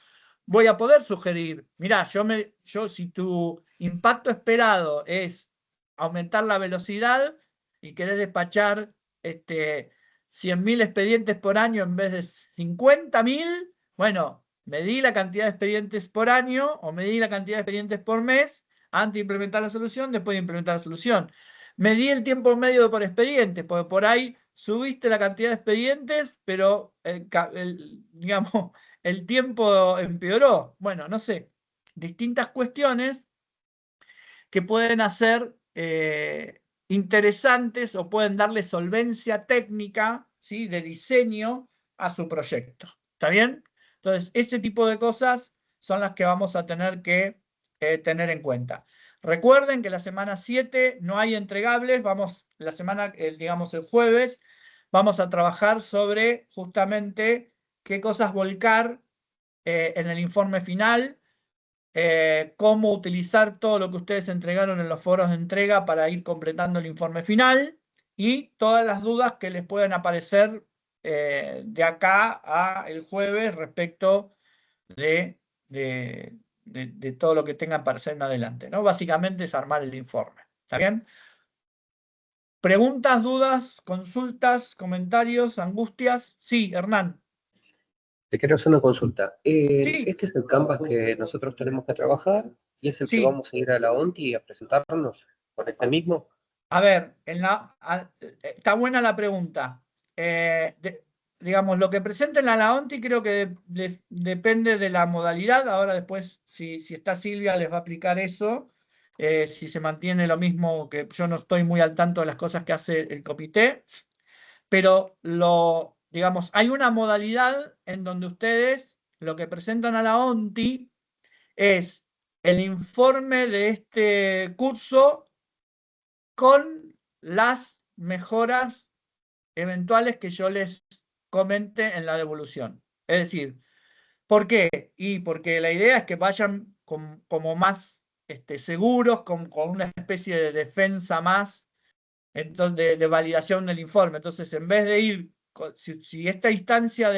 voy a poder sugerir, mirá, si tu impacto esperado es aumentar la velocidad y querés despachar 100.000 expedientes por año en vez de 50.000, bueno, medí la cantidad de expedientes por año o medí la cantidad de expedientes por mes antes de implementar la solución, después de implementar la solución. Medí el tiempo medio por expediente, porque por ahí subiste la cantidad de expedientes, pero digamos, el tiempo empeoró. Bueno, no sé, distintas cuestiones que pueden hacer interesantes o pueden darle solvencia técnica, ¿sí?, de diseño a su proyecto. ¿Está bien? Entonces, ese tipo de cosas son las que vamos a tener que tener en cuenta. Recuerden que la semana 7 no hay entregables, la semana, digamos el jueves, vamos a trabajar sobre justamente qué cosas volcar en el informe final. cómo utilizar todo lo que ustedes entregaron en los foros de entrega para ir completando el informe final y todas las dudas que les puedan aparecer de acá a el jueves respecto de todo lo que tengan para hacer en adelante, ¿no? Básicamente es armar el informe. ¿Está bien? ¿Preguntas, dudas, consultas, comentarios, angustias? Sí, Hernán. Te quiero hacer una consulta. Sí, Este es el Canvas que nosotros tenemos que trabajar y es el que sí. vamos a ir a la ONTI a presentarnos con este mismo. A ver, está buena la pregunta. Digamos, lo que presenten a la ONTI creo que depende de la modalidad. Ahora después, si está Silvia, les va a explicar eso. Si se mantiene lo mismo, que yo no estoy muy al tanto de las cosas que hace el comité. Pero, digamos, hay una modalidad en donde ustedes lo que presentan a la ONTI es el informe de este curso con las mejoras eventuales que yo les comente en la devolución. Es decir, ¿por qué? Y porque la idea es que vayan como más seguros, con una especie de defensa más entonces, de validación del informe. Entonces, en vez de ir, si esta instancia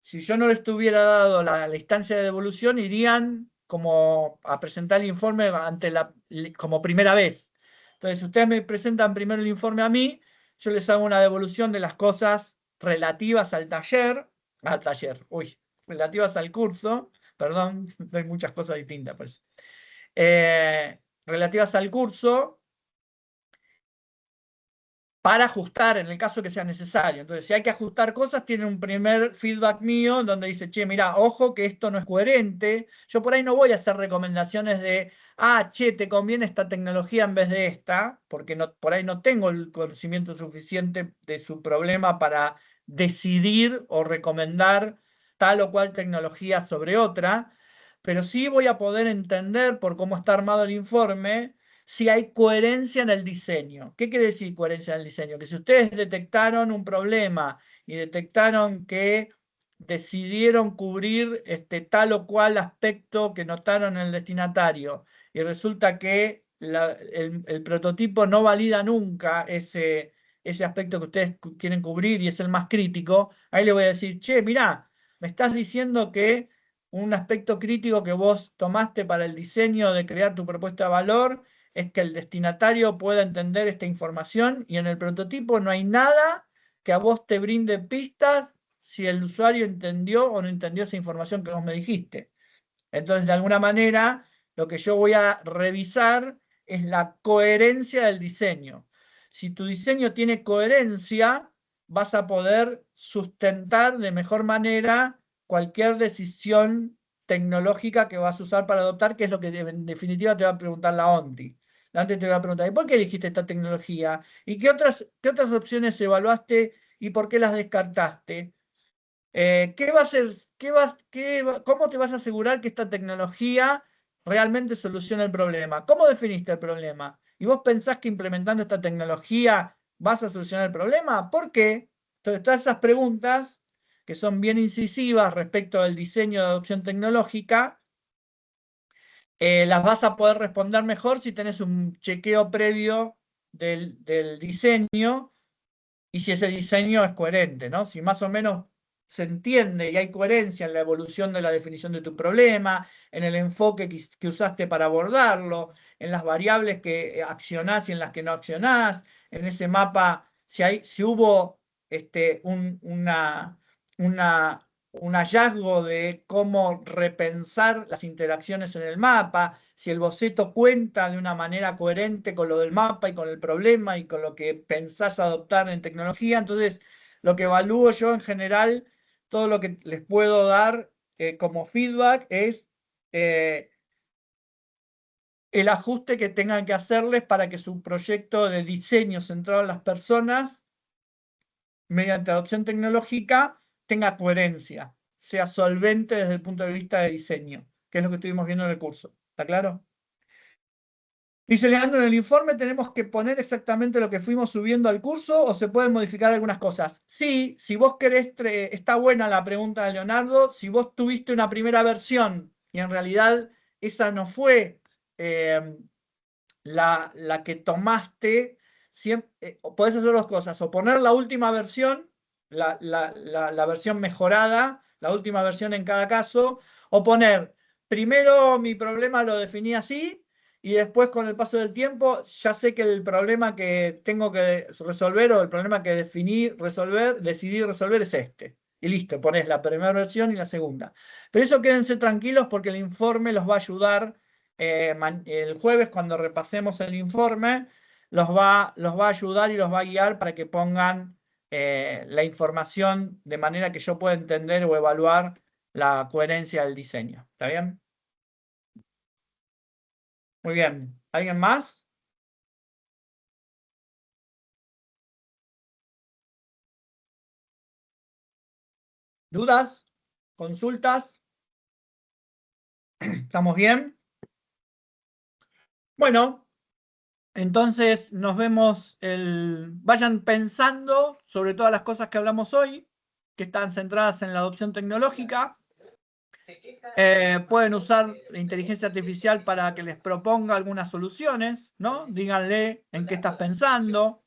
si yo no les tuviera dado la instancia de devolución, irían como a presentar el informe como primera vez. Entonces, si ustedes me presentan primero el informe a mí, yo les hago una devolución de las cosas relativas al taller, relativas al curso, perdón, hay muchas cosas distintas, pues. Relativas al curso, para ajustar en el caso que sea necesario. Entonces, si hay que ajustar cosas, tiene un primer feedback mío donde dice, che, mira, ojo que esto no es coherente. Yo por ahí no voy a hacer recomendaciones de, che, te conviene esta tecnología en vez de esta, porque por ahí no tengo el conocimiento suficiente de su problema para decidir o recomendar tal o cual tecnología sobre otra, pero sí voy a poder entender por cómo está armado el informe si hay coherencia en el diseño. ¿Qué quiere decir coherencia en el diseño? Que si ustedes detectaron un problema y detectaron que decidieron cubrir tal o cual aspecto que notaron en el destinatario y resulta que el prototipo no valida nunca ese aspecto que ustedes quieren cubrir y es el más crítico, ahí le voy a decir, che, mirá, me estás diciendo que un aspecto crítico que vos tomaste para el diseño de crear tu propuesta de valor es que el destinatario pueda entender esta información y en el prototipo no hay nada que a vos te brinde pistas si el usuario entendió o no entendió esa información que vos me dijiste. Entonces, de alguna manera, lo que yo voy a revisar es la coherencia del diseño. Si tu diseño tiene coherencia, vas a poder sustentar de mejor manera cualquier decisión tecnológica que vas a usar para adoptar, que es lo que en definitiva te va a preguntar la ONTI. La ONTI te va a preguntar, ¿y por qué elegiste esta tecnología? ¿Y qué otras opciones evaluaste y por qué las descartaste? ¿Qué va a ser, cómo te vas a asegurar que esta tecnología realmente soluciona el problema? ¿Cómo definiste el problema? ¿Y vos pensás que implementando esta tecnología vas a solucionar el problema? ¿Por qué? Entonces, todas esas preguntas que son bien incisivas respecto al diseño de adopción tecnológica, las vas a poder responder mejor si tenés un chequeo previo del diseño y si ese diseño es coherente, ¿no? Si más o menos se entiende y hay coherencia en la evolución de la definición de tu problema, en el enfoque que usaste para abordarlo, en las variables que accionás y en las que no accionás, en ese mapa, si hubo un hallazgo de cómo repensar las interacciones en el mapa, si el boceto cuenta de una manera coherente con lo del mapa y con el problema y con lo que pensás adoptar en tecnología. Entonces, lo que evalúo yo en general, todo lo que les puedo dar como feedback es el ajuste que tengan que hacerles para que su proyecto de diseño centrado en las personas, mediante adopción tecnológica, tenga coherencia, sea solvente desde el punto de vista de diseño, que es lo que estuvimos viendo en el curso. ¿Está claro? Dice Leandro, en el informe tenemos que poner exactamente lo que fuimos subiendo al curso o se pueden modificar algunas cosas. Sí, si vos querés, está buena la pregunta de Leonardo, si vos tuviste una primera versión y en realidad esa no fue la que tomaste. Podés hacer dos cosas, o poner la última versión, la versión mejorada, la última versión en cada caso, o poner, primero mi problema lo definí así, y después con el paso del tiempo ya sé que el problema que tengo que resolver o el problema que decidí resolver es este. Y listo, pones la primera versión y la segunda. Pero eso quédense tranquilos porque el informe los va a ayudar. El jueves, cuando repasemos el informe, los va a ayudar y los va a guiar para que pongan la información de manera que yo pueda entender o evaluar la coherencia del diseño. ¿Está bien? Muy bien. ¿Alguien más? ¿Dudas? ¿Consultas? ¿Estamos bien? Bueno, entonces nos vemos vayan pensando sobre todas las cosas que hablamos hoy, que están centradas en la adopción tecnológica. Pueden usar la inteligencia artificial para que les proponga algunas soluciones, ¿no? Díganle en qué estás pensando,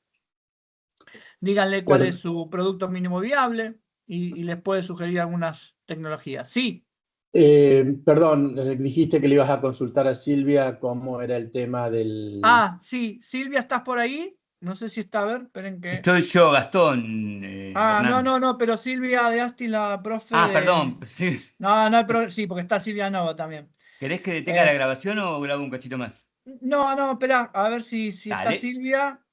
díganle cuál es su producto mínimo viable y les puede sugerir algunas tecnologías. Sí. Perdón, dijiste que le ibas a consultar a Silvia cómo era el tema del... Ah, sí. Silvia, ¿estás por ahí? No sé si está, a ver, esperen que... Estoy yo, Gastón. Hernán. No, pero Silvia de Asti, la profe de... Perdón. Sí. Sí, porque está Silvia Nova también. ¿Querés que detenga la grabación o grabo un cachito más? No, espera, a ver si está Silvia.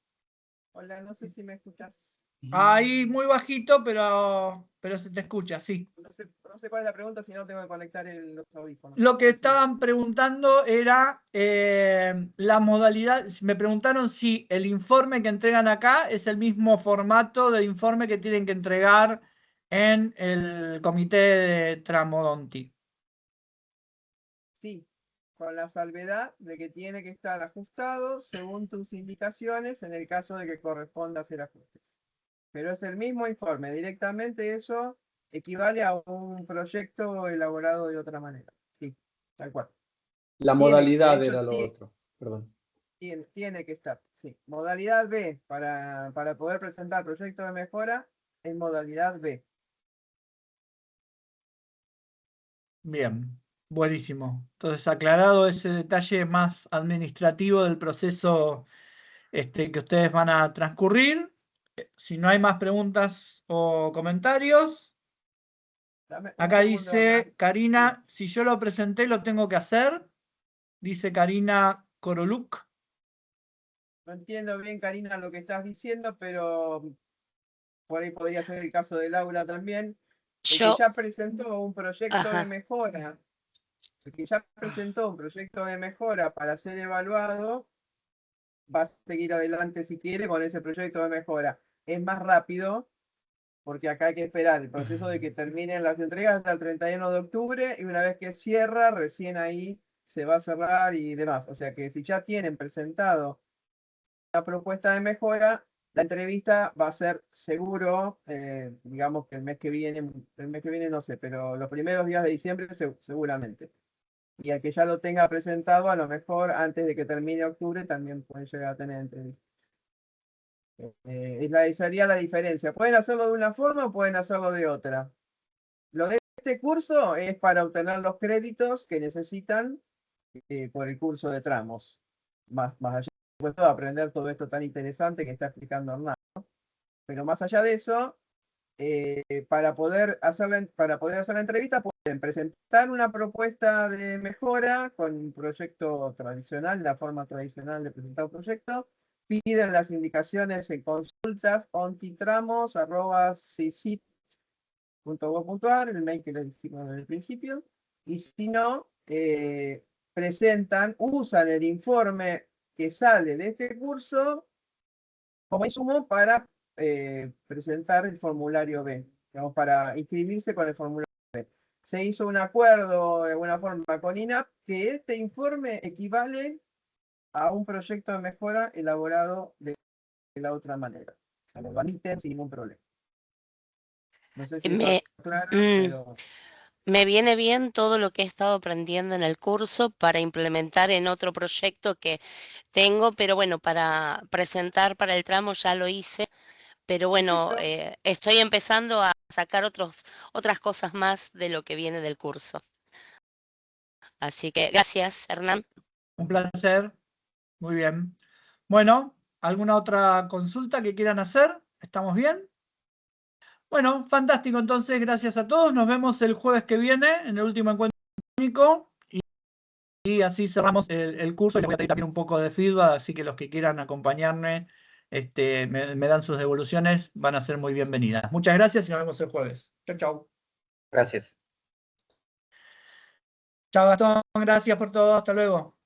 Hola, no sé si me escuchas. Ahí muy bajito, pero se te escucha, sí. No sé cuál es la pregunta, si no tengo que conectar los audífonos. Lo que estaban preguntando era la modalidad. Me preguntaron si el informe que entregan acá es el mismo formato de informe que tienen que entregar en el comité de Tramodonti. Sí, con la salvedad de que tiene que estar ajustado según tus indicaciones en el caso de que corresponda hacer ajustes. Pero es el mismo informe, directamente eso equivale a un proyecto elaborado de otra manera. Sí, tal cual. La modalidad era lo otro, perdón. Tiene que estar, sí. Modalidad B, para poder presentar proyecto de mejora, en modalidad B. Bien, buenísimo. Entonces, aclarado ese detalle más administrativo del proceso que ustedes van a transcurrir. Si no hay más preguntas o comentarios. Acá dice Karina, si yo lo presenté, lo tengo que hacer. Dice Karina Koroluk. No entiendo bien, Karina, lo que estás diciendo, pero por ahí podría ser el caso de Laura también. El que ya presentó un proyecto de mejora, para ser evaluado, va a seguir adelante si quiere con ese proyecto de mejora. Es más rápido, porque acá hay que esperar el proceso de que terminen las entregas hasta el 31 de octubre y una vez que cierra, recién ahí se va a cerrar y demás. O sea que si ya tienen presentado la propuesta de mejora, la entrevista va a ser seguro, digamos que el mes que viene no sé, pero los primeros días de diciembre seguramente. Y al que ya lo tenga presentado, a lo mejor antes de que termine octubre también puede llegar a tener entrevista. Sería la diferencia. Pueden hacerlo de una forma o pueden hacerlo de otra. Lo de este curso es para obtener los créditos que necesitan por el curso de tramos. Más allá de aprender todo esto tan interesante que está explicando Hernán, ¿no? Pero más allá de eso, para poder hacer la entrevista pueden presentar una propuesta de mejora con un proyecto tradicional, la forma tradicional de presentar un proyecto. Piden las indicaciones en consultas ontitramos@cifsit.gov.ar, el mail que les dijimos desde el principio. Y si no, usan el informe que sale de este curso como insumo para presentar el formulario B, digamos, para inscribirse con el formulario B. Se hizo un acuerdo de alguna forma con INAP que este informe equivale a un proyecto de mejora elaborado de la otra manera. O sea, lo admiten sin ningún problema. No sé si está claro, pero... Me viene bien todo lo que he estado aprendiendo en el curso para implementar en otro proyecto que tengo, pero bueno, para presentar para el tramo ya lo hice, pero bueno, estoy empezando a sacar otras cosas más de lo que viene del curso. Así que gracias, Hernán. Un placer. Muy bien. Bueno, ¿alguna otra consulta que quieran hacer? ¿Estamos bien? Bueno, fantástico. Entonces, gracias a todos. Nos vemos el jueves que viene en el último encuentro técnico y así cerramos el curso. Y les voy a pedir también un poco de feedback, así que los que quieran acompañarme, me dan sus devoluciones, van a ser muy bienvenidas. Muchas gracias y nos vemos el jueves. Chau, chau. Gracias. Chao, Gastón. Gracias por todo. Hasta luego.